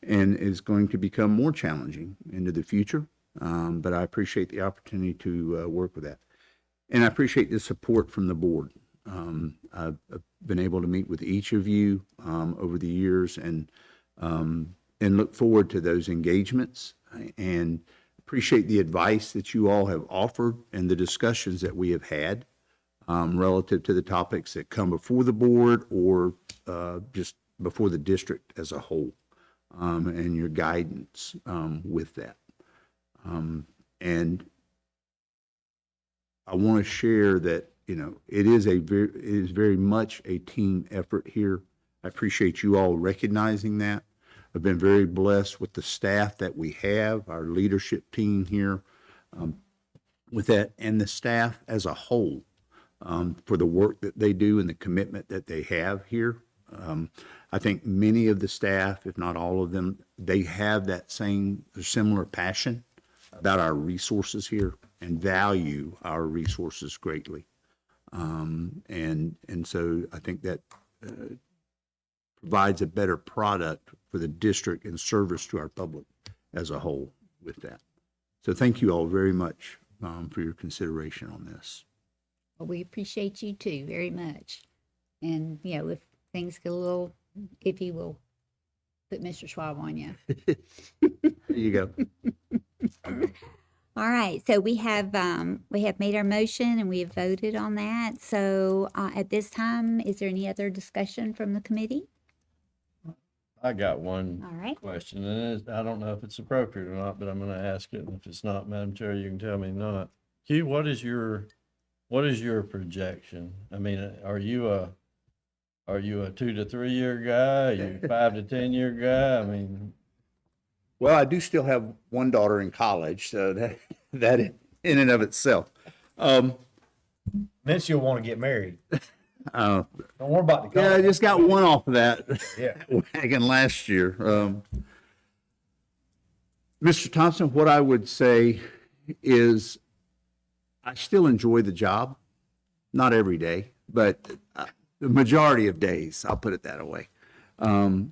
and is going to become more challenging into the future. But I appreciate the opportunity to work with that. And I appreciate the support from the board. I've been able to meet with each of you over the years and look forward to those engagements and appreciate the advice that you all have offered and the discussions that we have had relative to the topics that come before the board or just before the district as a whole, and your guidance with that. And I want to share that, it is very much a team effort here. I appreciate you all recognizing that. I've been very blessed with the staff that we have, our leadership team here, with that, and the staff as a whole, for the work that they do and the commitment that they have here. I think many of the staff, if not all of them, they have that similar passion about our resources here and value our resources greatly. And so I think that provides a better product for the district and service to our public as a whole with that. So thank you all very much for your consideration on this. Well, we appreciate you too very much. And, if things get a little iffy, we'll put Mr. Schwab on you. There you go. All right, so we have made our motion and we have voted on that. So at this time, is there any other discussion from the committee? I got one All right. question, and I don't know if it's appropriate or not, but I'm going to ask it. And if it's not, Madam Chair, you can tell me not. Hugh, what is your projection? I mean, are you a 2 to 3 year guy? Are you 5 to 10 year guy? I mean, Well, I do still have one daughter in college, so that in and of itself. Then she'll want to get married. Don't worry about the Yeah, I college. just got one off of that Yeah. wagon last year. Mr. Thompson, what I would say is I still enjoy the job, not every day, but the majority of days, I'll put it that way,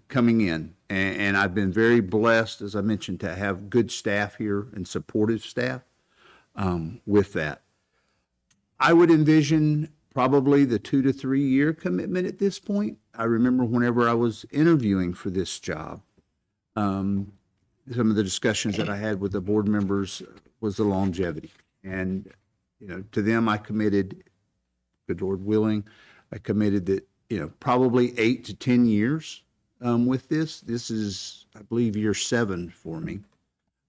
coming in. And I've been very blessed, as I mentioned, to have good staff here and supportive staff with that. I would envision probably the 2 to 3 year commitment at this point. I remember whenever I was interviewing for this job, some of the discussions that I had with the board members was the longevity. And, to them, I committed, good Lord willing, I committed that, probably 8 to 10 years with this. This is, I believe, year 7 for me.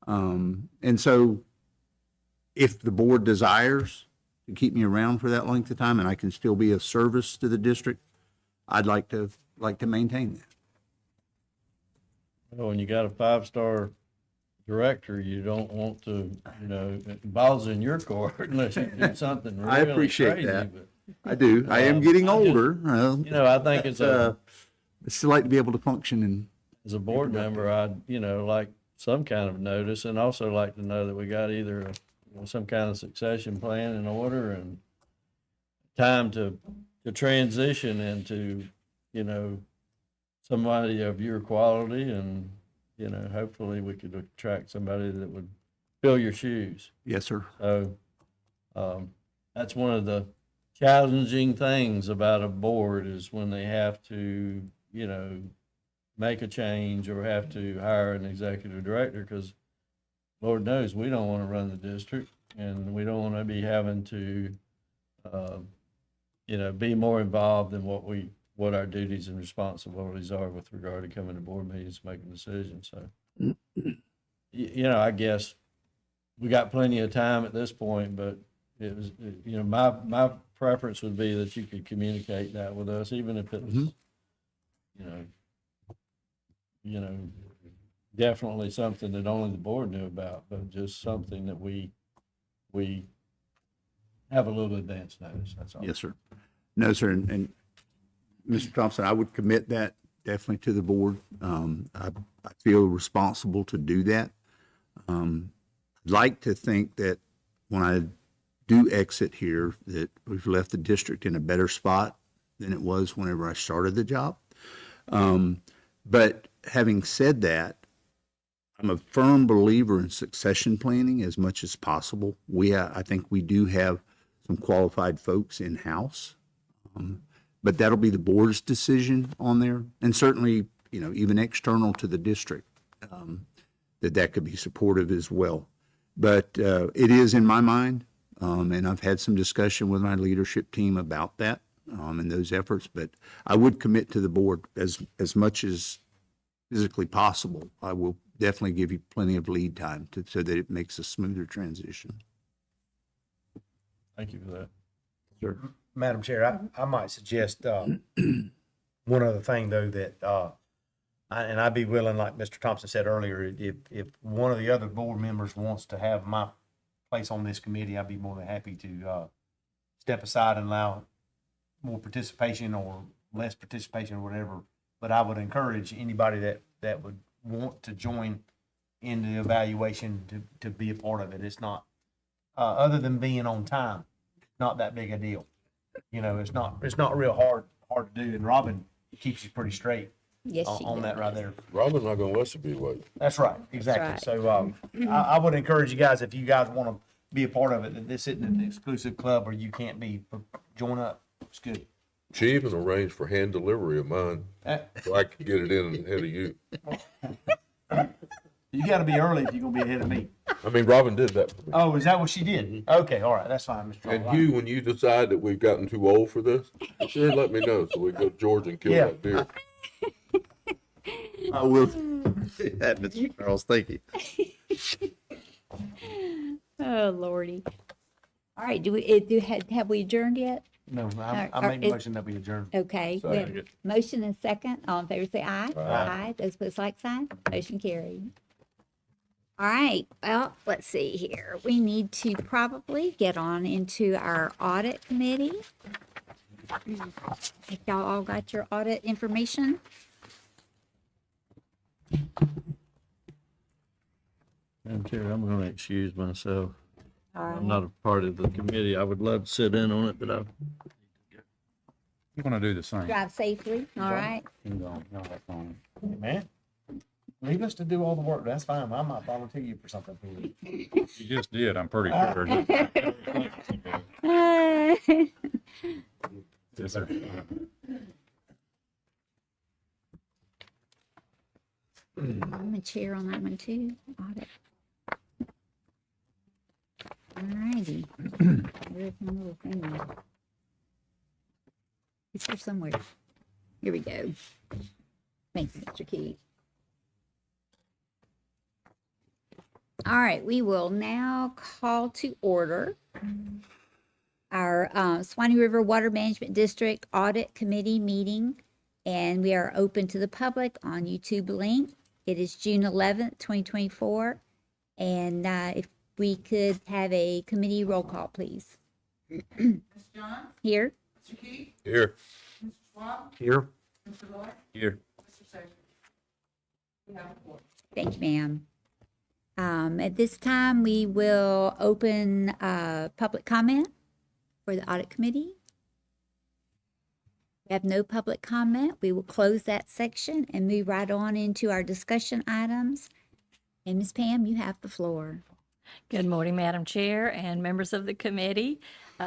And so if the board desires to keep me around for that length of time and I can still be of service to the district, I'd like to maintain that. well, when you got a 5-star director, you don't want to, balls in your court unless you do something really I appreciate crazy, that. but, I do. I am getting older. I think it's I still like to be able to function and. as a board member, I'd, like some kind of notice, and also like to know that we got either some kind of succession plan in order and time to transition into, somebody of your quality, and, hopefully we could attract somebody that would fill your shoes. Yes, sir. So, that's one of the challenging things about a board is when they have to, make a change or have to hire an executive director, because Lord knows we don't want to run the district and we don't want to be having to, be more involved in what our duties and responsibilities are with regard to coming to board meetings, making decisions. So, I guess we got plenty of time at this point, but it was, my preference would be that you could communicate that with us, even if it was, definitely something that only the board knew about, but just something that we have a little advance notice, that's all. Yes, sir. No, sir. And Mr. Thompson, I would commit that definitely to the board. I feel responsible to do that. I'd like to think that when I do exit here, that we've left the district in a better spot than it was whenever I started the job. But having said that, I'm a firm believer in succession planning as much as possible. I think we do have some qualified folks in-house. But that'll be the board's decision on there. And certainly, even external to the district, that could be supportive as well. But it is in my mind, and I've had some discussion with my leadership team about that and those efforts. But I would commit to the board as much as physically possible. I will definitely give you plenty of lead time so that it makes a smoother transition. Thank you for that. Sure. Madam Chair, I might suggest one other thing, though, that, and I'd be willing, like Mr. Thompson said earlier, if one of the other board members wants to have my place on this committee, I'd be more than happy to step aside and allow more participation or less participation or whatever. But I would encourage anybody that would want to join in the evaluation to be a part of it. It's not, other than being on time, not that big a deal. It's not real hard to do, and Robin keeps you pretty straight Yes, she on that does. right there. Robin's not gonna let you be late. That's right, exactly. That's So I would encourage you guys, if you guys want to be a part of it, that this isn't an exclusive club where you can't be, join up. It's good. She even arranged for hand delivery of mine, so I could get it in ahead of you. You got to be early if you're gonna be ahead of me. I mean, Robin did that for me. Oh, is that what she did? Okay, all right, that's fine, Mr. And Trump. Hugh, when you decide that we've gotten too old for this, sure let me know so we go to Georgia and kill Yeah. that deer. I will do that, Mr. Charles. Thank you. Oh, Lordy. All right, have we adjourned yet? No, I Or- make a or- motion that we adjourn. Okay, we have Second. motion and second. All in favor, say aye. Aye. Those opposed, like sign. Motion carried. All right, well, let's see here. We need to probably get on into our audit committee. If y'all all got your audit information? Madam Chair, I'm going to excuse myself. All I'm right. not a part of the committee. I would love to sit in on it, but I'm gonna do the same. Drive safely, all right? Hey, man, leave us to do all the work. That's fine. I might volunteer you for something. You just did, I'm pretty sure. Yes, sir. I'm a chair on that one too, audit. All righty. Where's my little thing? It's here somewhere. Here we go. Thank you, Mr. Key. All right, we will now call to order our Swanee River Water Management District Audit Committee meeting, and we are open to the public on YouTube link. It is June 11th, 2024, and if we could have a committee roll call, please. Ms. John? Here. Mr. Key? Here. Mr. Schwab? Here. Mr. Lloyd? Here. Mr. Sager? We have a four. Thank you, ma'am. At this time, we will open public comment for the audit committee. We have no public comment. We will close that section and move right on into our discussion items. And Ms. Pam, you have the floor. Good morning, Madam Chair and members of the committee.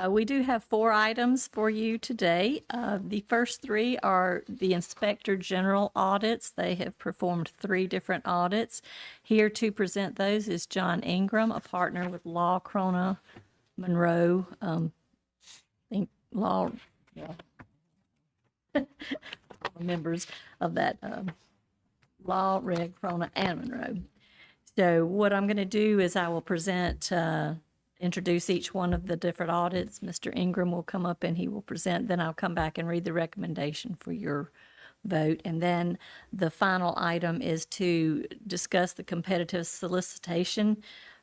We do have 4 items for you today. The first 3 are the Inspector General audits. They have performed 3 different audits. Here to present those is John Ingram, a partner with Law Crona Monroe. Members of that Law, Red, Crona, and Monroe. So what I'm going to do is I will present, introduce each one of the different audits. Mr. Ingram will come up and he will present. Then I'll come back and read the recommendation for your vote. And then the final item is to discuss the competitive solicitation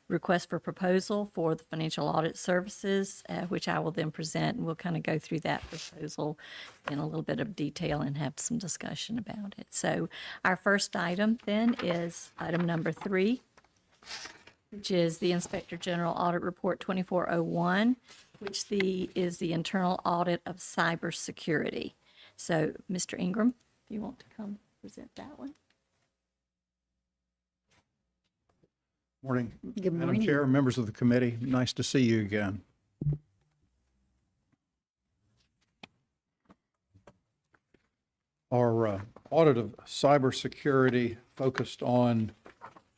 request for proposal for the financial audit services, which I will then present, and we'll kind of go through that proposal in a little bit of detail and have some discussion about it. So our first item then is item number 3, which is the Inspector General Audit Report 2401, which is the internal audit of cybersecurity. So Mr. Ingram, if you want to come present that one. Morning. Good Madam morning. Chair, members of the committee, nice to see you again. Our audit of cybersecurity focused on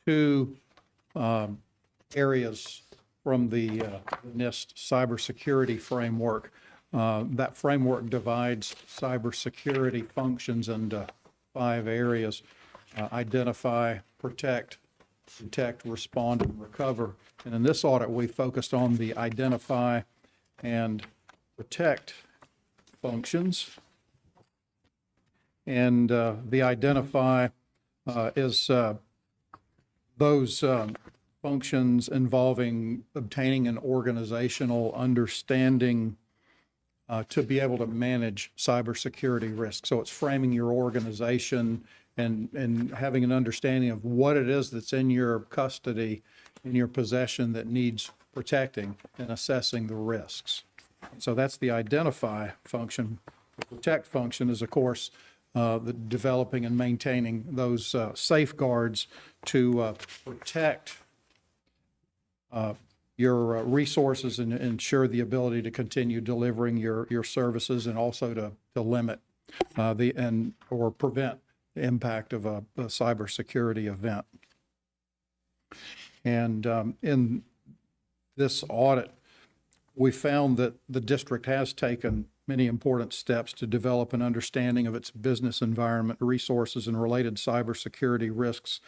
two areas from the NIST cybersecurity framework. That framework divides cybersecurity functions into 5 areas: identify, protect, detect, respond, and recover. And in this audit, we focused on the identify and protect functions. And the identify is those functions involving obtaining an organizational understanding to be able to manage cybersecurity risk. So it's framing your organization and having an understanding of what it is that's in your custody, in your possession, that needs protecting, and assessing the risks. So that's the identify function. The protect function is, of course, the developing and maintaining those safeguards to protect your resources and ensure the ability to continue delivering your services, and also to limit or prevent the impact of a cybersecurity event. And in this audit, we found that the district has taken many important steps to develop an understanding of its business environment, resources, and related cybersecurity risks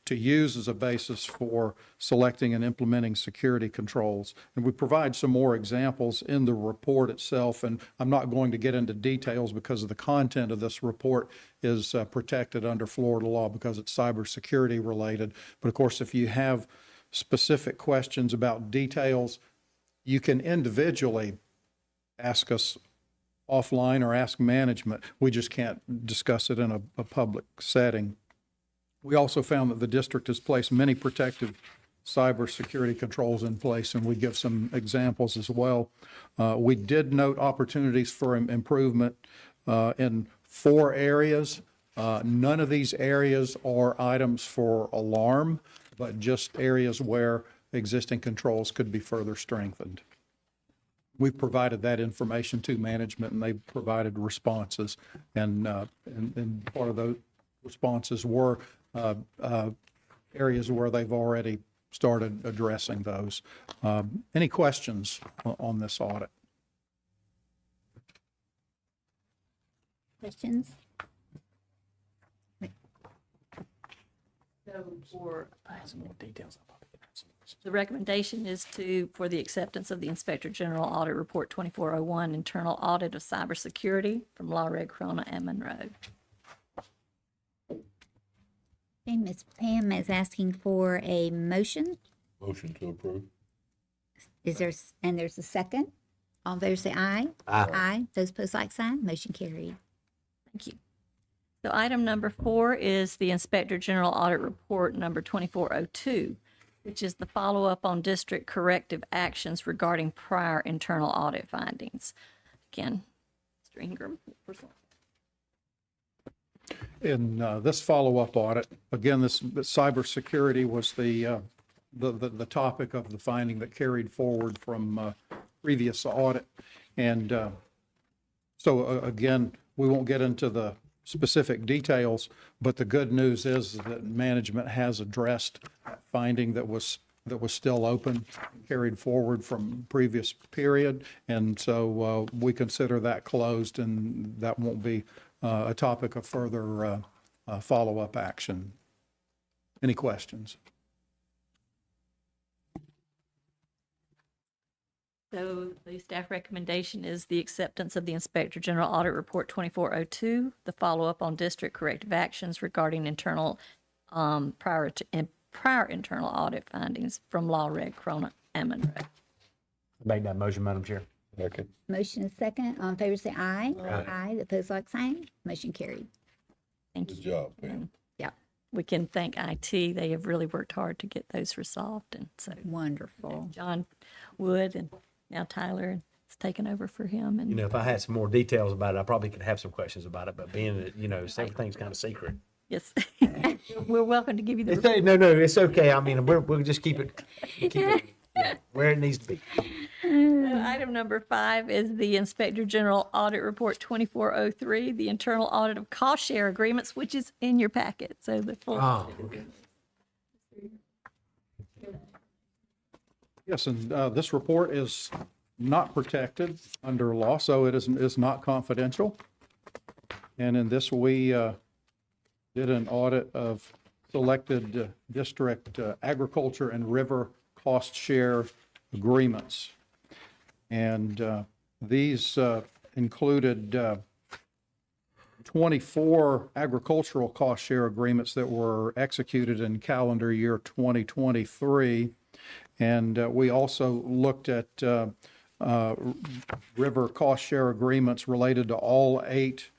to use as a basis for selecting and implementing security controls. And we provide some more examples in the report itself, and I'm not going to get into details because of the content of this report is protected under Florida law because it's cybersecurity related. But of course, if you have specific questions about details, you can individually ask us offline or ask management. We just can't discuss it in a public setting. We also found that the district has placed many protective cybersecurity controls in place, and we give some examples as well. We did note opportunities for improvement in 4 areas. None of these areas are items for alarm, but just areas where existing controls could be further strengthened. We've provided that information to management, and they've provided responses. And part of those responses were areas where they've already started addressing those. Any questions on this audit? Questions? So for, the recommendation is for the acceptance of the Inspector General Audit Report 2401, Internal Audit of Cybersecurity from Law Reg Crona and Monroe. Okay, Ms. Pam is asking for a motion. Motion to approve. There's a second. All those say aye. Aye. Aye. Those opposed, like sign. Motion carried. Thank you. So item number 4 is the Inspector General Audit Report number 2402, which is the follow-up on district corrective actions regarding prior internal audit findings. Again, Mr. Ingram. In this follow-up audit, again, this cybersecurity was the topic of the finding that carried forward from previous audit. And so again, we won't get into the specific details, but the good news is that management has addressed that finding that was still open, carried forward from previous period. And so we consider that closed, and that won't be a topic of further follow-up action. Any questions? So the staff recommendation is the acceptance of the Inspector General Audit Report 2402, the follow-up on district corrective actions regarding internal prior internal audit findings from Law Reg Crona and Monroe. Make that motion, Madam Chair. Second. Motion is second. All in favor say aye. Aye. Aye. The opposed, like sign. Motion carried. Thank Good you. job, Pam. Yeah, we can thank IT. They have really worked hard to get those resolved, and so Wonderful. John Wood and now Tyler has taken over for him. And You know, if I had some more details about it, I probably could have some questions about it, but being that, everything's kind of secret. Yes. We're welcome to give you the. It's, no, it's okay. I mean, we'll just keep it where it needs to be. Item number 5 is the Inspector General Audit Report 2403, the internal audit of cost share agreements, which is in your packet. So the full. Yes, and this report is not protected under law, so it is not confidential. And in this, we did an audit of selected district agriculture and river cost share agreements. And these included 24 agricultural cost share agreements that were executed in calendar year 2023. And we also looked at river cost share agreements related to all 8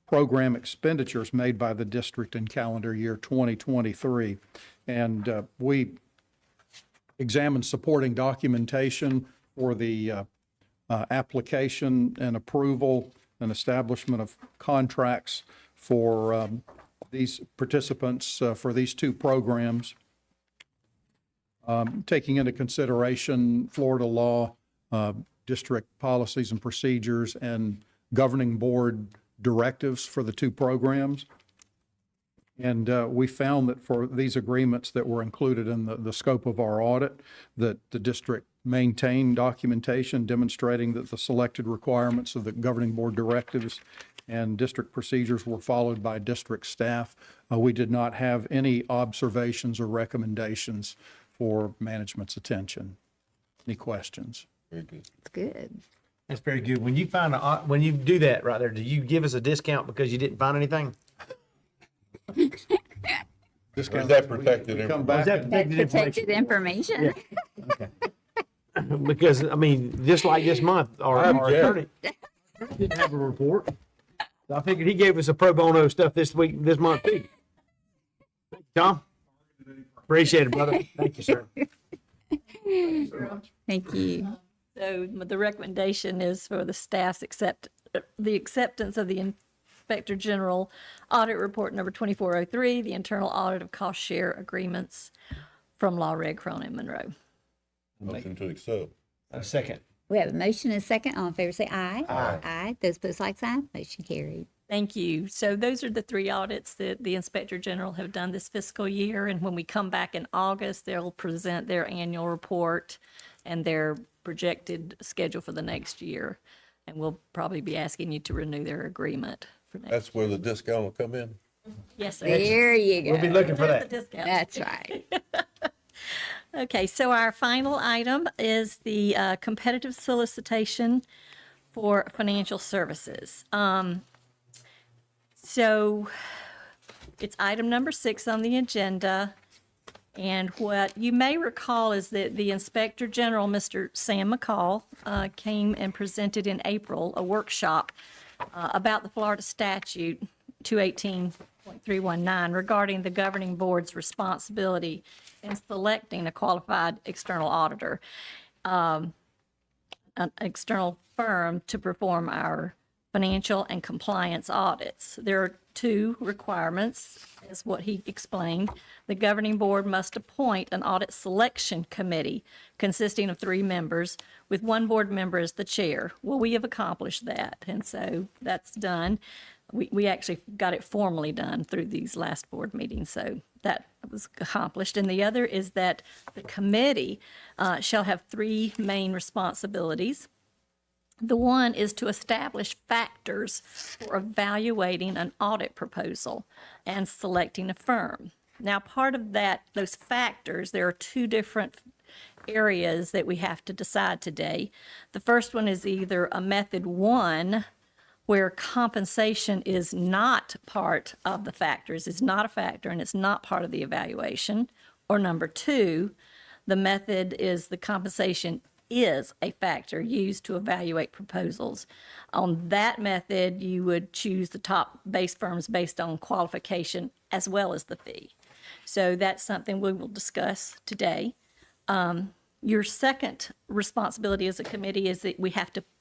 program expenditures made by the district in calendar year 2023. And we examined supporting documentation for the application and approval and establishment of contracts for these participants for these 2 programs. Taking into consideration Florida law, district policies and procedures, and governing board directives for the 2 programs. And we found that for these agreements that were included in the scope of our audit, that the district maintained documentation demonstrating that the selected requirements of the governing board directives and district procedures were followed by district staff. We did not have any observations or recommendations for management's attention. Any questions? Very good. It's good. That's very good. When you find when you do that right there, do you give us a discount because you didn't find anything? Is that protected Come information? back. That's protected information. Because, I mean, just like this month, our attorney didn't have a report. So I figured he gave us a pro bono stuff this month too. Thank you, Tom. Appreciate it, brother. Thank you, sir. Thank you. So the recommendation is for the staff's acceptance of the Inspector General Audit Report number 2403, the internal audit of cost share agreements from Law Reg Crona and Monroe. Motion to accept. A second. We have a motion and a second. All in favor, say aye. Aye. Aye. Those opposed, like sign. Motion carried. Thank you. So those are the 3 audits that the Inspector General have done this fiscal year. And when we come back in August, they'll present their annual report and their projected schedule for the next year. And we'll probably be asking you to renew their agreement for next. That's where the discount will come in? Yes, sir. There you go. We'll be looking for that. There's the discount. That's right. Okay, so our final item is the competitive solicitation for financial services. So it's item number 6 on the agenda. And what you may recall is that the Inspector General, Mr. Sam McCall, came and presented in April a workshop about the Florida statute 218.319 regarding the governing board's responsibility in selecting a qualified external auditor, an external firm to perform our financial and compliance audits. There are 2 requirements, is what he explained. The governing board must appoint an audit selection committee consisting of 3 members, with 1 board member as the chair. Well, we have accomplished that, and so that's done. We actually got it formally done through these last board meetings, so that was accomplished. And the other is that the committee shall have 3 main responsibilities. The one is to establish factors for evaluating an audit proposal and selecting a firm. Now, part of that, those factors, there are 2 different areas that we have to decide today. The first one is either a method 1, where compensation is not part of the factors, is not a factor, and it's not part of the evaluation. Or number 2, the method is the compensation is a factor used to evaluate proposals. On that method, you would choose the top base firms based on qualification as well as the fee. So that's something we will discuss today. Your second responsibility as a committee is that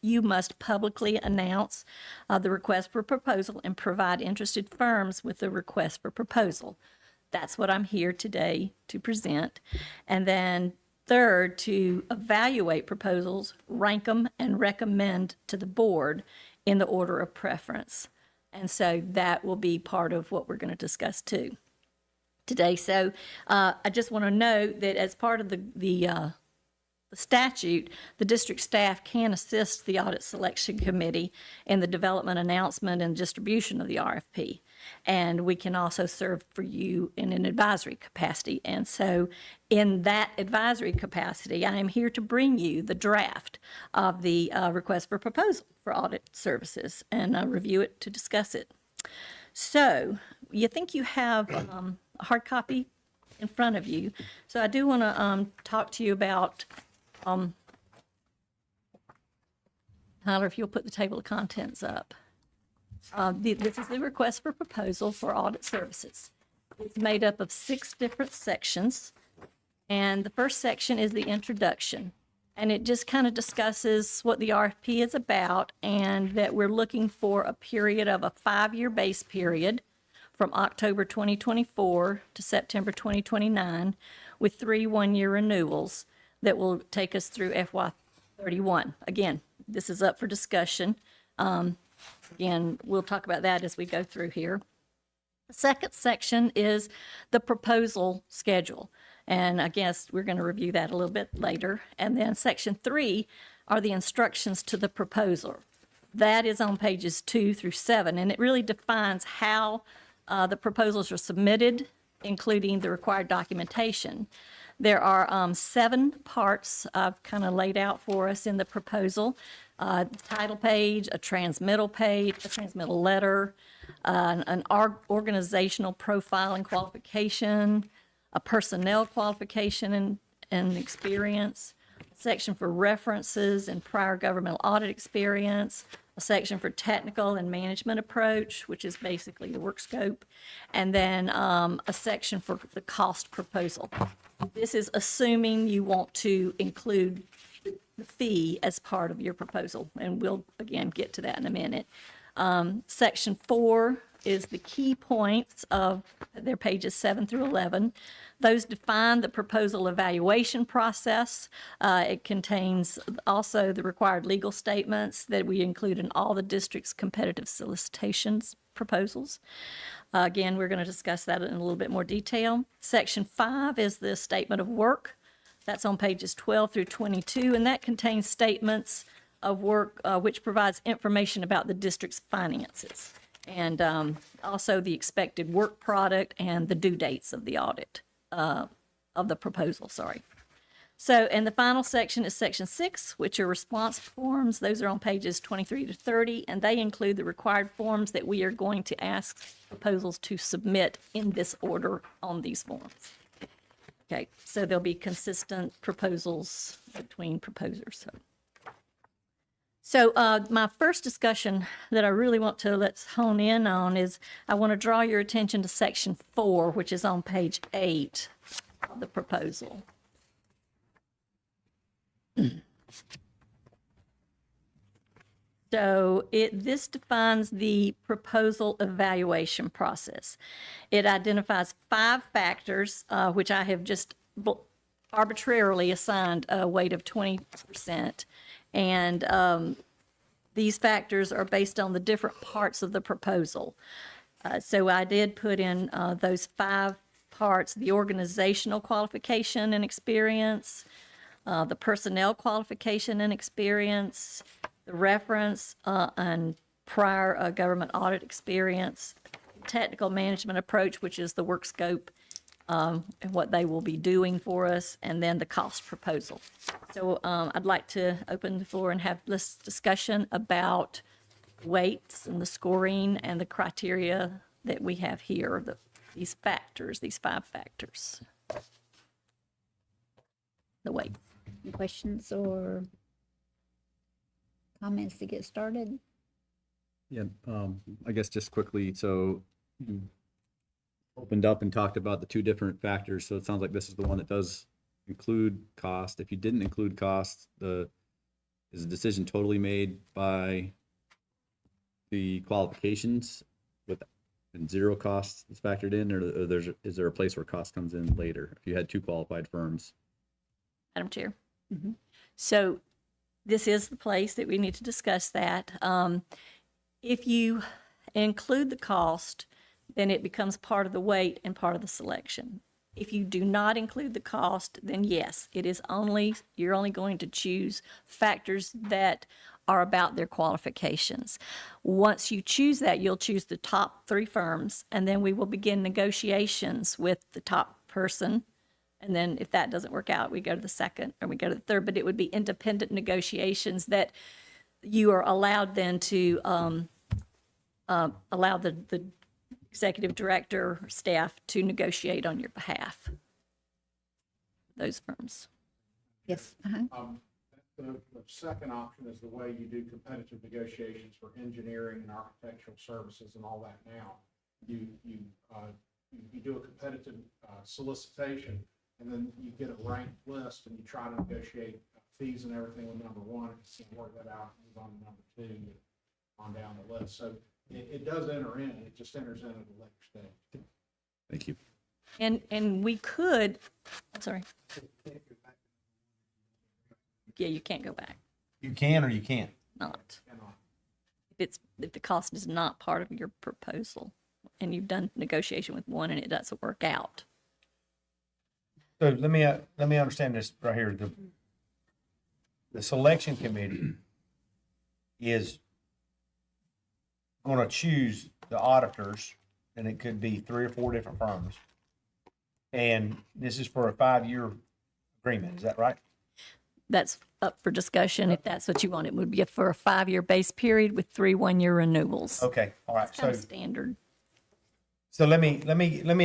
you must publicly announce the request for proposal and provide interested firms with the request for proposal. That's what I'm here today to present. And then third, to evaluate proposals, rank them, and recommend to the board in the order of preference. And so that will be part of what we're going to discuss too today. So I just want to note that as part of the statute, the district staff can assist the audit selection committee in the development, announcement, and distribution of the RFP. And we can also serve for you in an advisory capacity. And so in that advisory capacity, I am here to bring you the draft of the request for proposal for audit services and review it to discuss it. So you think you have a hard copy in front of you. So I do want to talk to you about Tyler, if you'll put the table of contents up. This is the request for proposal for audit services. It's made up of 6 different sections. And the first section is the introduction. And it just kind of discusses what the RFP is about and that we're looking for a period of a 5-year base period from October 2024 to September 2029 with 3 one-year renewals that will take us through FY31. Again, this is up for discussion. Again, we'll talk about that as we go through here. The second section is the proposal schedule. And I guess we're going to review that a little bit later. And then section 3 are the instructions to the proposal. That is on pages 2 through 7. And it really defines how the proposals are submitted, including the required documentation. There are 7 parts I've kind of laid out for us in the proposal. The title page, a transmittal page, a transmittal letter, an organizational profile and qualification, a personnel qualification and experience, a section for references and prior governmental audit experience, a section for technical and management approach, which is basically the work scope, and then a section for the cost proposal. This is assuming you want to include the fee as part of your proposal, and we'll, again, get to that in a minute. Section 4 is the key points of their pages 7 through 11. Those define the proposal evaluation process. It contains also the required legal statements that we include in all the district's competitive solicitations proposals. Again, we're going to discuss that in a little bit more detail. Section 5 is the statement of work. That's on pages 12 through 22, and that contains statements of work which provides information about the district's finances and also the expected work product and the due dates of the audit, of the proposal, sorry. So, and the final section is section 6, which are response forms. Those are on pages 23 to 30, and they include the required forms that we are going to ask proposals to submit in this order on these forms. Okay, so there'll be consistent proposals between proposers. So my first discussion that I really want to let's hone in on is I want to draw your attention to section 4, which is on page 8 of the proposal. So this defines the proposal evaluation process. It identifies 5 factors, which I have just arbitrarily assigned a weight of 20%. And these factors are based on the different parts of the proposal. So I did put in those 5 parts: the organizational qualification and experience, the personnel qualification and experience, the reference and prior government audit experience, technical management approach, which is the work scope and what they will be doing for us, and then the cost proposal. So I'd like to open the floor and have this discussion about weights and the scoring and the criteria that we have here, these factors, these 5 factors. The weight. Any questions or comments to get started? Yeah, I guess just quickly, so you opened up and talked about the 2 different factors, so it sounds like this is the one that does include cost. If you didn't include cost, is the decision totally made by the qualifications and zero cost is factored in, or is there a place where cost comes in later if you had two qualified firms? Madam Chair. So this is the place that we need to discuss that. If you include the cost, then it becomes part of the weight and part of the selection. If you do not include the cost, then yes, you're only going to choose factors that are about their qualifications. Once you choose that, you'll choose the top 3 firms, and then we will begin negotiations with the top person. And then if that doesn't work out, we go to the second or we go to the third, but it would be independent negotiations that you are allowed then to allow the executive director or staff to negotiate on your behalf. Those firms. Yes. The second option is the way you do competitive negotiations for engineering and architectural services and all that now. You do a competitive solicitation, and then you get a ranked list, and you try to negotiate fees and everything with number 1. If you can work that out, move on to number 2, on down the list. So it does enter in. It just enters in at a later stage. Thank you. And we could, I'm sorry. Yeah, you can't go back. You can or you can't? Not. If the cost is not part of your proposal and you've done negotiation with one and it doesn't work out. So let me understand this right here. The selection committee is going to choose the auditors, and it could be 3 or 4 different firms. And this is for a 5-year agreement, is that right? That's up for discussion if that's what you want. It would be for a 5-year base period with 3 1-year renewals. Okay, all right. It's kind of standard. So let me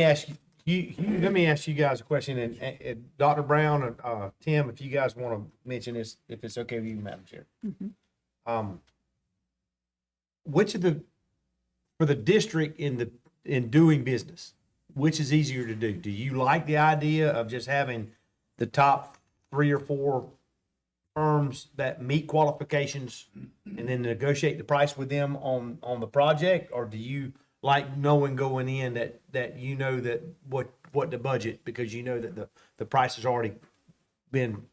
ask you, let me ask you guys a question, and Dr. Brown and Tim, if you guys want to mention this, if it's okay with you, Madam Chair. Which of for the district in doing business, which is easier to do? Do you like the idea of just having the top 3 or 4 firms that meet qualifications and then negotiate the price with them on the project? Or do you like knowing going in that you know that what the budget, because you know that the price has already been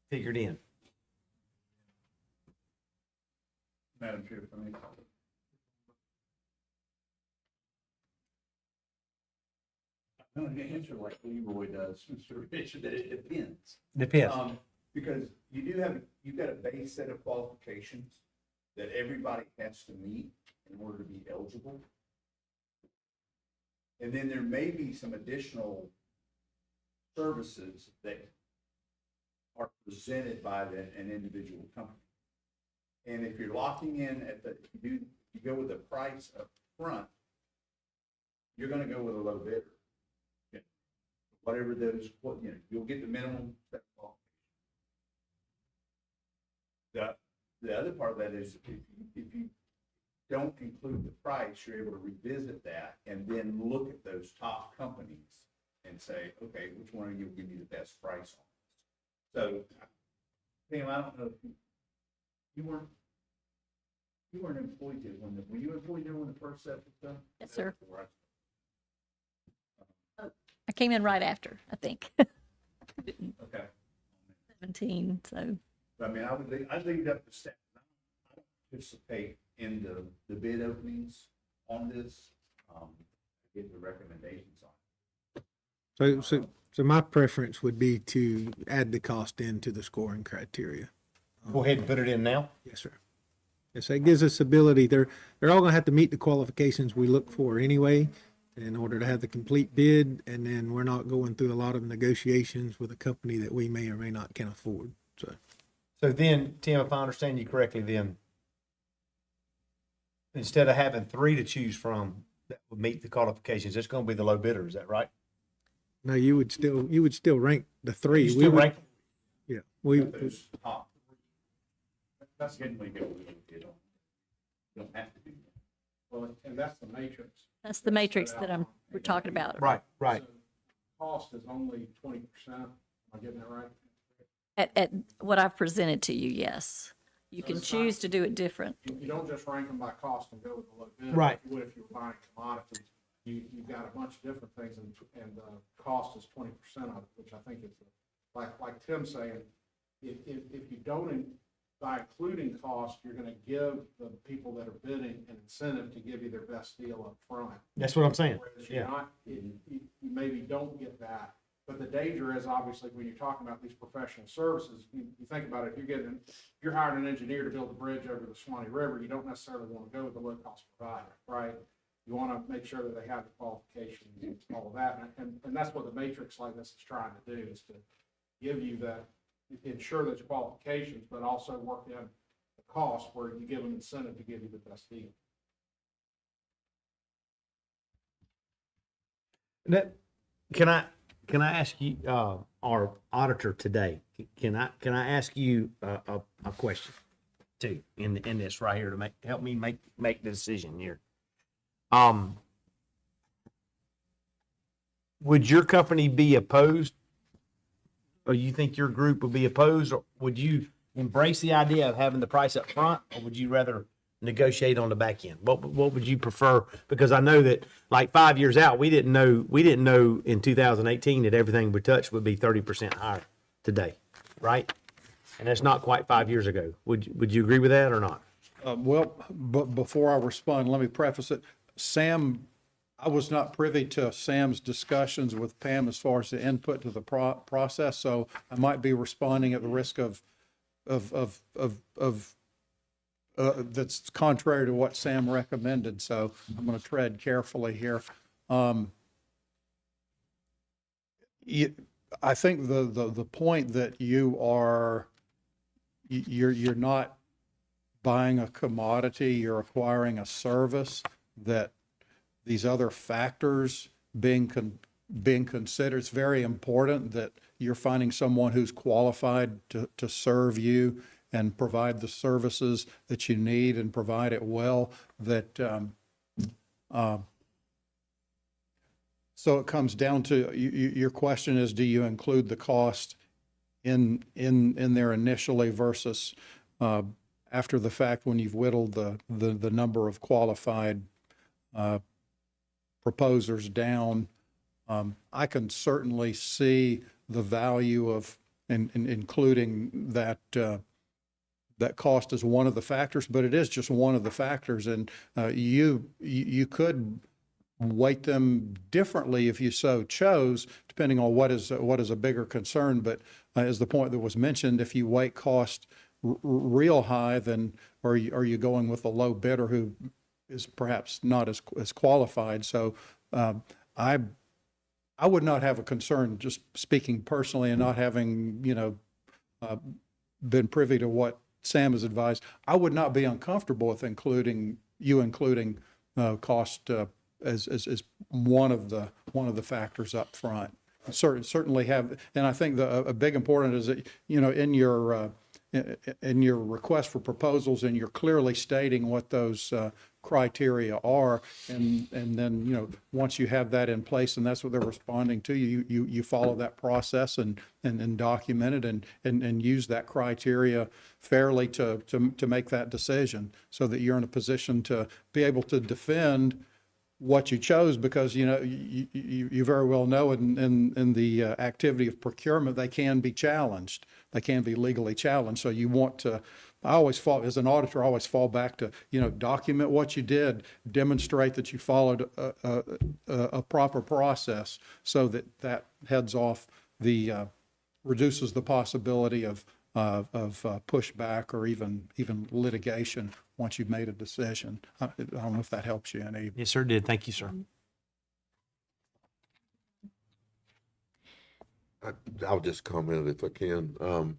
figured in? Madam Chair, for me. I'm going to answer like Leroy does, Mr. Richard, that it depends. Depends. Because you've got a base set of qualifications that everybody has to meet in order to be eligible. And then there may be some additional services that are presented by an individual company. And if you're locking in you go with the price up front, you're going to go with a low bidder. Whatever you'll get the minimum set of qualifications. The other part of that is if you don't include the price, you're able to revisit that and then look at those top companies and say, okay, which one of you will give me the best price on this? So, Pam, I don't know if you weren't employed there were you employed there when the first set was done? Yes, sir. I came in right after, I think. Okay. 17, so. I mean, I'd leave it up to staff. I don't participate in the bid openings on this. Get the recommendations on it. So my preference would be to add the cost into the scoring criteria. Go ahead and put it in now. Yes, sir. Yes, that gives us ability. They're all gonna have to meet the qualifications we look for anyway, in order to have the complete bid, and then we're not going through a lot of negotiations with a company that we may or may not can afford, So then, Tim, if I understand you correctly, then instead of having 3 to choose from that would meet the qualifications, it's going to be the low bidder. Is that right? No, you would still rank the 3. You still rank? Yeah, Those top 3. That's getting we go with it. You don't have to do that. Well, and that's the matrix. That's the matrix that we're talking about. Right. So cost is only 20% I getting that right? At what I've presented to you, yes. You can it's not- choose to do it different. You don't just rank them by cost and go with the low bid. Right. Like you would if you were buying commodities. You've got a bunch of different things and cost is 20% of it, which I think is, like Tim's saying, if you don't, by including cost, you're gonna give the people that are bidding an incentive to give you their best deal up front. That's what I'm saying. Whereas you're not, you maybe don't get that. But the danger is obviously when you're talking about these professional services, you think about it, if you're hiring an engineer to build a bridge over the Swanee River, you don't necessarily want to go with the low cost provider, right? You want to make sure that they have the qualifications and all of that. And that's what the matrix like this is trying to do, is to give you that, ensure those qualifications, but also work in the cost where you give them incentive to give you the best deal. Can I ask you, our auditor today, can I ask you a question too, in this right here to help me make the decision here? Would your company be opposed? Or you think your group would be opposed, or would you embrace the idea of having the price up front, or would you rather negotiate on the back end? What would you prefer? Because I know that like 5 years out, we didn't know in 2018 that everything we touched would be 30% higher today, right? And that's not quite 5 years ago. Would you agree with that or not? Well, but before I respond, let me preface it. Sam, I was not privy to Sam's discussions with Pam as far as the input to the process, so I might be responding at the risk of that's contrary to what Sam recommended, so I'm going to tread carefully here. I think the point that you're not buying a commodity, you're acquiring a service, that these other factors being considered, it's very important that you're finding someone who's qualified to serve you and provide the services that you need and provide it well. So it comes down to your question is, do you include the cost in there initially versus after the fact when you've whittled the number of qualified proposers down? I can certainly see the value of including that cost as one of the factors, but it is just one of the factors, and you could weight them differently if you so chose, depending on what is a bigger concern. But as the point that was mentioned, if you weight cost real high, then are you going with a low bidder who is perhaps not as qualified? So I would not have a concern, just speaking personally and not having been privy to what Sam has advised. I would not be uncomfortable with including cost as one of the factors up front. Certainly have, and I think a big important is that in your request for proposals, and you're clearly stating what those criteria are, and then once you have that in place and that's what they're responding to, you follow that process and document it and use that criteria fairly to make that decision, so that you're in a position to be able to defend what you chose, because you very well know in the activity of procurement, they can be challenged, they can be legally challenged. So you want to, as an auditor, I always fall back to document what you did, demonstrate that you followed a proper process, so that heads off reduces the possibility of pushback or even litigation once you've made a decision. I don't know if that helps you any. Yes, sir, it did. Thank you, sir. I'll just comment if I can.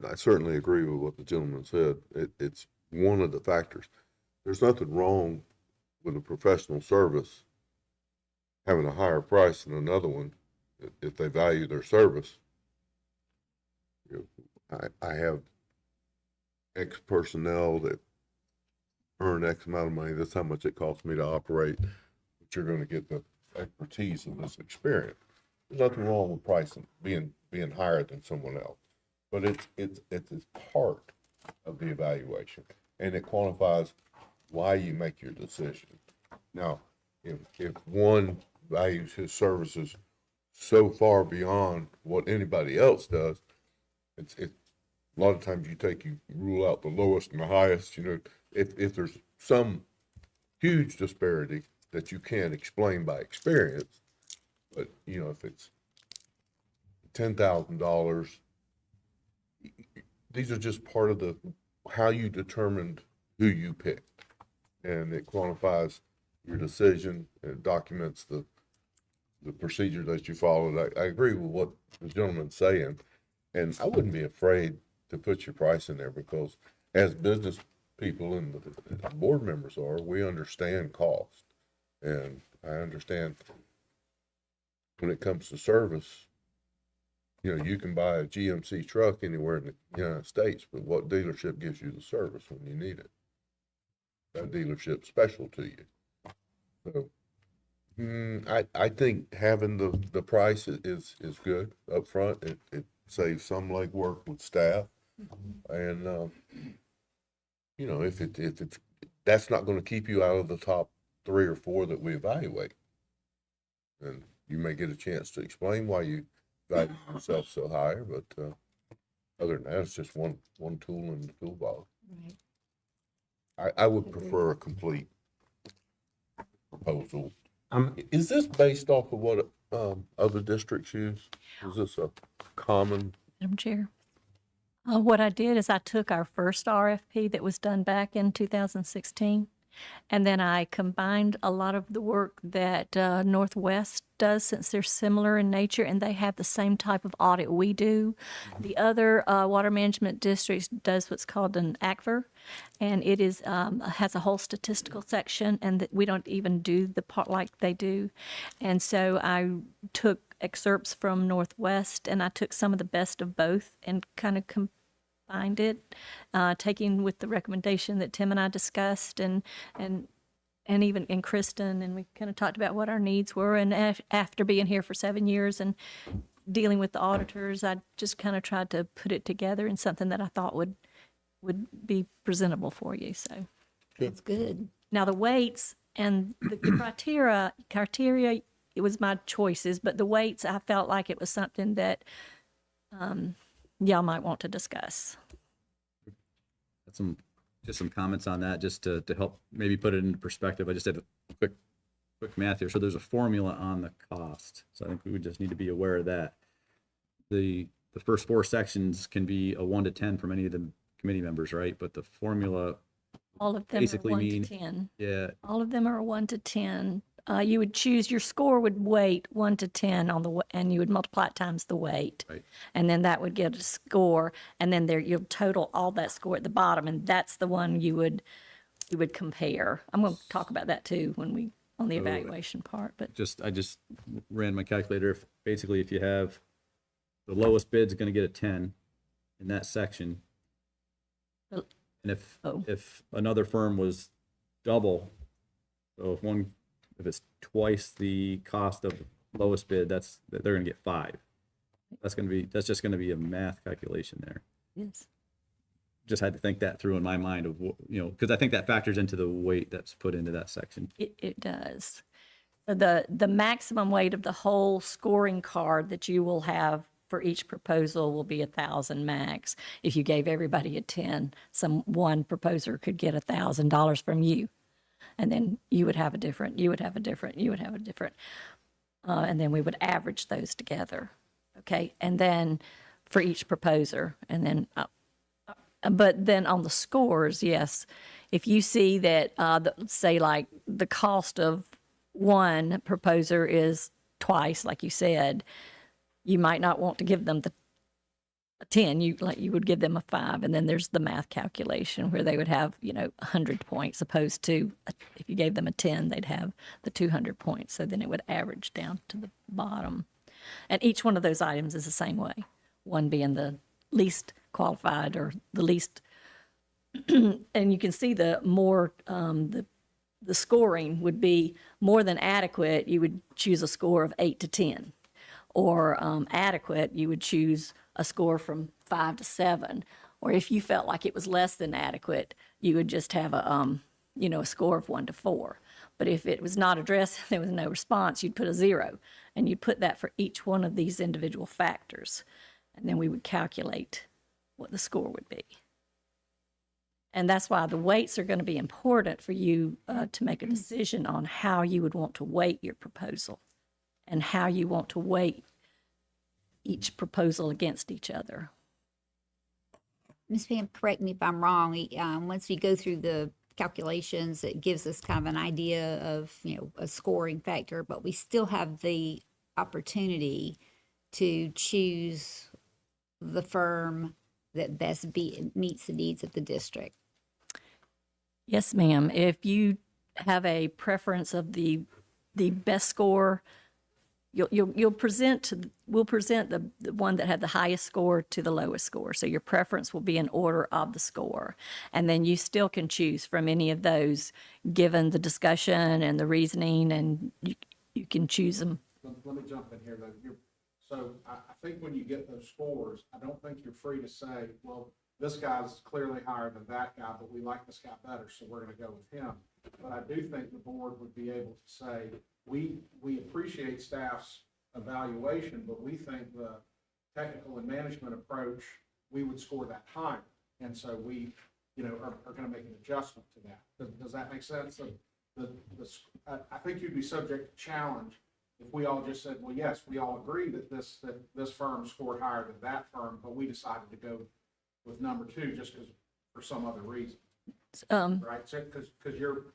I certainly agree with what the gentleman said. It's one of the factors. There's nothing wrong with a professional service having a higher price than another one if they value their service. I have X personnel that earn X amount of money. That's how much it costs me to operate. But you're going to get the expertise of this experience. There's nothing wrong with pricing, being being higher than someone else. But it's part of the evaluation, and it quantifies why you make your decision. Now, if one values his services so far beyond what anybody else does, a lot of times you rule out the lowest and the highest, if there's some huge disparity that you can't explain by experience, but, if it's $10,000, these are just part of how you determined who you picked. And it quantifies your decision, and it documents the procedure that you followed. I agree with what the gentleman's saying, and I wouldn't be afraid to put your price in there, because as business people and the board members we understand cost. And I understand when it comes to service, you can buy a GMC truck anywhere in the United States, but what dealership gives you the service when you need it? That dealership's special to you. So, I think having the price is good up front. It saves some legwork with staff. And, if it's, that's not going to keep you out of the top 3 or 4 that we evaluate. And you may get a chance to explain why you value yourself so higher, but other than that, it's just one tool in the toolbox. I would prefer a complete proposal. Is this based off of what other districts use? Is this a common? Madam Chair. What I did is I took our first RFP that was done back in 2016, and then I combined a lot of the work that Northwest does, since they're similar in nature and they have the same type of audit we do. The other water management districts does what's called an ACVR, and it is has a whole statistical section, and that we don't even do the part like they do. And so I took excerpts from Northwest, and I took some of the best of both and kind of combined it, taking with the recommendation that Tim and I discussed, and even in Kristen, and we kind of talked about what our needs were. And after being here for 7 years and dealing with the auditors, I just kind of tried to put it together in something that I thought would be presentable for you. So That's good. now the weights and the criteria, it was my choices, but the weights, I felt like it was something that y'all might want to discuss. Just some comments on that, just to help maybe put it into perspective. I just did a quick math here. So there's a formula on the cost. So I think we would just need to be aware of that. The first 4 sections can be a 1 to 10 from any of the committee members, right? But the formula All of them basically are 1 mean, to 10. yeah, All of them are 1 to 10. You would choose, your score would weight 1 to 10 on the, and you would multiply it times the weight. Right. And then that would get a score, and then you'll total all that score at the bottom, and that's the one you would compare. I'm going to talk about that too on the evaluation part, but. I just ran my calculator. If you have the lowest bid's going to get a 10 in that section. Well, And if another firm was double, so if it's twice the cost of the lowest bid, they're going to get 5. That's just going to be a math calculation there. Yes. Just had to think that through in my mind of, because I think that factors into the weight that's put into that section. It does. The maximum weight of the whole scoring card that you will have for each proposal will be 1,000 max. If you gave everybody a 10, one proposer could get $1,000 from you. And then you would have a different, and then we would average those together. Okay. And then for each proposer, and then, but then on the scores, yes, if you see that, say like the cost of one proposer is twice, like you said, you might not want to give them a 10, you would give them a 5, and then there's the math calculation where they would have 100 points, opposed to if you gave them a 10, they'd have the 200 points. So then it would average down to the bottom, and each one of those items is the same way. One being the least qualified or the least, and you can see the more the scoring would be more than adequate. You would choose a score of 8 to 10. or adequate, you would choose a score from 5 to 7. Or if you felt like it was less than adequate, you would just have a score of 1 to 4. But if it was not addressed, there was no response, you'd put a 0. And you'd put that for each one of these individual factors. And then we would calculate what the score would be. And that's why the weights are going to be important for you to make a decision on how you would want to weight your proposal and how you want to weight each proposal against each other. Ms. Pam, correct me if I'm wrong, once we go through the calculations, it gives us kind of an idea of, a scoring factor, but we still have the opportunity to choose the firm that best meets the needs of the district. Yes, ma'am. If you have a preference of the best score, we'll present the one that had the highest score to the lowest score. So your preference will be in order of the score. And then you still can choose from any of those given the discussion and the reasoning, and you can choose them. Let me jump in here though. So I think when you get those scores, I don't think you're free to say, well, this guy's clearly higher than that guy, but we like this guy better, so we're going to go with him. But I do think the board would be able to say, we appreciate staff's evaluation, but we think the technical and management approach, we would score that higher. And so we, are going to make an adjustment to that. Does that make sense? I think you'd be subject to challenge if we all just said, well, yes, we all agree that this firm scored higher than that firm, but we decided to go with number 2 just because for some other reason. Right? So, because you're,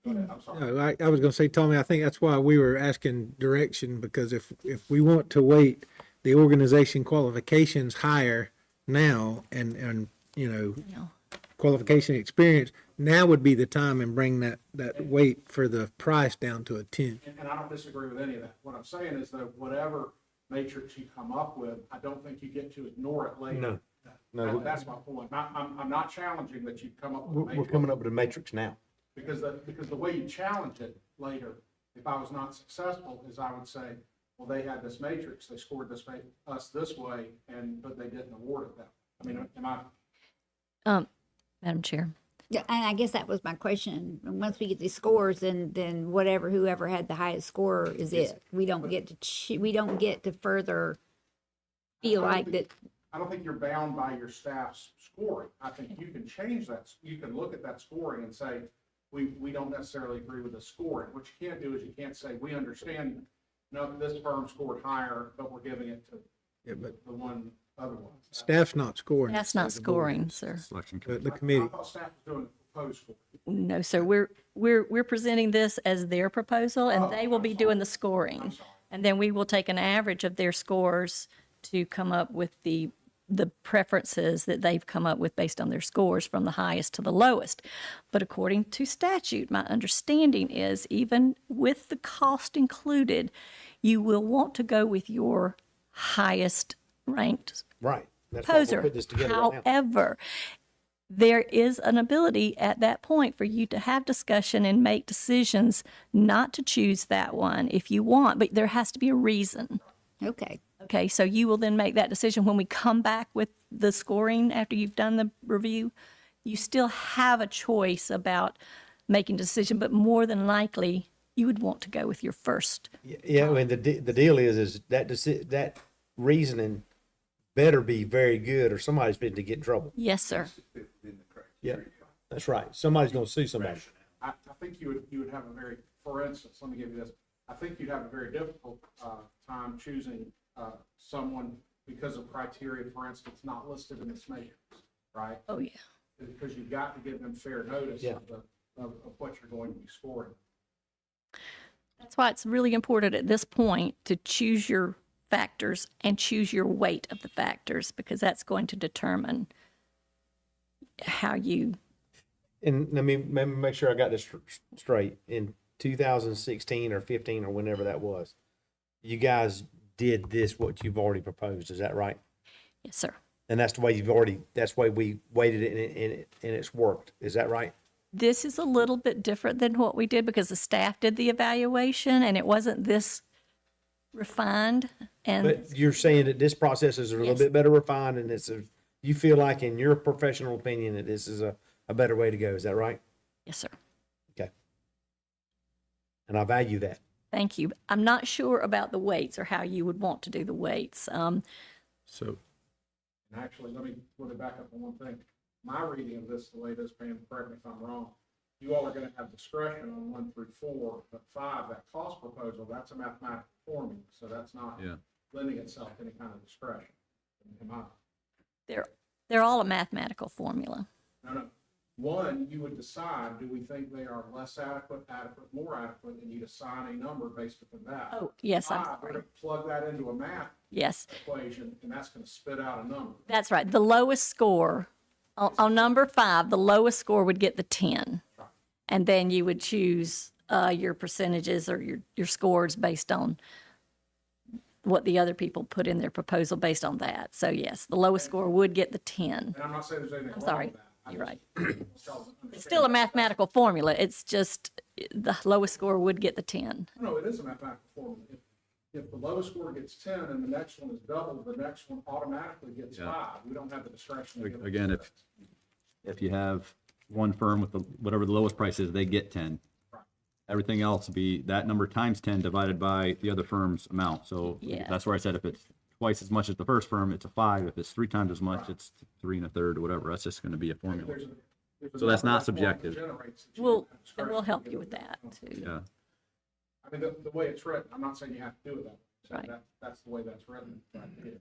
go ahead, I'm sorry. No, I was going to say, Tommy, I think that's why we were asking direction, because if we want to weight the organization qualifications higher now and qualification experience, now would be the time and bring that weight for the price down to a 10. And I don't disagree with any of that. What I'm saying is that whatever matrix you come up with, I don't think you get to ignore it later. No. That's my point. I'm not challenging that you come up with a We're matrix. coming up with a matrix now. Because the way you challenge it later, if I was not successful, is I would say, well, they had this matrix, they scored us this way, but they didn't award it that. I mean, am I? Madam Chair. Yeah, and I guess that was my question. Once we get these scores, then whoever had the highest score is it. We don't get to further feel like that. I don't think you're bound by your staff's scoring. I think you can change that. You can look at that scoring and say, we don't necessarily agree with the scoring. What you can't do is you can't say, we understand, no, this firm scored higher, but we're giving it to the one other one. Staff's not scoring. That's not scoring, sir. The committee. I thought staff was doing a proposed score. No, sir. We're presenting this as their proposal, and they will be doing the scoring. And then we will take an average of their scores to come up with the preferences that they've come up with based on their scores from the highest to the lowest. But according to statute, my understanding is even with the cost included, you will want to go with your highest ranked Right. That's why we'll proposer. put this together right now. However, there is an ability at that point for you to have discussion and make decisions not to choose that one if you want, but there has to be a reason. Okay. Okay, so you will then make that decision when we come back with the scoring after you've done the review. You still have a choice about making a decision, but more than likely, you would want to go with your first. Yeah, I mean, the deal is that reasoning better be very good or somebody's been to get in trouble. Yes, sir. Yeah, that's right. Somebody's gonna sue somebody. I think you would have a very, for instance, let me give you this. I think you'd have a very difficult time choosing someone because of criteria, for instance, not listed in this matrix, right? Oh, yeah. Because you've got to give them fair notice Yeah. of what you're going to be scoring. That's why it's really important at this point to choose your factors and choose your weight of the factors, because that's going to determine how you. And let me make sure I got this straight. In 2016 or 15 or whenever that was, you guys did what you've already proposed. Is that right? Yes, sir. And that's the way that's the way we weighted it and it's worked. Is that right? This is a little bit different than what we did because the staff did the evaluation and it wasn't this refined. And But you're saying that this process is a little Yes. bit better refined and you feel like in your professional opinion that this is a better way to go. Is that right? yes, sir. Okay. And I value that. Thank you. I'm not sure about the weights or how you would want to do the weights. So, And actually, let me back up on one thing. My reading of this, the way this, Pam, correct me if I'm wrong, you all are gonna have discretion on 1 through 4, but 5, that cost proposal, that's a mathematical formula, so that's not Yeah. lending itself to any kind of discretion. Am I? They're all a mathematical formula. No. One, you would decide, do we think they are less adequate, more adequate, and you'd assign a number based upon that. Oh, yes, I'm 5, we're sorry. gonna plug that into a math Yes, equation, and that's gonna spit out a number. that's right. The lowest score, on number 5, the lowest score would get the 10. And then you would choose your percentages or your scores based on what the other people put in their proposal based on that. So yes, the lowest score would get the 10. And I'm not saying there's anything I'm wrong sorry, with that. I you're just right. want y'all to It's understand still a that. mathematical formula. It's just the lowest score would get the 10. No, it is a mathematical formula. If the lowest score gets 10 and the next one is double, the next one automatically gets Yeah. 5. We don't have the discretion to give it Again, six. if you have one firm with whatever the lowest price is, they get 10. Everything else would be that number times 10 divided by the other firm's amount. So Yeah. that's where I said if it's twice as much as the first firm, it's a 5. If it's 3 times as much, it's 3 1/3 or whatever. That's just going to be a formula. There's a So that's number not that form subjective. generates that you We'll, have and discretion we'll to help give you it with that too. Yeah. I mean, the way it's written, I'm not saying you have to do it that way. So Right. That's the way that's written. Right here.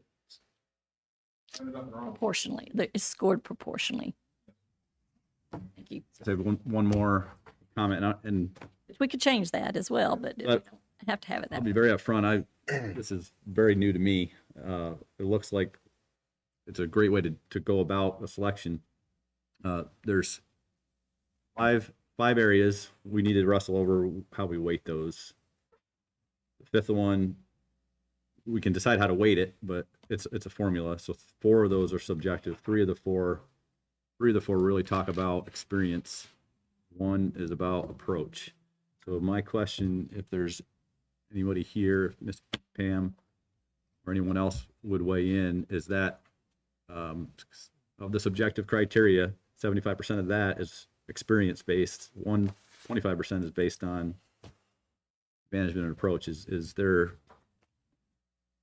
And there's nothing wrong. with it. Proportionally, it's scored proportionally. Thank you. So one more comment, and We could change that as well, but we But- don't have to have it I'll that be way. very upfront. This is very new to me. It looks like it's a great way to go about a selection. There's five areas. We need to wrestle over how we weight those. The fifth one, we can decide how to weight it, but it's a formula. So 4 of those are subjective. 3 of the four really talk about experience. 1 is about approach. So my question, if there's anybody here, Ms. Pam, or anyone else would weigh in, is that of the subjective criteria, 75% of that is experience-based. 25% is based on management and approach. Is there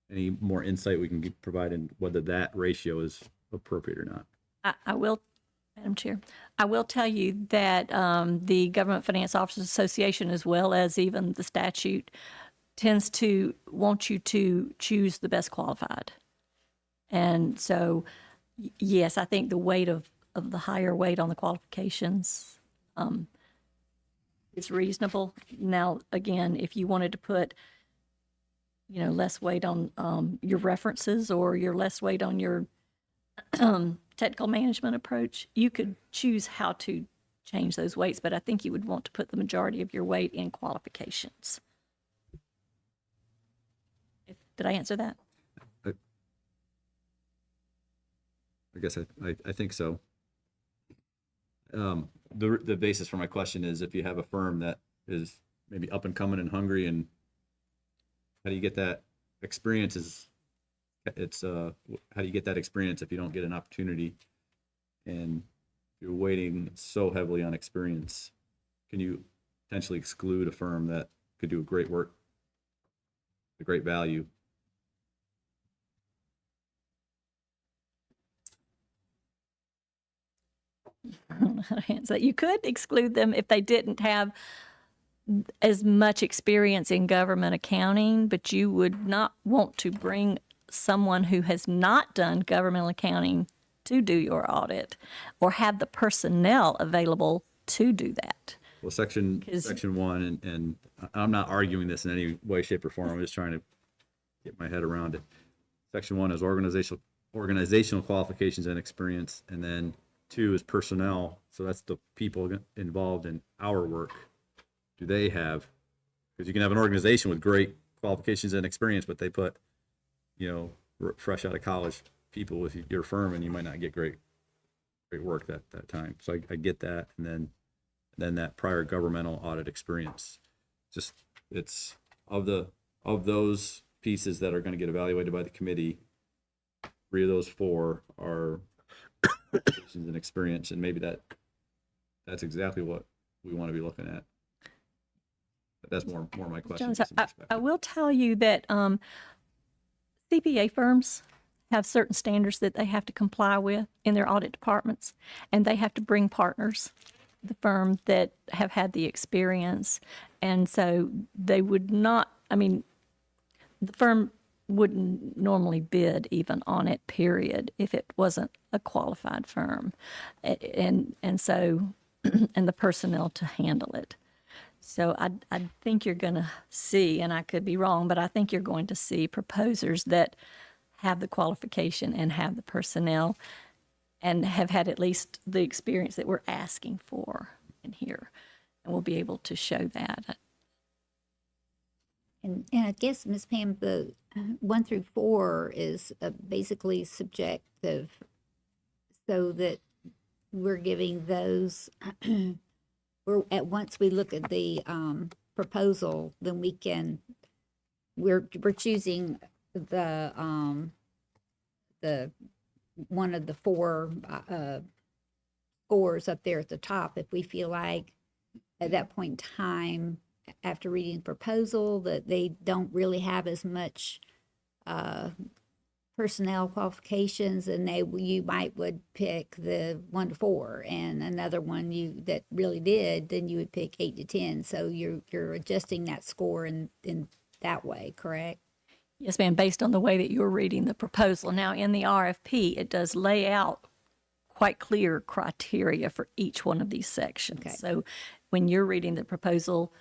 any more insight we can provide in whether that ratio is appropriate or not? I will, Madam Chair, I will tell you that the Government Finance Officers Association, as well as even the statute, tends to want you to choose the best qualified. And so, yes, I think the weight of the higher weight on the qualifications is reasonable. Now, again, if you wanted to put, less weight on your references or your less weight on your technical management approach, you could choose how to change those weights, but I think you would want to put the majority of your weight in qualifications. Did I answer that? I guess I think so. The basis for my question is if you have a firm that is maybe up and coming and hungry, and how do you get that experience? How do you get that experience if you don't get an opportunity and you're waiting so heavily on experience? Can you potentially exclude a firm that could do great work, a great value? I don't know how to answer that. You could exclude them if they didn't have as much experience in government accounting, but you would not want to bring someone who has not done governmental accounting to do your audit or have the personnel available to do that. Well, section 1, and I'm not arguing this in any way, shape, or form. I'm just trying to get my head around it. Section 1 is organizational qualifications and experience, and then 2 is personnel. So that's the people involved in our work. Do they have? Because you can have an organization with great qualifications and experience, but they put, fresh out of college people with your firm, and you might not get great work that time. So I get that, and then that prior governmental audit experience. Just it's of those pieces that are gonna get evaluated by the committee, 3 of those 4 are qualifications and experience, and maybe that's exactly what we want to be looking at. But that's more my question. Jones, just in I perspective. will tell you that CPA firms have certain standards that they have to comply with in their audit departments, and they have to bring partners, the firm that have had the experience. And so they would not, I mean, the firm wouldn't normally bid even on it, period, if it wasn't a qualified firm. And so, and the personnel to handle it. So I think you're going to see, and I could be wrong, but I think you're going to see proposers that have the qualification and have the personnel and have had at least the experience that we're asking for in here. And we'll be able to show that. And I guess, Ms. Pam, the 1 through 4 is basically subjective, so that we're giving those, once we look at the proposal, then we're choosing the one of the 4 scores up there at the top, if we feel like at that point in time, after reading the proposal, that they don't really have as much personnel qualifications, and you would pick the 1 to 4, and another one that really did, then you would pick 8 to 10. So you're adjusting that score in that way, correct? Yes, ma'am, based on the way that you're reading the proposal. Now, in the RFP, it does lay out quite clear criteria for each one of these sections. Okay. So when you're reading the proposal,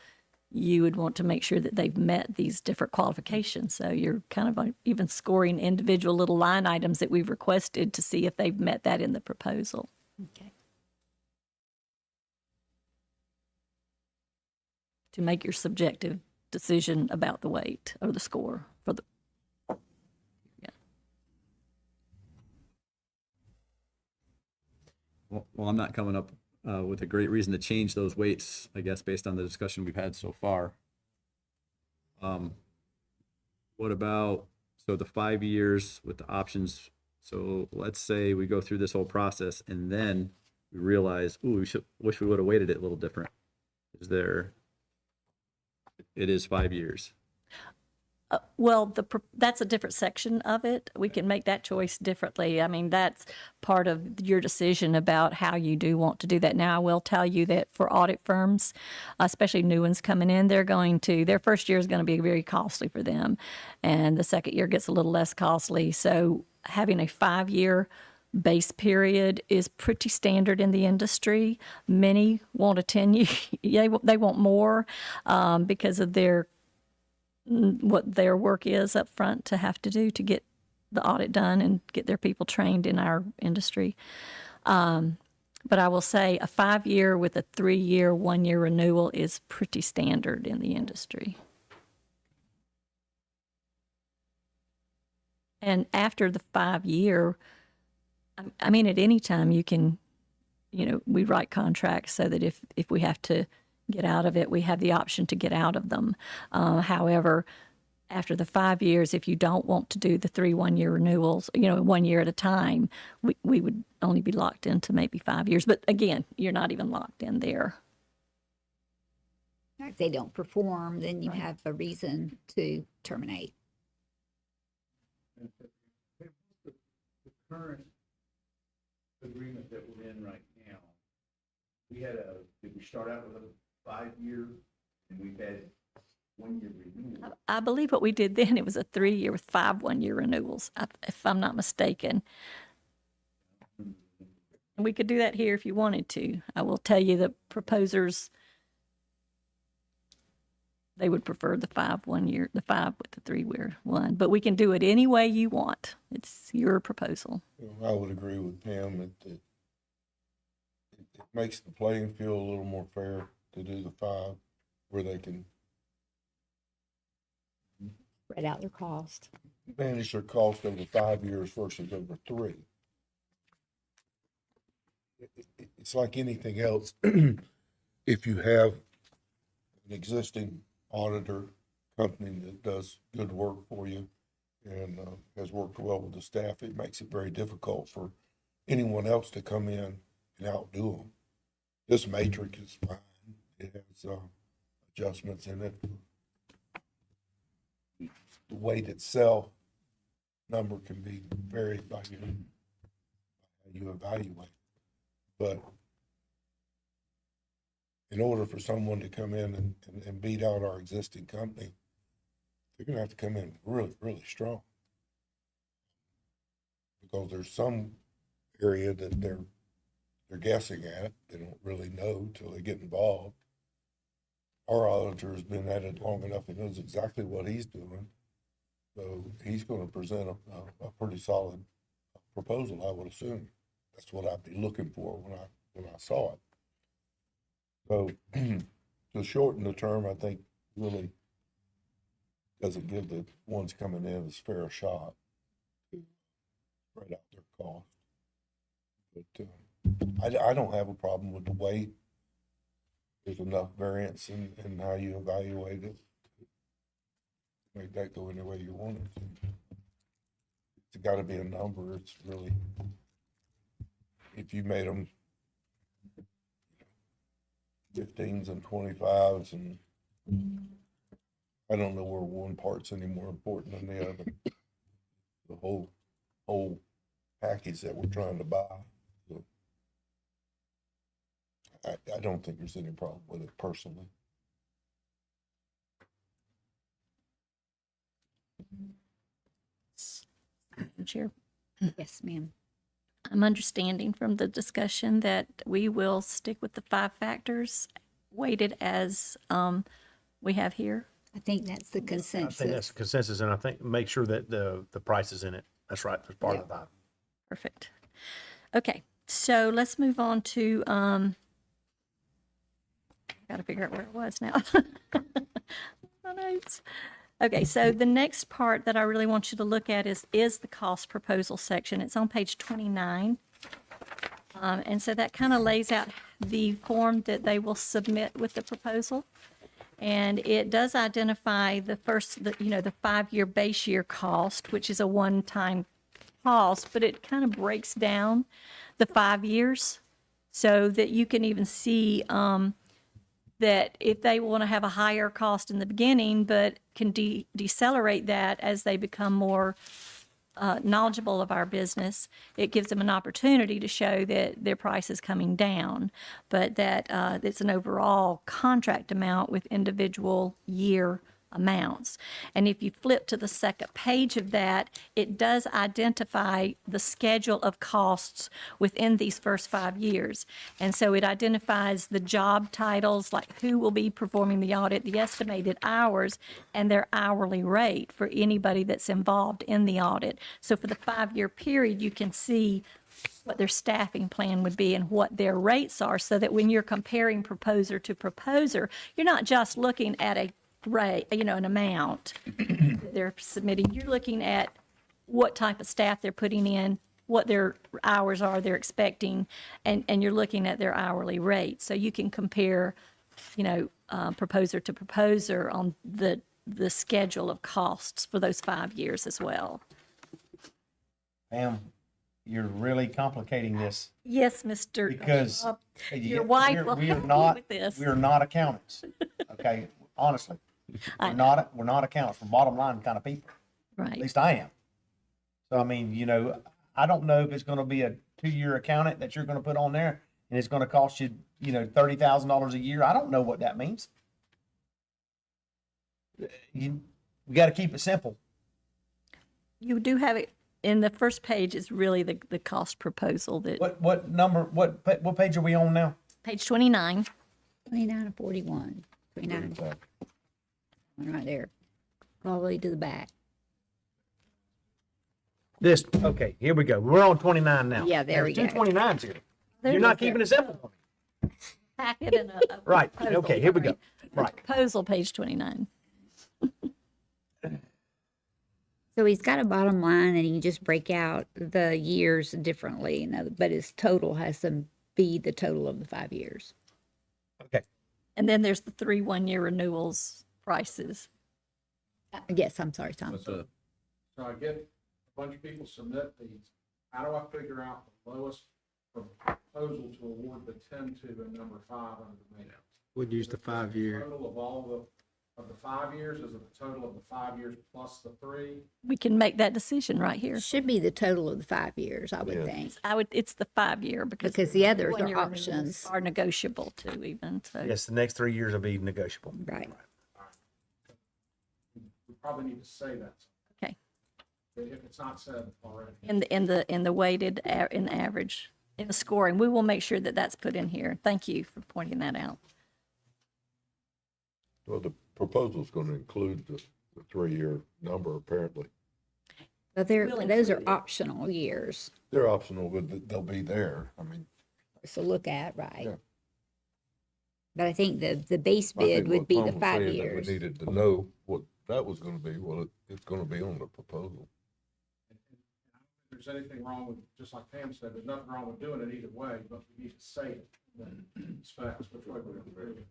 you would want to make sure that they've met these different qualifications. So you're kind of even scoring individual little line items that we've requested to see if they've met that in the proposal. Okay. To make your subjective decision about the weight or the score for the. Well, I'm not coming up with a great reason to change those weights, I guess, based on the discussion we've had so far. What about, so the 5 years with the options? So let's say we go through this whole process and then we realize, ooh, wish we would have weighted it a little different. It is 5 years. Well, that's a different section of it. We can make that choice differently. I mean, that's part of your decision about how you do want to do that. Now, I will tell you that for audit firms, especially new ones coming in, their first year is going to be very costly for them. And the second year gets a little less costly. So having a 5-year base period is pretty standard in the industry. Many want a 10-year, they want more because of what their work is up front to have to do to get the audit done and get their people trained in our industry. But I will say a 5-year with a 3-year, 1-year renewal is pretty standard in the industry. And after the 5-year, I mean, at any time you can, we write contracts so that if we have to get out of it, we have the option to get out of them. However, after the 5 years, if you don't want to do the 3 1-year renewals, 1 year at a time, we would only be locked into maybe 5 years. But again, you're not even locked in there. If they don't perform, then you have a reason to terminate. The current agreement that we're in right now, did we start out with a 5-year, and we've had 1-year renewal? I believe what we did then, it was a 3-year with 5 1-year renewals, if I'm not mistaken. And we could do that here if you wanted to. I will tell you the proposers, they would prefer the 5 1-year, the 5 with the 3-year one. But we can do it any way you want. It's your proposal. I would agree with Pam that it makes the playing field a little more fair to do the 5, where they can Spread out their cost. manage their cost over 5 years versus over 3. It's like anything else. If you have an existing auditor company that does good work for you and has worked well with the staff. It makes it very difficult for anyone else to come in and outdo them. This matrix is fine. It has adjustments in it. The weight itself number can be varied by how you evaluate. But in order for someone to come in and beat out our existing company, they're gonna have to come in really, really strong. Because there's some area that they're guessing at, they don't really know till they get involved. Our auditor has been at it long enough, he knows exactly what he's doing. So he's gonna present a pretty solid proposal, I would assume. That's what I'd be looking for when I saw it. So to shorten the term, I think really doesn't give the ones coming in as fair a shot to spread out their cost. But I don't have a problem with the weight. There's enough variance in how you evaluate it. Make that go any way you want it to. It's got to be a number. It's really, if you made them 15s and 25s, and I don't know where one part's any more important than the other. The whole package that we're trying to buy. So I don't think there's any problem with it personally. Chair, Yes, ma'am. I'm understanding from the discussion that we will stick with the 5 factors weighted as we have here. I think that's the I think consensus. that's the consensus, and I think make sure that the price is in it. That's right, that's part of that. Perfect. Okay, so let's move on to, got to figure out where it was now. My notes. Okay, so the next part that I really want you to look at is the cost proposal section. It's on page 29. And so that kind of lays out the form that they will submit with the proposal. And it does identify the first, the 5-year base year cost, which is a one-time cost, but it kind of breaks down the 5 years so that you can even see that if they want to have a higher cost in the beginning, but can decelerate that as they become more knowledgeable of our business, it gives them an opportunity to show that their price is coming down, but that it's an overall contract amount with individual year amounts. And if you flip to the second page of that, it does identify the schedule of costs within these first 5 years. And so it identifies the job titles, like who will be performing the audit, the estimated hours, and their hourly rate for anybody that's involved in the audit. So for the 5-year period, you can see what their staffing plan would be and what their rates are, so that when you're comparing proposer to proposer, you're not just looking at a rate, an amount that they're submitting. You're looking at what type of staff they're putting in, what their hours are they're expecting, and you're looking at their hourly rate. So you can compare, proposer to proposer on the schedule of costs for those 5 years as well. Ma'am, you're really complicating this Yes, Mr. because Your wife will we are help you not, with this. we are not accountants. Okay, honestly, we're not accountants. We're bottom line kind of people. Right. At least I am. So, I mean, I don't know if it's going to be a 2-year accountant that you're going to put on there and it's going to cost you, $30,000 a year. I don't know what that means. We got to keep it simple. You do have it in the first page is really the cost proposal that. What number, what page are we on now? Page 29. 29 and 41. 29. One right there. All the way to the back. Okay, here we go. We're on 29 now. Yeah, there we There's go. 2 29s here. There You're it not is there. keeping it simple. Pack it in a Right, proposal, okay, here we go. sorry. Right. Proposal, page 29. So he's got a bottom line and he can just break out the years differently, but his total has to be the total of the 5 years. Okay. And then there's the 3 1-year renewals prices. Yes, I'm sorry, Tom. So I get a bunch of people submit these. How do I figure out the lowest proposal to award the 10 to and number 5 under the mayor? Would use the 5-year. Total of all of the 5 years, is it the total of the 5 years plus the 3? We can make that decision right here. Should be the total of the 5 years, I would think. It's the 5-year because. Because the others are 1-year renewals options. Are negotiable too even, so. Yes, the next 3 years will be negotiable. Right. We probably need to say that. Okay. If it's not said already. In the weighted, in the average, in the scoring, we will make sure that that's put in here. Thank you for pointing that out. Well, the proposal's gonna include the 3-year number apparently. But those are optional years They're optional, but they'll be there. I mean, to look at, right? Yeah. But I think the base I think bid would what be Tom the was 5 saying, that years. we needed to know what that was gonna be. Well, it's gonna be on the proposal. If there's anything wrong with, just like Pam said, there's nothing wrong with doing it either way, but we need to say it, then specs, which way we're going to do it.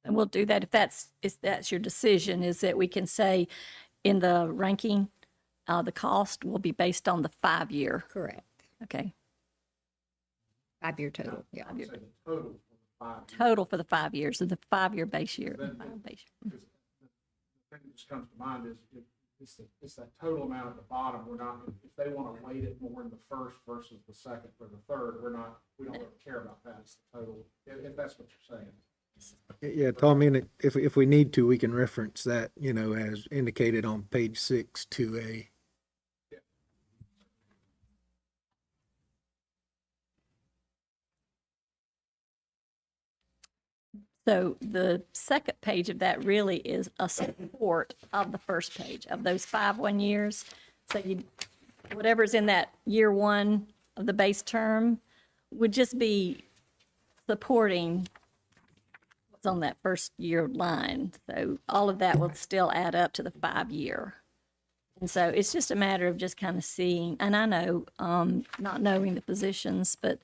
And we'll do that if that's your decision, is that we can say in the ranking, the cost will be based on the 5-year. Correct. Okay, 5-year total, yeah. I would say the total for the 5 years. total for the 5 years, so the 5-year base year. Then- final base year. Because the thing that just comes to mind is, it's that total amount at the bottom, we're not, if they want to weight it more in the first versus the second or the third, we don't really care about that, it's the total, if that's what you're saying. Yeah, Tom, if we need to, we can reference that, as indicated on page 6 2A. So the second page of that really is a support of the first page of those 5 1-years. So whatever's in that year 1 of the base term would just be supporting what's on that first year line. So all of that will still add up to the 5-year. And so it's just a matter of just kind of seeing, and I know, not knowing the positions, but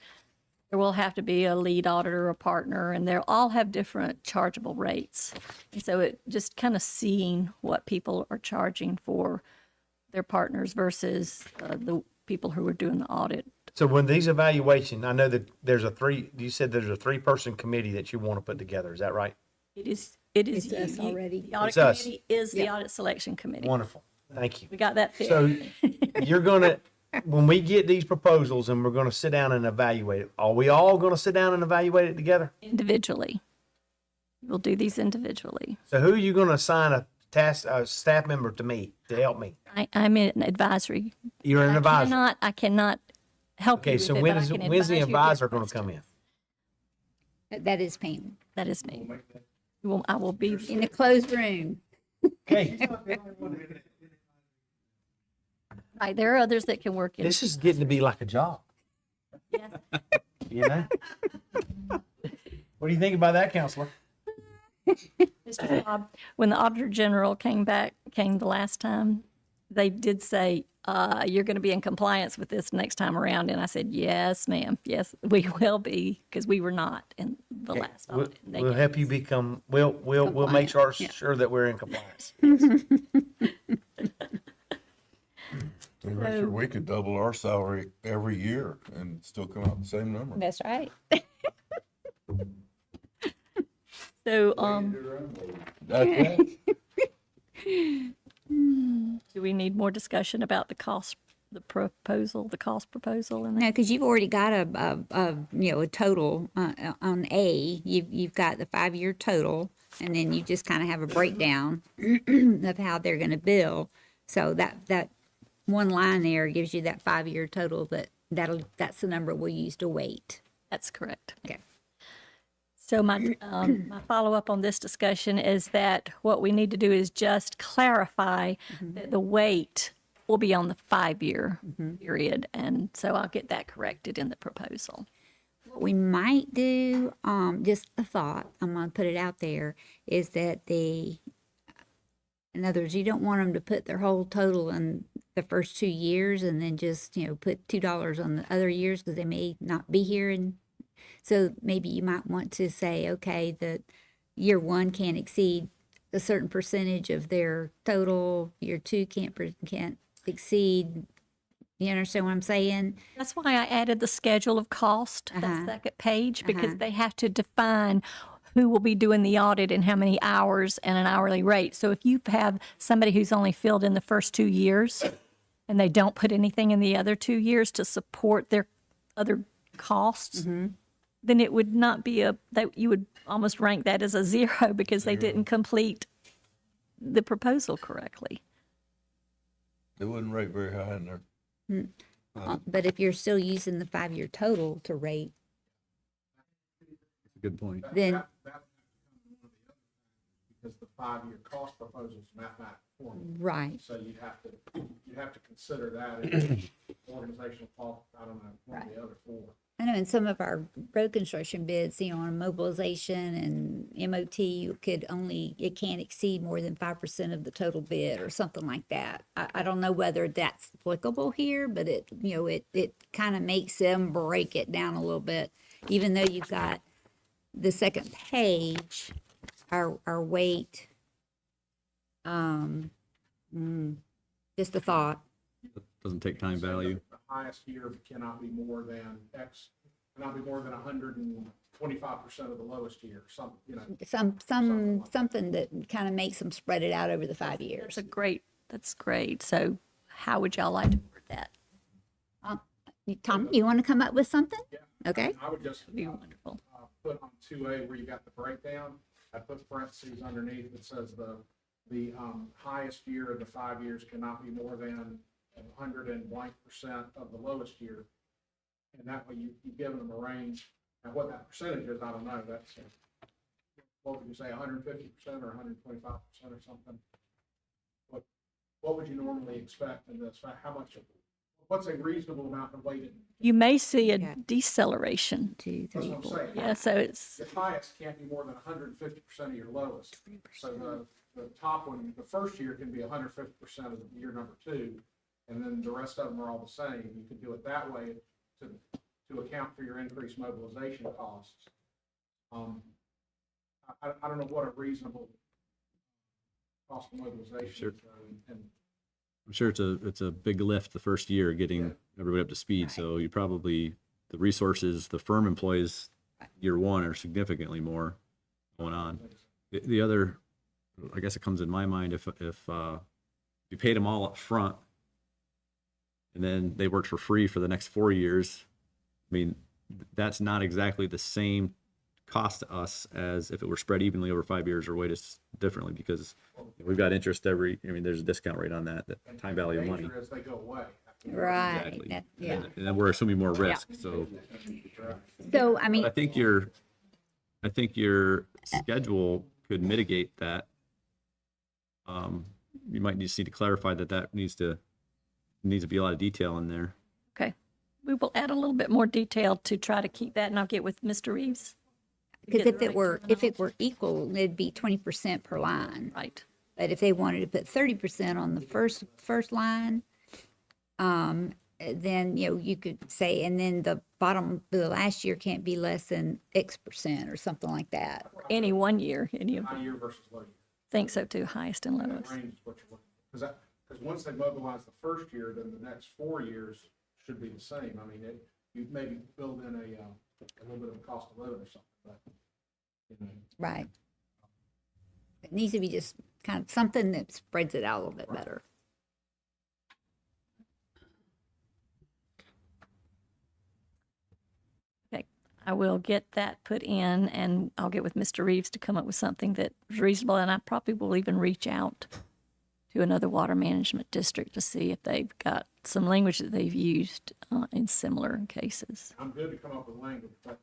there will have to be a lead auditor, a partner, and they'll all have different chargeable rates. And so it just kind of seeing what people are charging for their partners versus the people who are doing the audit. So when these evaluation, I know that you said there's a 3-person committee that you want to put together. Is that right? It is It's us already. The audit It's us. committee is the audit selection committee. Wonderful. Thank you. We got that So fixed. you're gonna, when we get these proposals and we're gonna sit down and evaluate it, are we all gonna sit down and evaluate it together? Individually. We'll do these individually. So who are you gonna assign a staff member to me, to help me? I'm an advisory. You're an advisor. I cannot help you Okay, with so it, when but I is, can when's the advise you, advisor give gonna come in? That is Pam. That is me. I will be. In the closed room. Okay, Right, there are others that can work in. this is getting to be like a job, Yes. you know? What do you think about that, Counselor? Mr. Bob, when the Auditor General came the last time, they did say, you're going to be in compliance with this next time around. And I said, yes, ma'am. Yes, we will be, because we were not in the last We'll, audit. They we'll gave help you become, we'll make sure that we're in compliance. I'm pretty sure we could double our salary every year and still come out the same number. That's right. So, That's right. do we need more discussion about the cost, the cost proposal? No, because you've already got a total on A. You've got the 5-year total, and then you just kind of have a breakdown of how they're going to bill. So that one line there gives you that 5-year total. That's the number we'll use to weight. That's correct. Okay. So my follow-up on this discussion is that what we need to do is just clarify that the weight will be on the 5-year period. And so I'll get that corrected in the proposal. What we might do, just a thought, I'm going to put it out there, is that in other words, you don't want them to put their whole total in the first 2 years and then just, put $2 on the other years because they may not be here. And so maybe you might want to say, okay, the year 1 can't exceed a certain percentage of their total. Year two can't exceed. You understand what I'm saying? That's why I added the schedule of cost, that second page, because they have to define who will be doing the audit and how many hours and an hourly rate. So if you have somebody who's only filled in the first 2 years and they don't put anything in the other 2 years to support their other costs, then it would not be that you would almost rank that as a 0 because they didn't complete the proposal correctly. They wouldn't rate very high in there. But if you're still using the 5-year total to rate, Good point. then Because the 5-year cost proposal is mathematical formula. Right. So you'd have to consider that in organizational cost, I don't know, one of the other 4. I know in some of our road construction bids, on mobilization and MOT, it can't exceed more than 5% of the total bid or something like that. I don't know whether that's applicable here, but it kind of makes them break it down a little bit. Even though you've got the second page, our weight, just a thought. Doesn't take time value. The highest year cannot be more than X, cannot be more than 125% of the lowest year, Something that kind of makes them spread it out over the 5 years. That's great. So how would y'all like to word that? Tom, you want to come up with something? Okay. I would just Be wonderful. put on 2A where you got the breakdown, I put parentheses underneath that says the highest year of the 5 years cannot be more than 101% of the lowest year. And that way you've given them a range. Now what that percentage is, I don't know. That's, what would you say, 150% or 125% or something? What would you normally expect in this? What's a reasonable amount of weighted? You may see a deceleration. 2, That's 3, what I'm 4. saying. Yeah, so it's, The highest can't be more than 150% of your lowest. So the top one, the first year can be 150% of the year number 2, and then the rest of them are all the same. You could do it that way to account for your increased mobilization costs. I don't know what a reasonable cost of mobilization Sure. is. And I'm sure it's a big lift the first year getting everybody up to speed. So you probably, the resources, the firm employees year one are significantly more going on. The other, I guess it comes in my mind, if you paid them all up front and then they worked for free for the next 4 years, I mean, that's not exactly the same cost to us as if it were spread evenly over 5 years or weighted differently, because we've got interest there's a discount rate on that time value of money. danger as they go away. Right. Exactly. That- yeah. And then we're assuming more risk, so. So, I mean, But I think your schedule could mitigate that. You might just need to clarify that needs to be a lot of detail in there. okay. We will add a little bit more detail to try to keep that, and I'll get with Mr. Reeves. because if it were equal, it'd be 20% per line. Right. But if they wanted to put 30% on the first line, then, you could say, and then the last year can't be less than X percent or something like that. Any 1 year, any of High them. year versus low year. Think so too, highest and That lowest. range is what you're looking, because once they mobilize the first year, then the next 4 years should be the same. I mean, you maybe build in a little bit of a cost of living or something, but, Right. It needs to be just kind of something that spreads it out a little bit better. Okay, I will get that put in, and I'll get with Mr. Reeves to come up with something that is reasonable, and I probably will even reach out to another water management district to see if they've got some language that they've used in similar cases. I'm good to come up with language, but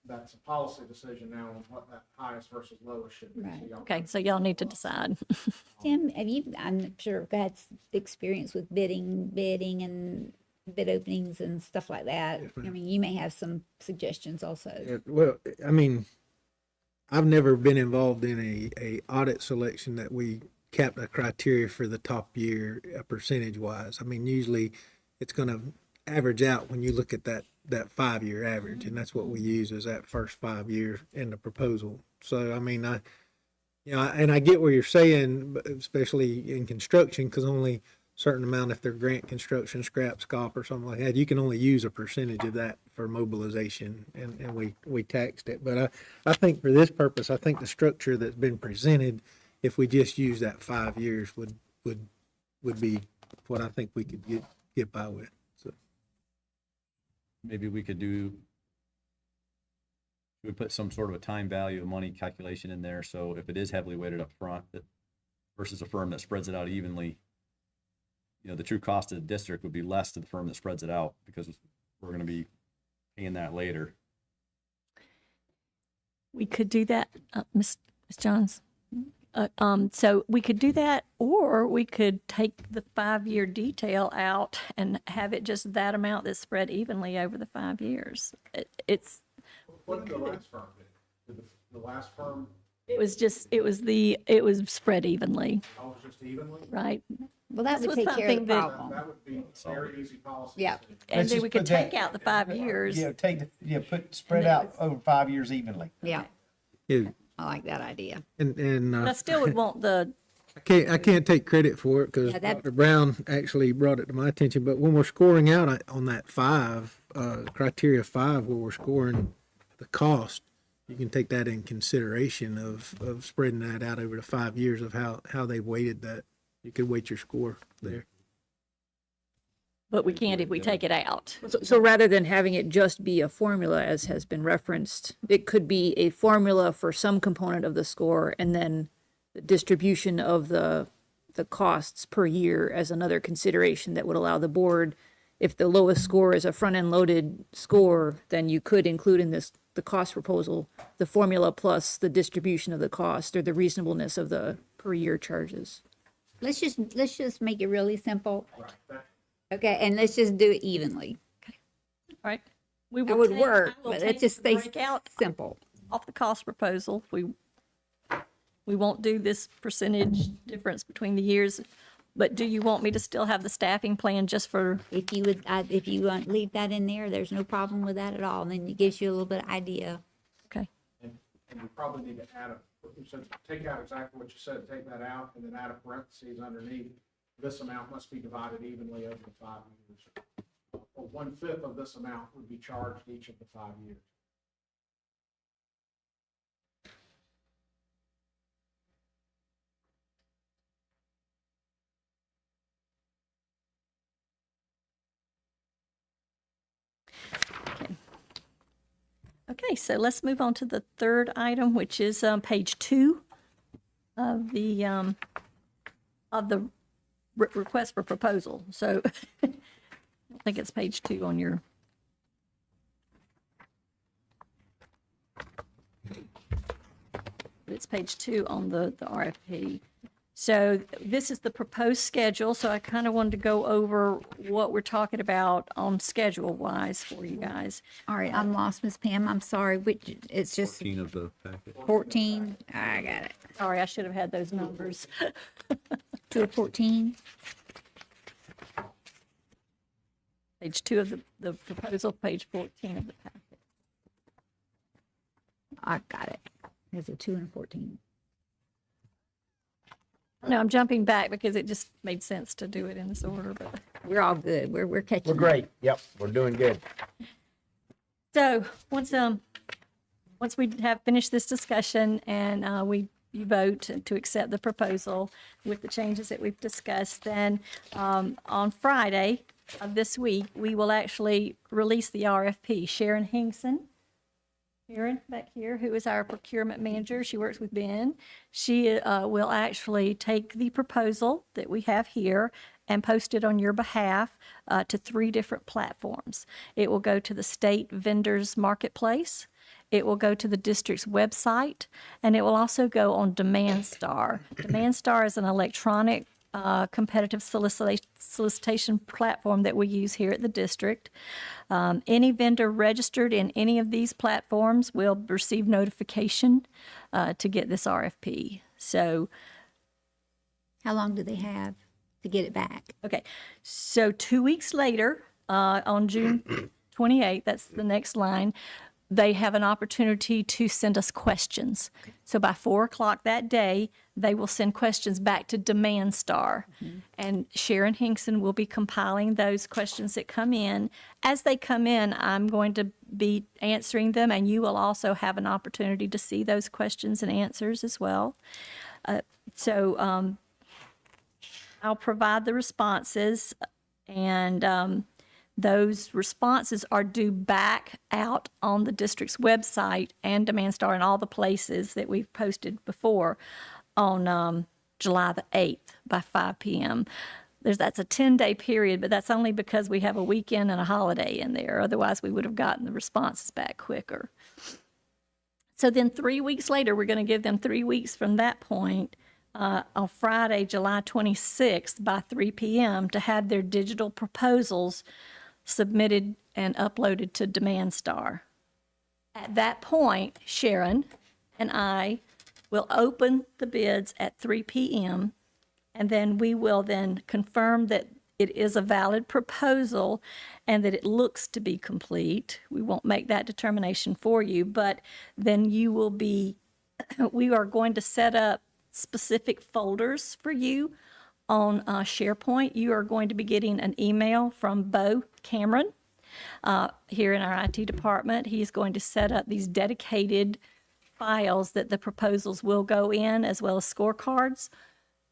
that's a policy decision now on what that highest versus lowest should be. So y'all- Okay, so y'all need to decide. Tim, I'm sure, had experience with bidding and bid openings and stuff like that. I mean, you may have some suggestions also. Well, I mean, I've never been involved in a audit selection that we capped a criteria for the top year percentage wise. I mean, usually it's going to average out when you look at that 5-year average, and that's what we use as that first 5 year in the proposal. So, I mean, You know, and I get what you're saying, but especially in construction, because only certain amount, if they're grant construction, scrap, SCOP or something like that, you can only use a percentage of that for mobilization, and we taxed it. But I think for this purpose, I think the structure that's been presented, if we just use that 5 years, would be what I think we could get by with. So Maybe we could we put some sort of a time value of money calculation in there, so if it is heavily weighted up front, that versus a firm that spreads it out evenly, you know, the true cost of the district would be less to the firm that spreads it out, because we're gonna be paying that later. We could do that, Ms. Johns. So we could do that, or we could take the 5-year detail out and have it just that amount that's spread evenly over the 5 years. It's, What did the last firm do? Did the last firm, it was spread evenly, oh, it was just evenly? right? Well, that This would was take care of the something that- problem. That would be very easy policy. Yeah. And then we could take out the 5 years. spread out over 5 years evenly. Yeah, yeah, I like that idea. and But I still would want the, I can't take credit for it because Yeah, that- Dr. Brown actually brought it to my attention. But when we're scoring out on that 5, criteria 5, where we're scoring the cost, you can take that in consideration of spreading that out over the 5 years of how they weighted that. You could weight your score there. but we can't if we take it out. So rather than having it just be a formula, as has been referenced, it could be a formula for some component of the score, and then the distribution of the costs per year as another consideration that would allow the board, if the lowest score is a front-end loaded score, then you could include in the cost proposal, the formula plus the distribution of the cost or the reasonableness of the per year charges. Let's just make it really simple. Okay, and let's just do it evenly. All right? We That will would take- work, I will but take it just the stays breakout simple. off the cost proposal. We won't do this percentage difference between the years, but do you want me to still have the staffing plan just for, If you would, if you want, leave that in there, there's no problem with that at all. And then it gives you a little bit of idea. okay? And we probably need to add so take out exactly what you said, take that out, and then add a parentheses underneath. This amount must be divided evenly over the 5 years. Or 1/5 of this amount would be charged each of the 5 years. Okay, so let's move on to the third item, which is page 2 of the request for proposal. So I think it's page 2 on your. It's page 2 on the RFP. So this is the proposed schedule, so I kind of wanted to go over what we're talking about on schedule-wise for you guys. All right, I'm lost, Miss Pam. I'm sorry. Which, it's just 14 of the packet. 14. I got it. Sorry, I should have had those numbers. 2 of 14. Page 2 of the proposal, page 14 of the packet. I got it. There's a 2 and a 14. No, I'm jumping back because it just made sense to do it in this order, but. We're all good. We're catching. We're great. Yep, we're doing good. So, once we have finished this discussion and you vote to accept the proposal with the changes that we've discussed, then on Friday of this week, we will actually release the RFP. Sharon Hingson, Sharon back here, who is our procurement manager, she works with Ben. She will actually take the proposal that we have here and post it on your behalf to 3 different platforms. It will go to the state vendors marketplace, it will go to the district's website, and it will also go on DemandStar. DemandStar is an electronic competitive solicitation platform that we use here at the district. Any vendor registered in any of these platforms will receive notification to get this RFP. So, how long do they have to get it back? Okay, so 2 weeks later, on June 28th, that's the next line, they have an opportunity to send us questions. So by 4 o'clock that day, they will send questions back to Demand Star. And Sharon Hinkson will be compiling those questions that come in. As they come in, I'm going to be answering them, and you will also have an opportunity to see those questions and answers as well. I'll provide the responses, and those responses are due back out on the district's website and Demand Star and all the places that we've posted before on July the 8th by 5 p.m. That's a 10-day period, but that's only because we have a weekend and a holiday in there. Otherwise, we would have gotten the responses back quicker. So then 3 weeks later, we're going to give them 3 weeks from that point, on Friday, July 26th by 3 p.m. to have their digital proposals submitted and uploaded to Demand Star. At that point, Sharon and I will open the bids at 3 p.m. and then we will then confirm that it is a valid proposal and that it looks to be complete. We won't make that determination for you, but then we are going to set up specific folders for you on SharePoint. You are going to be getting an email from Bo Cameron here in our IT department. He's going to set up these dedicated files that the proposals will go in, as well as scorecards,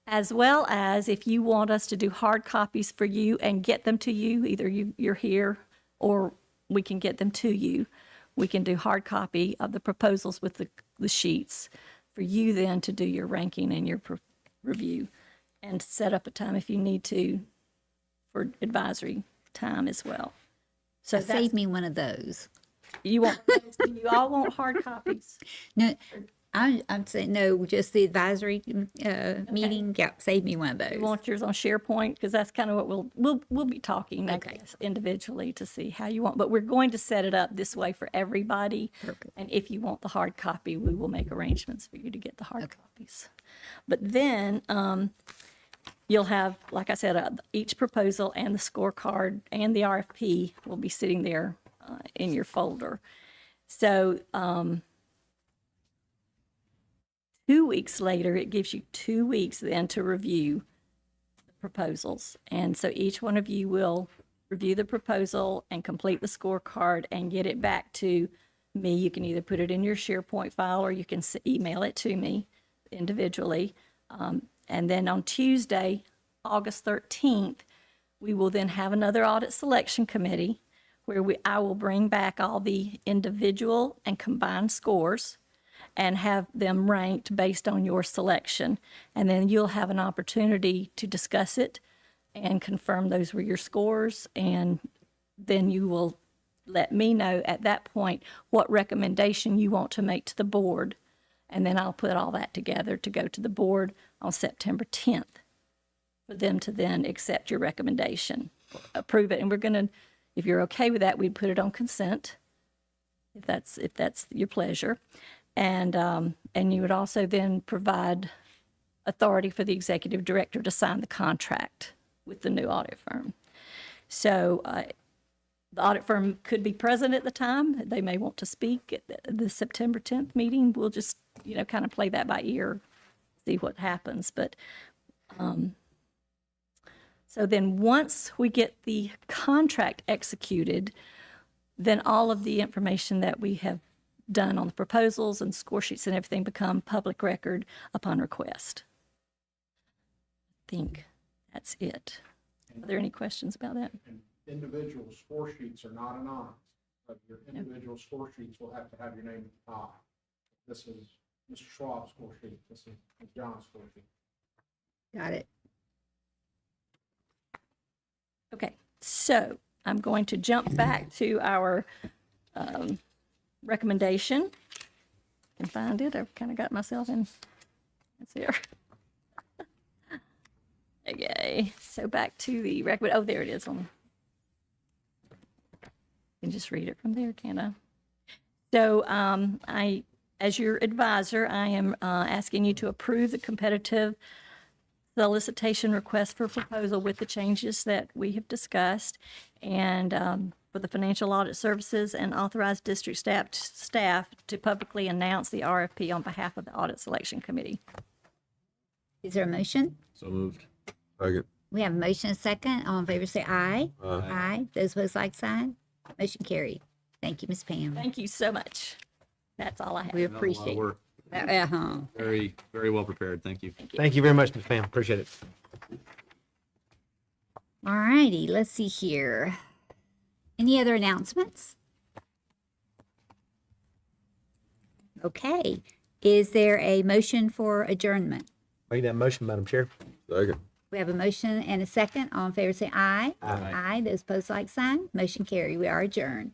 as well as if you want us to do hard copies for you and get them to you, either you're here or we can get them to you. We can do hard copy of the proposals with the sheets for you then to do your ranking and your review, and set up a time if you need to for advisory time as well. So Save me one of those. You want, you all want hard copies? No, I'm saying, no, just the advisory meeting. Yeah, save me one of those. You want yours on SharePoint? Because that's kind of what we'll be talking, I guess, individually to see how you want. But we're going to set it up this way for everybody. Perfect. And if you want the hard copy, we will make arrangements for you to get the hard copies. But then you'll have, like I said, each proposal and the scorecard and the RFP will be sitting there in your folder. So 2 weeks later, it gives you 2 weeks then to review the proposals. And so each one of you will review the proposal and complete the scorecard and get it back to me. You can either put it in your SharePoint file or you can email it to me individually. And then on Tuesday, August 13th, we will then have another audit selection committee where I will bring back all the individual and combined scores and have them ranked based on your selection. And then you'll have an opportunity to discuss it and confirm those were your scores. And then you will let me know at that point what recommendation you want to make to the board. And then I'll put all that together to go to the board on September 10th for them to then accept your recommendation, approve it. And we're going to, if you're okay with that, we'd put it on consent, if that's your pleasure. And you would also then provide authority for the executive director to sign the contract with the new audit firm. So the audit firm could be present at the time. They may want to speak at the September 10th meeting. We'll just, kind of play that by ear, see what happens. But so then once we get the contract executed, then all of the information that we have done on the proposals and score sheets and everything become public record upon request. I think that's it. Are there any questions about that? And individual score sheets are not anonymous, but your individual score sheets will have to have your name at the top. This is Mr. Schwab's score sheet. This is John's score sheet. Got it. Okay, so I'm going to jump back to our recommendation. I can find it. I've kind of got myself in. It's here. Okay, so back to the recommend. Oh, there it is. I can just read it from there, can't I? So as your advisor, I am asking you to approve the competitive solicitation request for proposal with the changes that we have discussed. And for the financial audit services and authorize district staff to publicly announce the RFP on behalf of the Audit Selection Committee. Is there a motion? So moved. Second. We have a motion and a second. All in favor say aye. Aye. Those opposed, like sign. Motion carried. Thank you, Ms. Pam. Thank you so much. That's all I have. We appreciate it. Uh-huh. Very, very well prepared. Thank you. Thank you very much, Ms. Pam. Appreciate it. All righty, let's see here. Any other announcements? Okay. Is there a motion for adjournment? Make that motion, Madam Chair. Second. We have a motion and a second. All in favor say aye. Aye. Aye. Those opposed, like sign. Motion carried. We are adjourned.